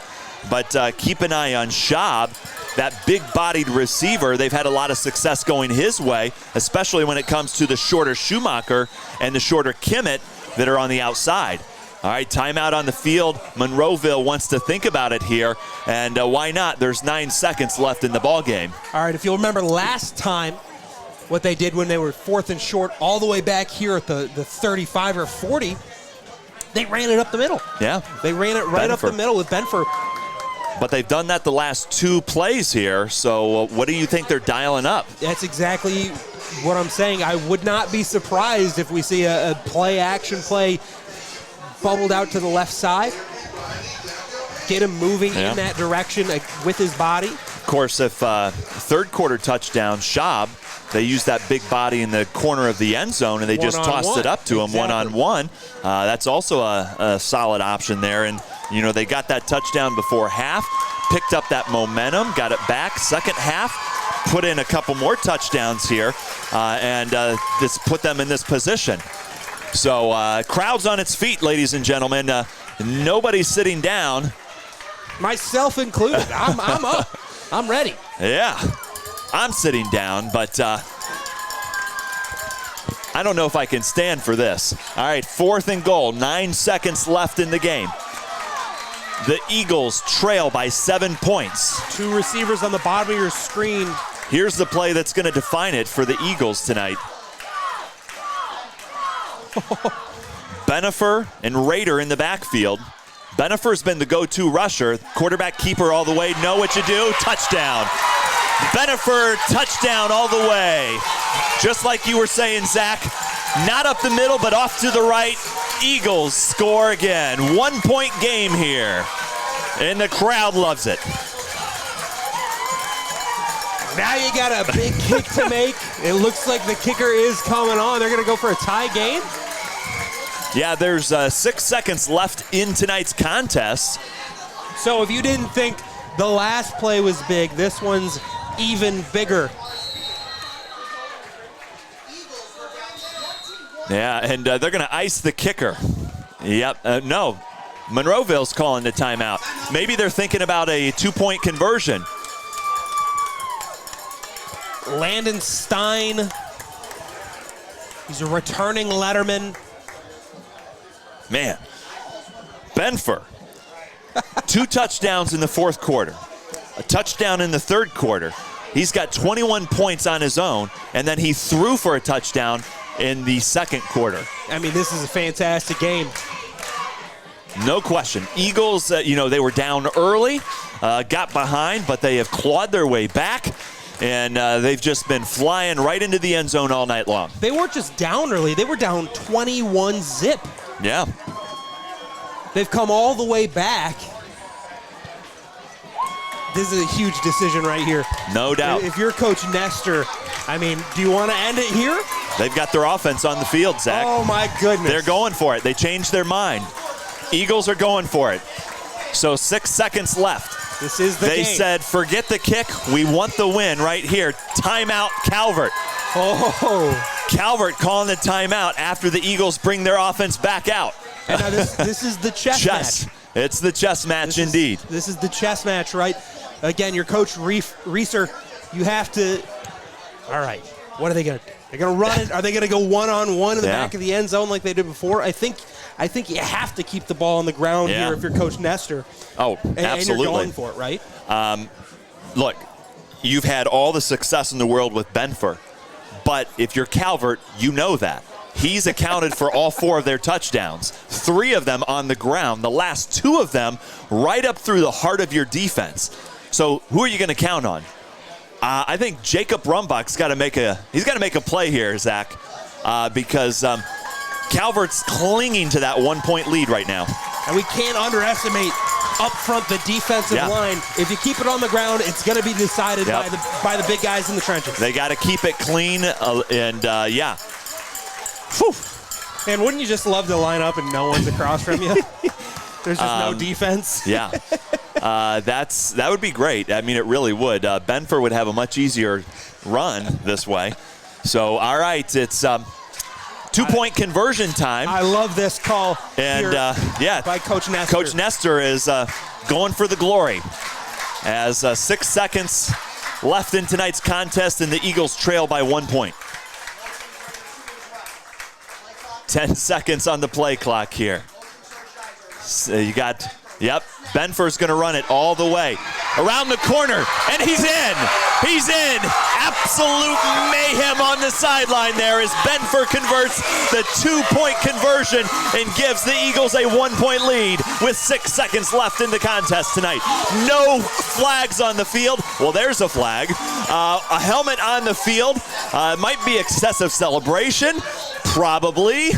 but keep an eye on Schaub, that big-bodied receiver. They've had a lot of success going his way, especially when it comes to the shorter Schumacher and the shorter Kimmett that are on the outside. All right, timeout on the field. Monroeville wants to think about it here, and why not? There's 9 seconds left in the ball game. All right, if you'll remember last time what they did when they were 4th and short all the way back here at the 35 or 40, they ran it up the middle. Yeah. They ran it right up the middle with Benfer. But they've done that the last 2 plays here, so what do you think they're dialing up? That's exactly what I'm saying. I would not be surprised if we see a action play bubbled out to the left side. Get him moving in that direction with his body. Of course, if third quarter touchdown, Schaub, they used that big body in the corner of the end zone, and they just tossed it up to him one-on-one. That's also a solid option there. And, you know, they got that touchdown before half, picked up that momentum, got it back. Second half, put in a couple more touchdowns here, and this put them in this position. So crowd's on its feet, ladies and gentlemen. Nobody's sitting down. Myself included. I'm up. I'm ready. Yeah, I'm sitting down, but I don't know if I can stand for this. All right, 4th and goal, 9 seconds left in the game. The Eagles trail by 7 points. 2 receivers on the bottom of your screen. Here's the play that's going to define it for the Eagles tonight. Benifer and Rader in the backfield. Benifer's been the go-to rusher. Quarterback keeper all the way. Know what you do. Touchdown. Benifer, touchdown all the way. Just like you were saying, Zach. Not up the middle, but off to the right. Eagles score again. 1-point game here. And the crowd loves it. Now you got a big kick to make. It looks like the kicker is coming on. They're going to go for a tie game. Yeah, there's 6 seconds left in tonight's contest. So if you didn't think the last play was big, this one's even bigger. Yeah, and they're going to ice the kicker. Yep, no. Monroeville's calling the timeout. Maybe they're thinking about a 2-point conversion. Landon Stein. He's a returning letterman. Man, Benifer, 2 touchdowns in the 4th quarter, a touchdown in the 3rd quarter. He's got 21 points on his own, and then he threw for a touchdown in the 2nd quarter. I mean, this is a fantastic game. No question. Eagles, they were down early, got behind, but they have clawed their way back. And they've just been flying right into the end zone all night long. They weren't just down early. They were down 21-zip. Yeah. They've come all the way back. This is a huge decision right here. No doubt. If you're Coach Nestor, I mean, do you want to end it here? They've got their offense on the field, Zach. Oh, my goodness. They're going for it. They changed their mind. Eagles are going for it. So 6 seconds left. This is the game. They said, forget the kick. We want the win right here. Timeout, Calvert. Oh. Calvert calling the timeout after the Eagles bring their offense back out. And now this is the chess match. It's the chess match indeed. This is the chess match, right? Again, your coach, Reeser, you have to... All right, what are they going to do? They're going to run it? Are they going to go one-on-one in the back of the end zone like they did before? I think you have to keep the ball on the ground here if you're Coach Nestor. Oh, absolutely. And you're going for it, right? Look, you've had all the success in the world with Benifer, but if you're Calvert, you know that. He's accounted for all 4 of their touchdowns, 3 of them on the ground, the last 2 of them right up through the heart of your defense. So who are you going to count on? I think Jacob Rumbach's got to make a play here, Zach, because Calvert's clinging to that 1-point lead right now. And we can't underestimate up front the defensive line. If you keep it on the ground, it's going to be decided by the big guys in the trenches. They got to keep it clean, Whew. Man, wouldn't you just love to line up and no one's across from you? There's just no defense. Yeah. That would be great. I mean, it really would. Benifer would have a much easier run this way. So, all right, it's 2-point conversion time. I love this call and by Coach Nestor. Coach Nestor is going for the glory. As 6 seconds left in tonight's contest, and the Eagles trail by 1 point. 10 seconds on the play clock here. So you got, Benifer's going to run it all the way. Around the corner, and he's in. He's in. Absolute mayhem on the sideline there as Benifer converts the 2-point conversion and gives the Eagles a 1-point lead with 6 seconds left in the contest tonight. No flags on the field. Well, there's a flag. A helmet on the field. Might be excessive celebration. Probably.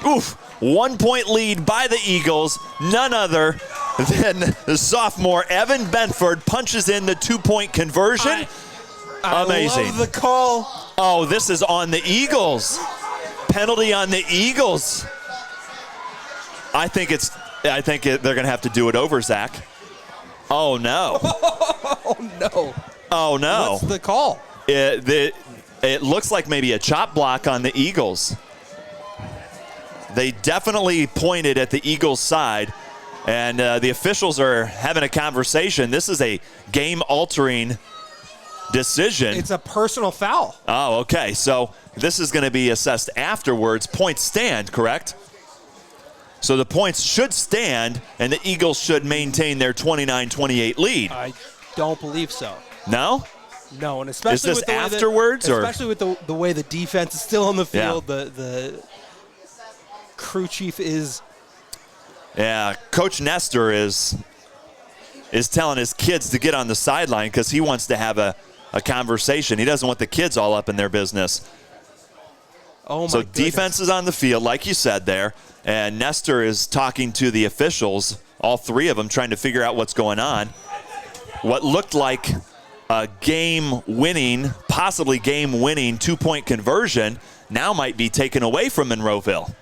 Oof. 1-point lead by the Eagles. None other than the sophomore Evan Benford punches in the 2-point conversion. Amazing. I love the call. Oh, this is on the Eagles. Penalty on the Eagles. I think they're going to have to do it over, Zach. Oh, no. Oh, no. Oh, no. What's the call? It looks like maybe a chop block on the Eagles. They definitely pointed at the Eagles' side. And the officials are having a conversation. This is a game-altering decision. It's a personal foul. Oh, okay. So this is going to be assessed afterwards. Points stand, correct? So the points should stand, and the Eagles should maintain their 29-28 lead. I don't believe so. No? No, and especially is this with the afterwards, way or especially with the way the defense is still on the field, the crew chief is. Yeah, Coach Nestor is telling his kids to get on the sideline because he wants to have a conversation. He doesn't want the kids all up in their business. Oh my So goodness. defense is on the field, like you said there, and Nestor is talking to the officials, all three of them, trying to figure out what's going on. What looked like a game-winning, possibly game-winning two-point conversion now might be taken away from Monroeville.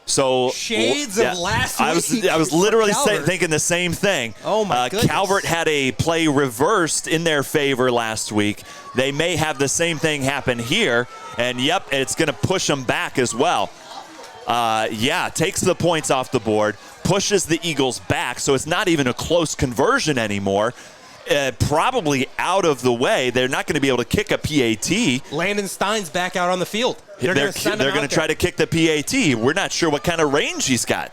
So shades of last week. I was literally Calvert. thinking the same thing. Oh my goodness. Calvert had a play reversed in their favor last week. They may have the same thing happen here, and yep, it's going to push them back as well. Takes the points off the board, pushes the Eagles back, so it's not even a close conversion anymore. Probably out of the way. They're not going to be able to kick a PAT. Landon Stein's back out on the field. They're going to try to kick the PAT. We're not sure what kind of range he's got.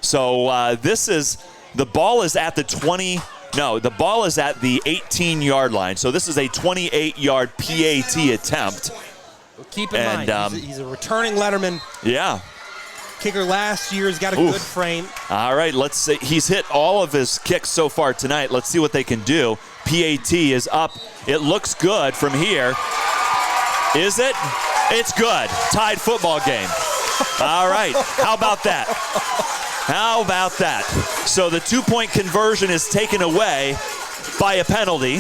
So the ball is at the 20. No, the ball is at the 18-yard line. So this is a 28-yard PAT attempt. Well, keep in mind, he's a returning letterman. Yeah. Kicker last year has got a good frame. All right, let's see. He's hit all of his kicks so far tonight. Let's see what they can do. PAT is up. It looks good from here. Is it? It's good. Tied football game. All right. How about that? How about that? So the two-point conversion is taken away by a penalty.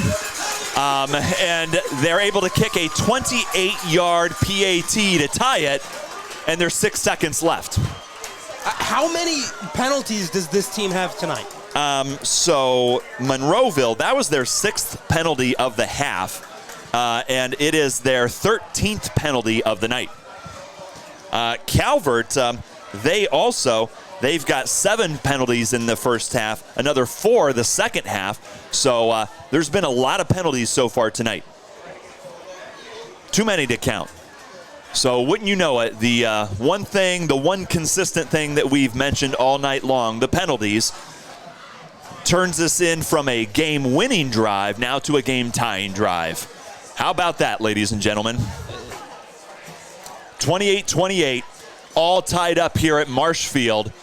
And they're able to kick a 28-yard PAT to tie it. And there's 6 seconds left. How many penalties does this team have tonight? So Monroeville, that was their 6th penalty of the half. And it is their 13th penalty of the night. Calvert, they've got 7 penalties in the first half, another 4 the second half. So there's been a lot of penalties so far tonight. Too many to count. So wouldn't you know it, the one consistent thing that we've mentioned all night long, the penalties, turns us in from a game-winning drive now to a game-tying drive. How about that, ladies and gentlemen? 28-28, all tied up here at Marshfield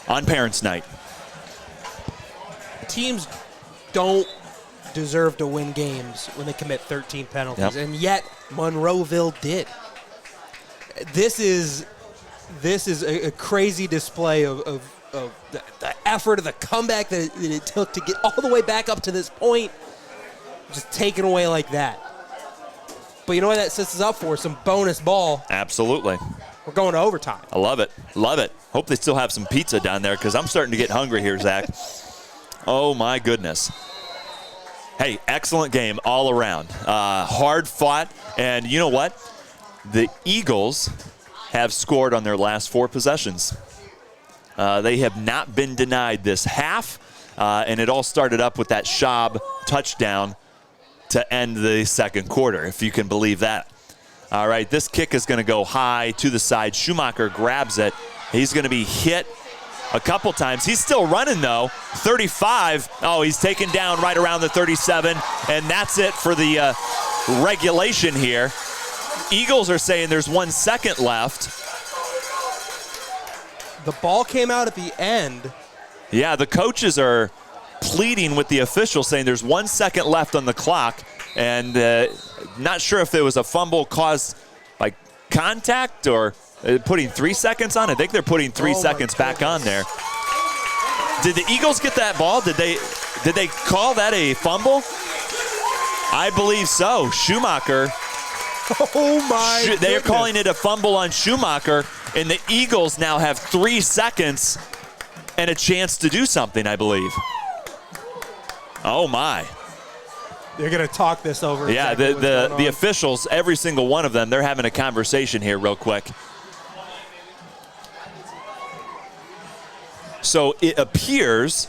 on Parents' Night. Teams don't deserve to win games when they commit 13 penalties, and yet Monroeville did. This is a crazy display of the effort of the comeback that it took to get all the way back up to this point, just taken away like that. But you know what that sets us up for? Some bonus ball. Absolutely. We're going to overtime. I love it. Love it. Hope they still have some pizza down there because I'm starting to get hungry here, Zach. Oh, my goodness. Hey, excellent game all around. Hard fought. And you know what? The Eagles have scored on their last 4 possessions. They have not been denied this half, and it all started up with that Schaub touchdown to end the second quarter, if you can believe that. All right, this kick is going to go high to the side. Schumacher grabs it. He's going to be hit a couple times. He's still running, though. 35. Oh, he's taken down right around the 37, and that's it for the regulation here. Eagles are saying there's 1 second left. The ball came out at the end. Yeah, the coaches are pleading with the officials saying there's 1 second left on the clock, and not sure if there was a fumble caused by contact or putting 3 seconds on. I think they're putting 3 seconds back on there. Did the Eagles get that ball? Did they call that a fumble? I believe so. Schumacher. Oh, my They're goodness. calling it a fumble on Schumacher, and the Eagles now have 3 seconds and a chance to do something, I believe. Oh, my. They're going to talk this over. Yeah, exactly the officials, every single one of them, they're having a conversation here real quick. So it appears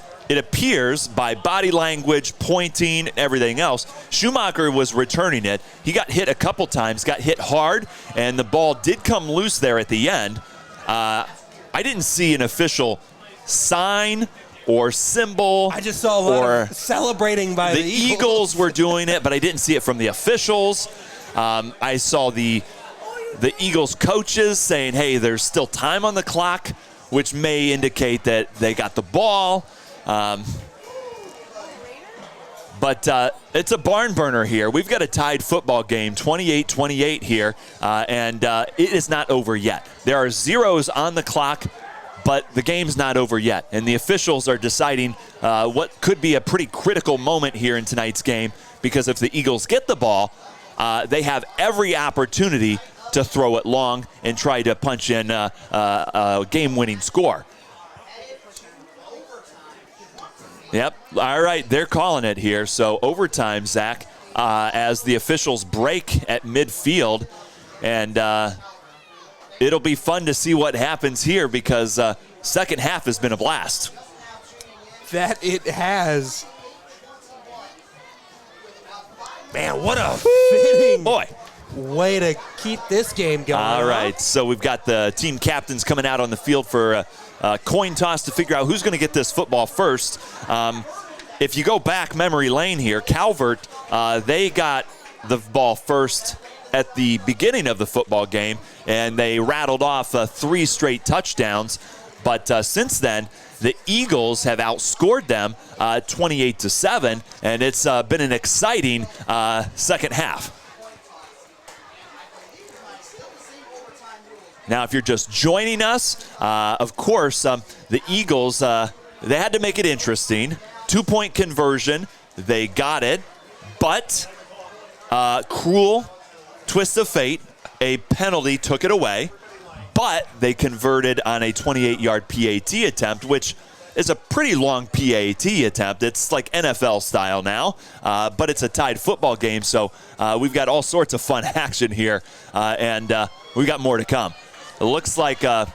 by body language, pointing, everything else, Schumacher was returning it. He got hit a couple times, got hit hard, and the ball did come loose there at the end. I didn't see an official sign or symbol. I just saw a lot of celebrating by the Eagles. The Eagles were doing it, but I didn't see it from the officials. I saw the Eagles coaches saying, hey, there's still time on the clock, which may indicate that they got the ball. But it's a barn burner here. We've got a tied football game, 28-28 here, and it is not over yet. There are zeros on the clock, but the game's not over yet. And the officials are deciding what could be a pretty critical moment here in tonight's game, because if the Eagles get the ball, they have every opportunity to throw it long and try to punch in a game-winning score. Yep. All right, they're calling it here. So overtime, Zach, as the officials break at midfield. And it'll be fun to see what happens here, because second half has been a blast. That it has. Man, what a fitting way to keep this game going. All right, so we've got the team captains coming out on the field for a coin toss to figure out who's going to get this football first. If you go back memory lane here, Calvert, they got the ball first at the beginning of the football game, and they rattled off 3 straight touchdowns. But since then, the Eagles have outscored them 28-7, and it's been an exciting second half. Now, if you're just joining us, of course, the Eagles, they had to make it interesting. 2-point conversion, they got it, but cruel twist of fate, a penalty took it away, but they converted on a 28-yard PAT attempt, which is a pretty long PAT attempt. It's like NFL style now, but it's a tied football game, so we've got all sorts of fun action here, and we've got more to come. It looks like the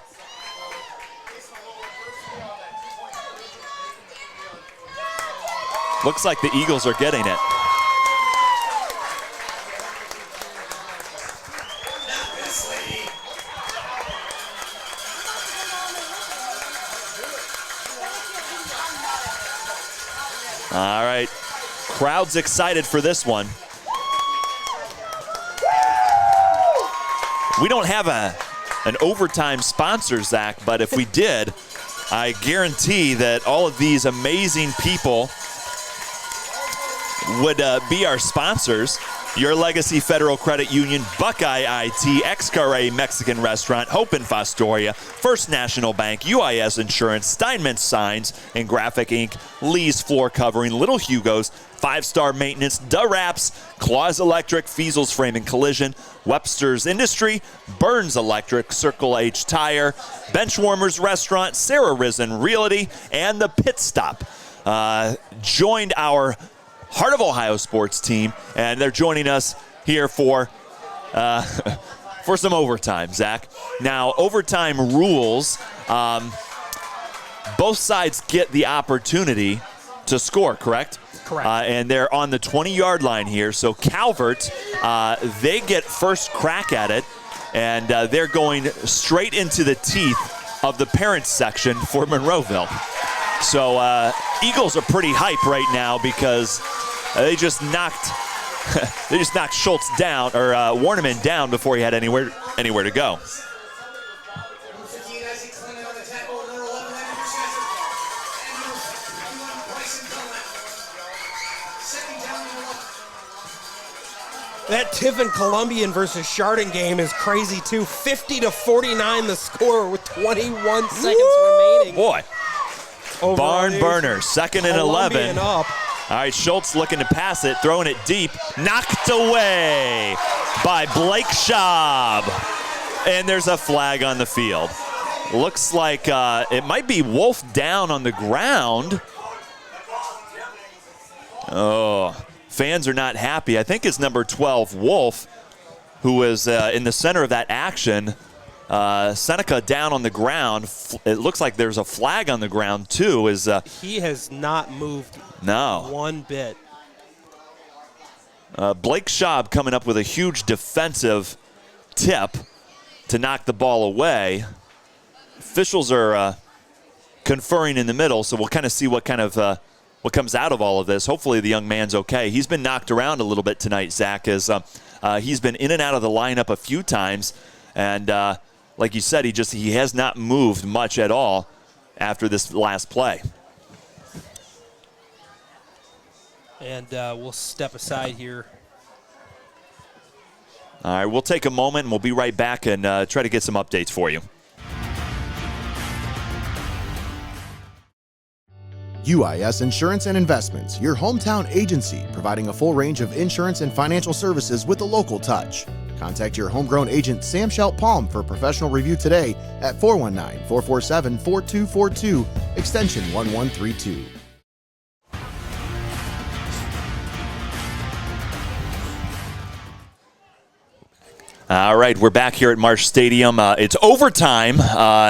Eagles are getting it. All right, crowd's excited for this one. We don't have an overtime sponsor, Zach, but if we did, I guarantee that all of these amazing people would be our sponsors. Your Legacy Federal Credit Union, Buckeye IT, Xcarre Mexican Restaurant, Hope in Fostoria, First National Bank, UIS Insurance, Steinman Signs and Graphic Inc., Lee's Floor Covering, Little Hugo's, 5-Star Maintenance, DeWraps, Claus Electric, Fiesel's Frame and Collision, Webster's Industry, Burns Electric, Circle H Tire, Benchwarmers Restaurant, Sarah Risen Realty, and the Pit Stop joined our Heart of Ohio sports team, and they're joining us here for some overtime, Zach. Now, overtime rules, both sides get the opportunity to score, correct? Correct. And they're on the 20-yard line here. So Calvert, they get first crack at it, and they're going straight into the teeth of the parents section for Monroeville. So Eagles are pretty hype right now because they just knocked Schultz down, or Warneman down before he had anywhere to go. That Tiffin Columbian versus Chardon game is crazy too. 50-49 the score with 21 seconds remaining. Boy, Over barn burner, 2nd and 11. Up. All right, Schultz looking to pass it, throwing it deep, knocked away by Blake Schaub. And there's a flag on the field. Looks like it might be Wolf down on the ground. Oh, fans are not happy. I think it's number 12, Wolf, who was in the center of that action. Seneca down on the ground. It looks like there's a flag on the ground, too. He has not moved one bit. Blake Schaub coming up with a huge defensive tip to knock the ball away. Officials are conferring in the middle, so we'll kind of see what what comes out of all of this. Hopefully the young man's okay. He's been knocked around a little bit tonight, Zach, as he's been in and out of the lineup a few times, and like you said, he has not moved much at all after this last play. And we'll step aside here. All right, we'll take a moment, and we'll be right back and try to get some updates for you. UIS Insurance and Investments, your hometown agency providing a full range of insurance and financial services with a local touch. Contact your homegrown agent Sam Schelt Palm for a professional review today at 419-447-4242, extension 1132. All right, we're back here at Marsh Stadium. It's overtime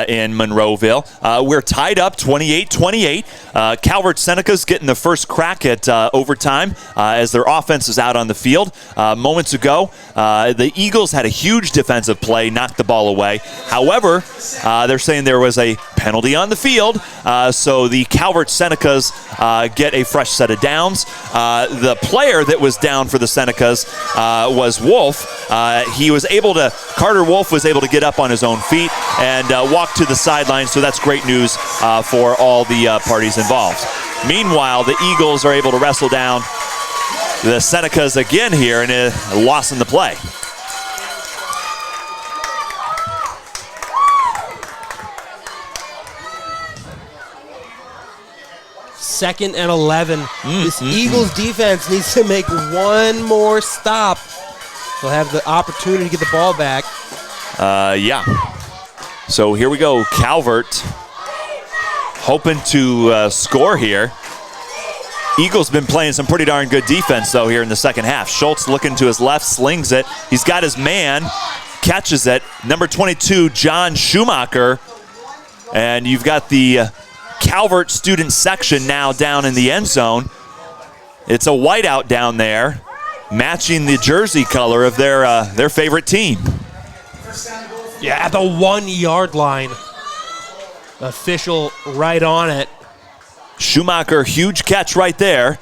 in Monroeville. We're tied up 28-28. Calvert Seneca's getting the first crack at overtime as their offense is out on the field. Moments ago, the Eagles had a huge defensive play, knocked the ball away. However, they're saying there was a penalty on the field, so the Calvert Senecas get a fresh set of downs. The player that was down for the Senecas was Wolf. Carter Wolf was able to get up on his own feet and walk to the sideline, so that's great news for all the parties involved. Meanwhile, the Eagles are able to wrestle down the Senecas again here and a loss in the play. Second and 11. This Eagles defense needs to make one more stop. They'll have the opportunity to get the ball back. Yeah. So here we go. Calvert hoping to score here. Eagles been playing some pretty darn good defense, though, here in the second half. Schultz looking to his left, slings it. He's got his man, catches it. Number 22, John Schumacher. And you've got the Calvert student section now down in the end zone. It's a whiteout down there, matching the jersey color of their favorite team. Yeah, at the 1 yard line. Official right on it. Schumacher, huge catch right there.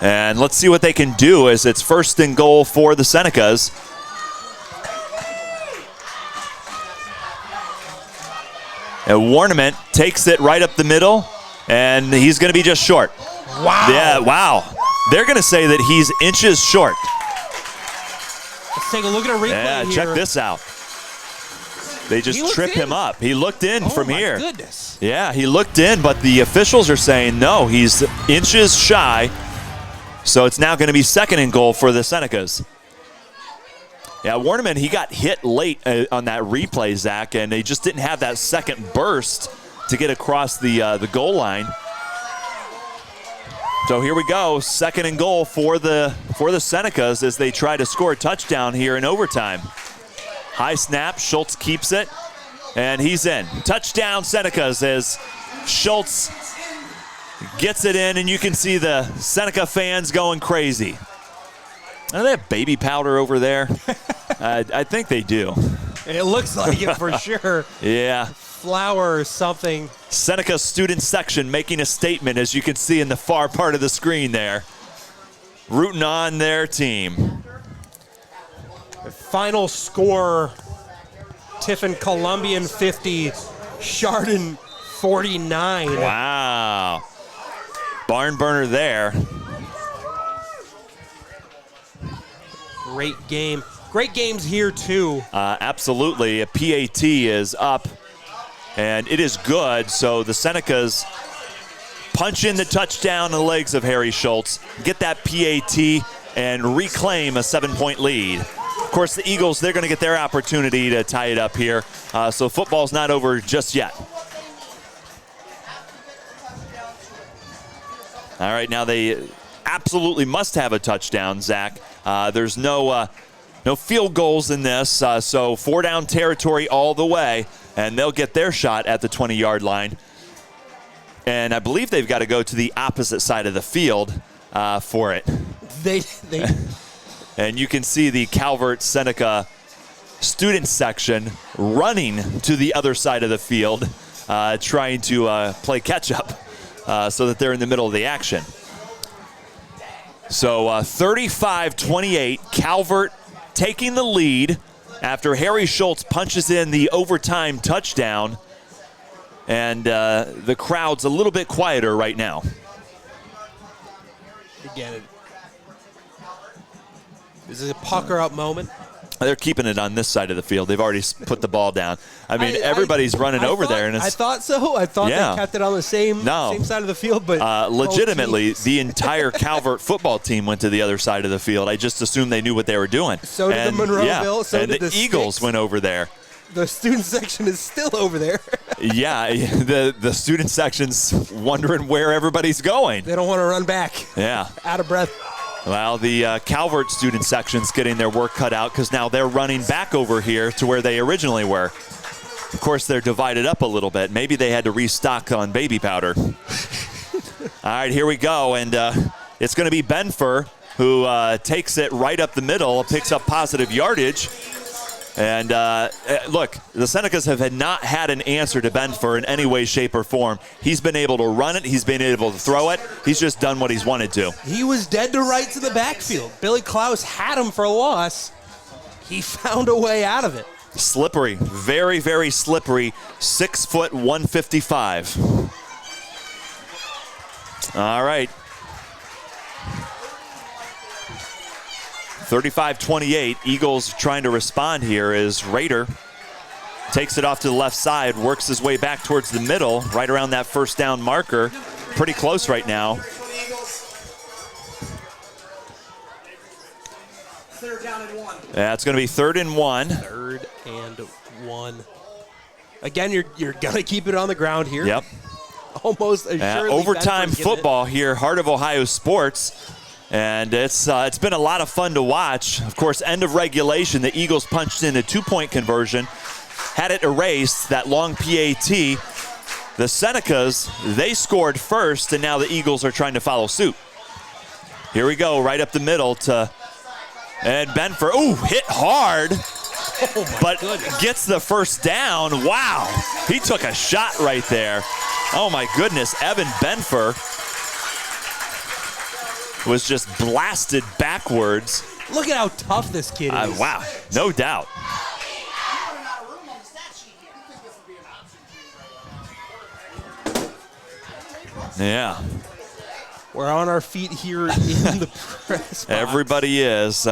And let's see what they can do as it's first and goal for the Senecas. And Warnament takes it right up the middle, and he's going to be just short. Wow. Yeah, wow. They're going to say that he's inches short. Let's take a look at a replay here. Check this out. They just trip him up. He looked in from here. Oh, my goodness. Yeah, he looked in, but the officials are saying no, he's inches shy. So it's now going to be second and goal for the Senecas. Yeah, Warneman, he got hit late on that replay, Zach, and they just didn't have that second burst to get across the goal line. So here we go, second and goal for the Senecas as they try to score a touchdown here in overtime. High snap, Schultz keeps it, and he's in. Touchdown Senecas as Schultz gets it in, and you can see the Seneca fans going crazy. Do they have baby powder over there? I think they do. It looks like it for sure. Yeah. Flour or something. Seneca student section making a statement, as you can see in the far part of the screen there. Rooting on their team. The final score, Tiffin Columbian 50, Chardon 49. Wow. Barn burner there. Great game. Great games here, too. Absolutely. A PAT is up, and it is good. So the Senecas punch in the touchdown in the legs of Harry Schultz, get that PAT, and reclaim a 7-point lead. Of course, the Eagles, they're going to get their opportunity to tie it up here. So football's not over just yet. All right, now they absolutely must have a touchdown, Zach. There's no no field goals in this, so 4-down territory all the way, and they'll get their shot at the 20-yard line. And I believe they've got to go to the opposite side of the field for it. They And you can see the Calvert Seneca student section running to the other side of the field, trying to play catch-up so that they're in the middle of the action. So 35-28, Calvert taking the lead after Harry Schultz punches in the overtime touchdown. And the crowd's a little bit quieter right now. Again, this is a pucker-up moment. They're keeping it on this side of the field. They've already put the ball down. I mean, everybody's running over there. And I thought so. I thought they kept it on the same side of the field. But legitimately, the entire Calvert football team went to the other side of the field. I just assumed they knew what they were doing. So did the Monroeville. So and did the Eagles went over there. The student section is still over there. Yeah, the student section's wondering where everybody's going. They don't want to run back. Yeah. Out of breath. Well, the Calvert student section's getting their work cut out because now they're running back over here to where they originally were. Of course, they're divided up a little bit. Maybe they had to restock on baby powder. All right, here we go. And it's going to be Benfer who takes it right up the middle, picks up positive yardage. And look, the Senecas have not had an answer to Benfer in any way, shape, or form. He's been able to run it. He's been able to throw it. He's just done what he's wanted to. He was dead to rights in the backfield. Billy Klaus had him for a loss. He found a way out of it. Slippery, very, very slippery. 6 foot 155. All right. 35-28, Eagles trying to respond here as Rader takes it off to the left side, works his way back towards the middle, right around that first down marker. Pretty close right now. Yeah, it's going to be 3rd and 1. 3rd and 1. Again, you're going to keep it on the ground here. Yep. Almost assuredly. Overtime football here, Heart of Ohio Sports. And it's been a lot of fun to watch. Of course, end of regulation, the Eagles punched in a 2-point conversion, had it erased, that long PAT. The Senecas, they scored first, and now the Eagles are trying to follow suit. Here we go, right up the middle and Benfer, hit hard, but gets the first down. Wow, he took a shot right there. Oh my goodness, Evan Benfer was just blasted backwards. Look at how tough this kid is. Wow, no doubt. Yeah. We're on our feet here in the press box. Everybody is.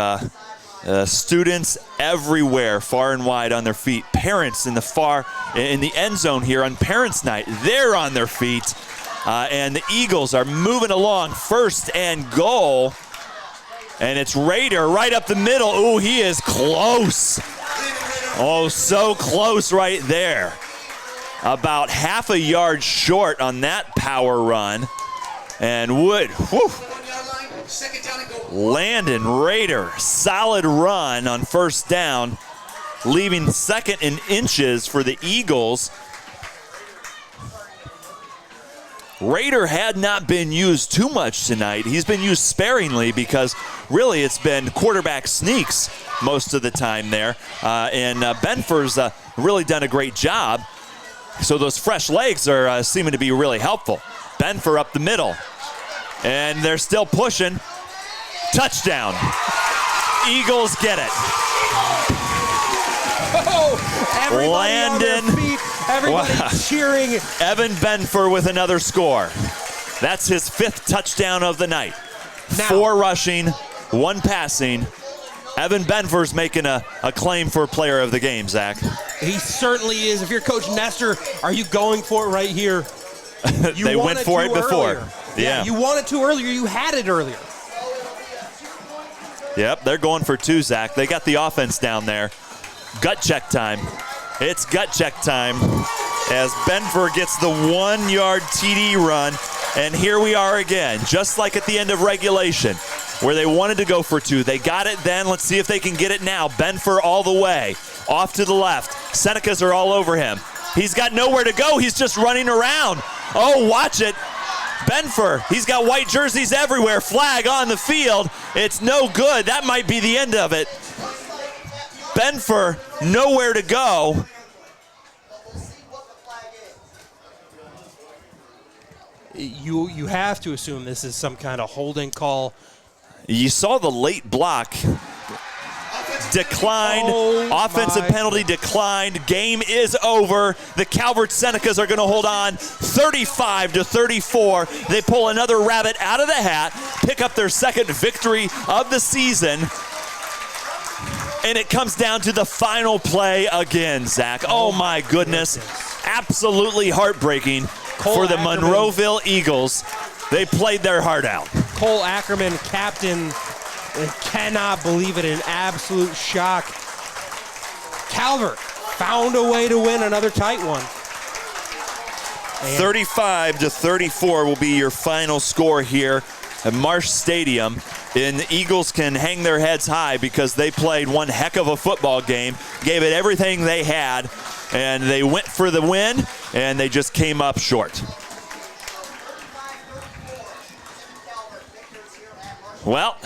Students everywhere, far and wide on their feet. Parents in the end zone here on Parents' Night. They're on their feet. And the Eagles are moving along, 1st and goal. And it's Rader right up the middle. Ooh, he is close. Oh, so close right there. About half a yard short on that power run. And Wood, Landon Rader, solid run on 1st down, leaving 2nd and inches for the Eagles. Rader had not been used too much tonight. He's been used sparingly because really it's been quarterback sneaks most of the time there. And Benfer's really done a great job. So those fresh legs are seeming to be really helpful. Benfer up the middle. And they're still pushing. Touchdown. Eagles get it. Everybody Landon. on their feet. Everybody cheering. Evan Benfer with another score. That's his 5th touchdown of the night. Now, 4 rushing, 1 passing. Evan Benfer's making a claim for player of the game, Zach. He certainly is. If you're Coach Nestor, are you going for it right here? They went for it before. Yeah. You wanted to earlier. You had it earlier. Yep, they're going for 2, Zach. They got the offense down there. Gut check time. It's gut check time as Benfer gets the 1-yard TD run. And here we are again, just like at the end of regulation, where they wanted to go for two. They got it then. Let's see if they can get it now. Benfer all the way, off to the left. Senecas are all over him. He's got nowhere to go. He's just running around. Oh, watch it. Benfer, he's got white jerseys everywhere. Flag on the field. It's no good. That might be the end of it. Benfer, nowhere to go. You have to assume this is some kind of holding call. You saw the late block. Declined. Offensive penalty declined. Game is over. The Calvert Senecas are going to hold on 35-34. They pull another rabbit out of the hat, pick up their second victory of the season. And it comes down to the final play again, Zach. Oh my goodness. Absolutely heartbreaking for the Monroeville Eagles. They played their heart out. Cole Ackerman, captain, cannot believe it, in absolute shock. Calvert found a way to win another tight one. 35-34 will be your final score here at Marsh Stadium. And the Eagles can hang their heads high because they played one heck of a football game, gave it everything they had, and they went for the win, and they just came up short. Well,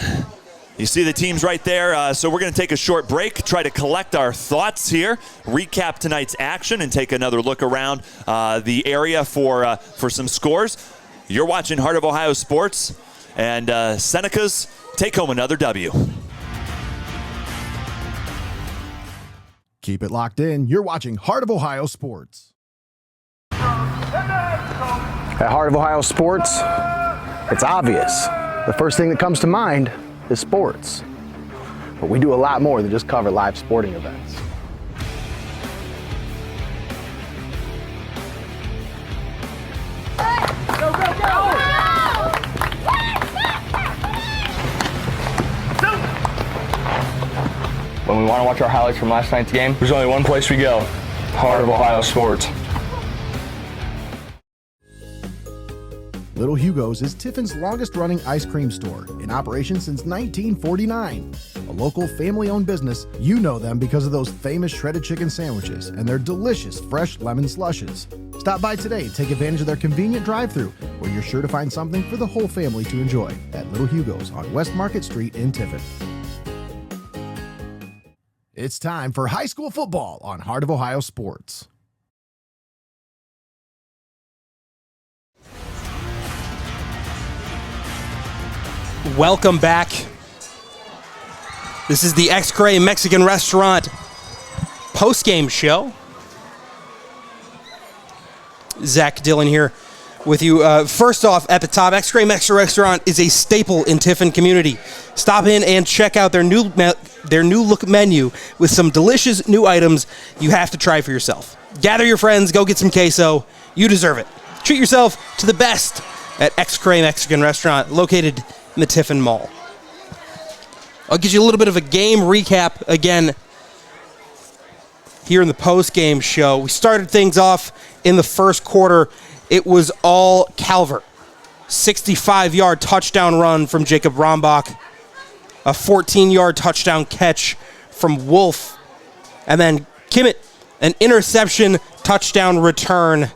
you see the teams right there, so we're going to take a short break, try to collect our thoughts here, recap tonight's action, and take another look around the area for some scores. You're watching Heart of Ohio Sports, and Senecas take home another W. Keep it locked in. You're watching Heart of Ohio Sports. At Heart of Ohio Sports, it's obvious. The first thing that comes to mind is sports. But we do a lot more than just cover live sporting events. Go, go, go! When we want to watch our highlights from last night's game, there's only one place we go: Heart of Ohio Sports. Little Hugo's is Tiffin's longest-running ice cream store, in operation since 1949. A local family-owned business, you know them because of those famous shredded chicken sandwiches and their delicious fresh lemon slushes. Stop by today and take advantage of their convenient drive-thru, where you're sure to find something for the whole family to enjoy at Little Hugo's on West Market Street in Tiffin. It's time for high school football on Heart of Ohio Sports. Welcome back. This is the X-Cray Mexican Restaurant post-game show. Zach Dillon here with you. First off, at the top, X-Cray Mexican Restaurant is a staple in Tiffin community. Stop in and check out their new look menu with some delicious new items you have to try for yourself. Gather your friends, go get some queso. You deserve it. Treat yourself to the best at X-Cray Mexican Restaurant, located in the Tiffin Mall. I'll give you a little bit of a game recap again here in the post-game show. We started things off in the first quarter. It was all Calvert. 65-yard touchdown run from Jacob Rombach. A 14-yard touchdown catch from Wolf. And then Kimmett, an interception touchdown return.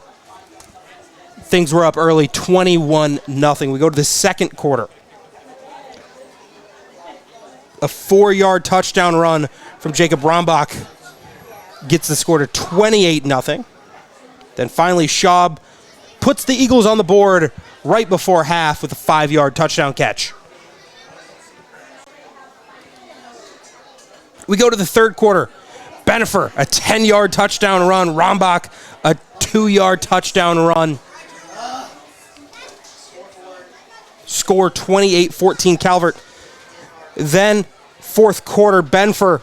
Things were up early, 21-0. We go to the second quarter. A 4-yard touchdown run from Jacob Rombach gets the score to 28-0. Then finally, Schaub puts the Eagles on the board right before half with a 5-yard touchdown catch. We go to the third quarter. Benefer, a 10-yard touchdown run. Rombach, a 2-yard touchdown run. Score 28-14 Calvert. Then, fourth quarter, Benfer,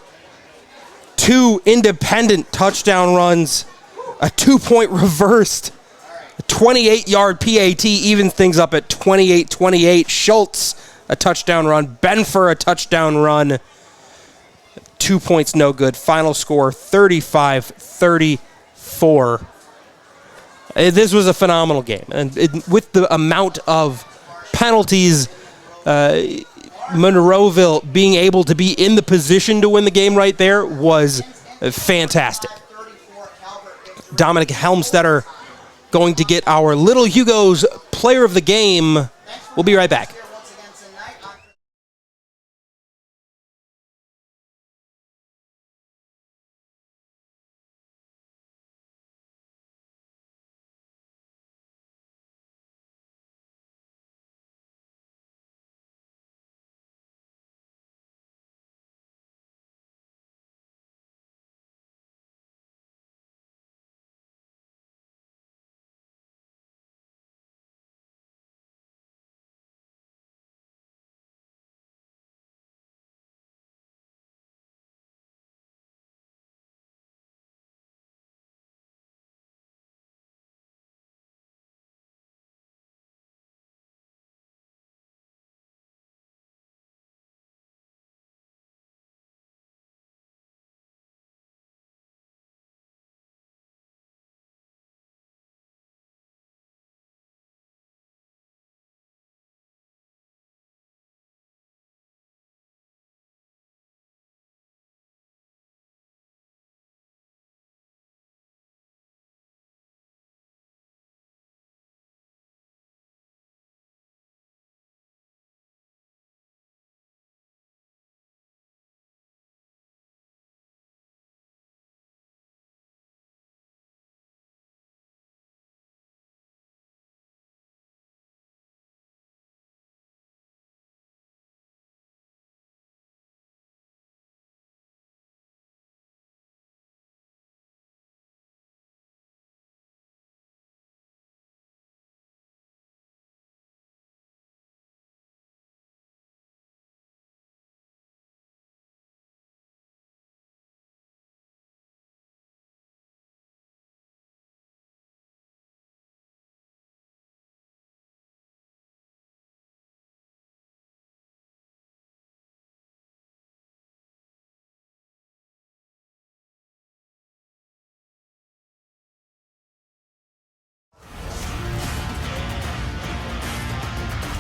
2 independent touchdown runs, a 2-point reversed, a 28-yard PAT evens things up at 28-28. Schultz, a touchdown run. Benfer, a touchdown run. 2 points, no good. Final score, 35-34. This was a phenomenal game. And with the amount of penalties, Monroeville being able to be in the position to win the game right there was fantastic. Dominic Helmstetter going to get our Little Hugo's Player of the Game. We'll be right back.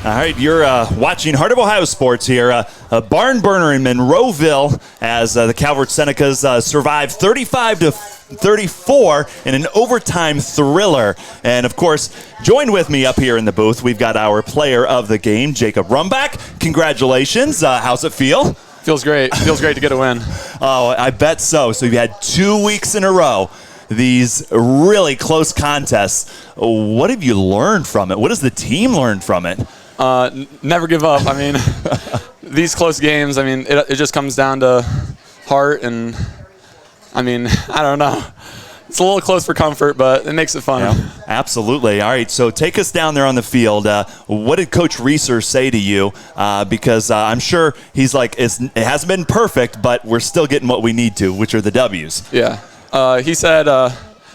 All right, you're watching Heart of Ohio Sports here. A barn burner in Monroeville as the Calvert Senecas survived 35-34 in an overtime thriller. And, of course, joined with me up here in the booth, we've got our player of the game, Jacob Rumbach. Congratulations. How's it feel? Feels great. Feels great to get a win. Oh, I bet so. So you had 2 weeks in a row these really close contests. What have you learned from it? What has the team learned from it? Never give up. I mean, these close games, I mean, it just comes down to heart and, I mean, I don't know. It's a little close for comfort, but it makes it fun. Yeah, absolutely. All right, so take us down there on the field. What did Coach Reeser say to you? Because I'm sure he's like, it hasn't been perfect, but we're still getting what we need to, which are the W's. Yeah. He said,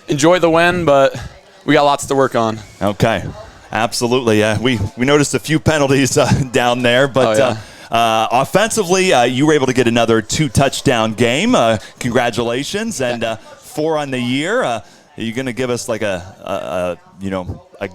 enjoy the win, but we got lots to work on. Okay. Absolutely. We noticed a few penalties down there, but offensively, you were able to get another 2-touchdown game. Congratulations, and 4 on the year. Are you going to give us like a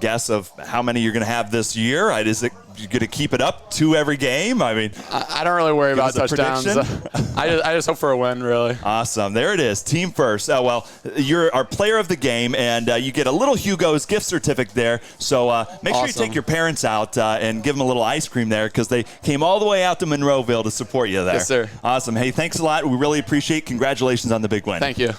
guess of how many you're going to have this year? Is it you're going to keep it up 2 every game? I mean, I don't really worry about touchdowns. I just hope for a win, really. Awesome. There it is. Team first. Well, you're our player of the game, and you get a Little Hugo's gift certificate there. So make sure you take your parents out and give them a little ice cream there because they came all the way out to Monroeville to support you there. Yes, sir. Awesome. Hey, thanks a lot. We really appreciate it. Congratulations on the big win. Thank you.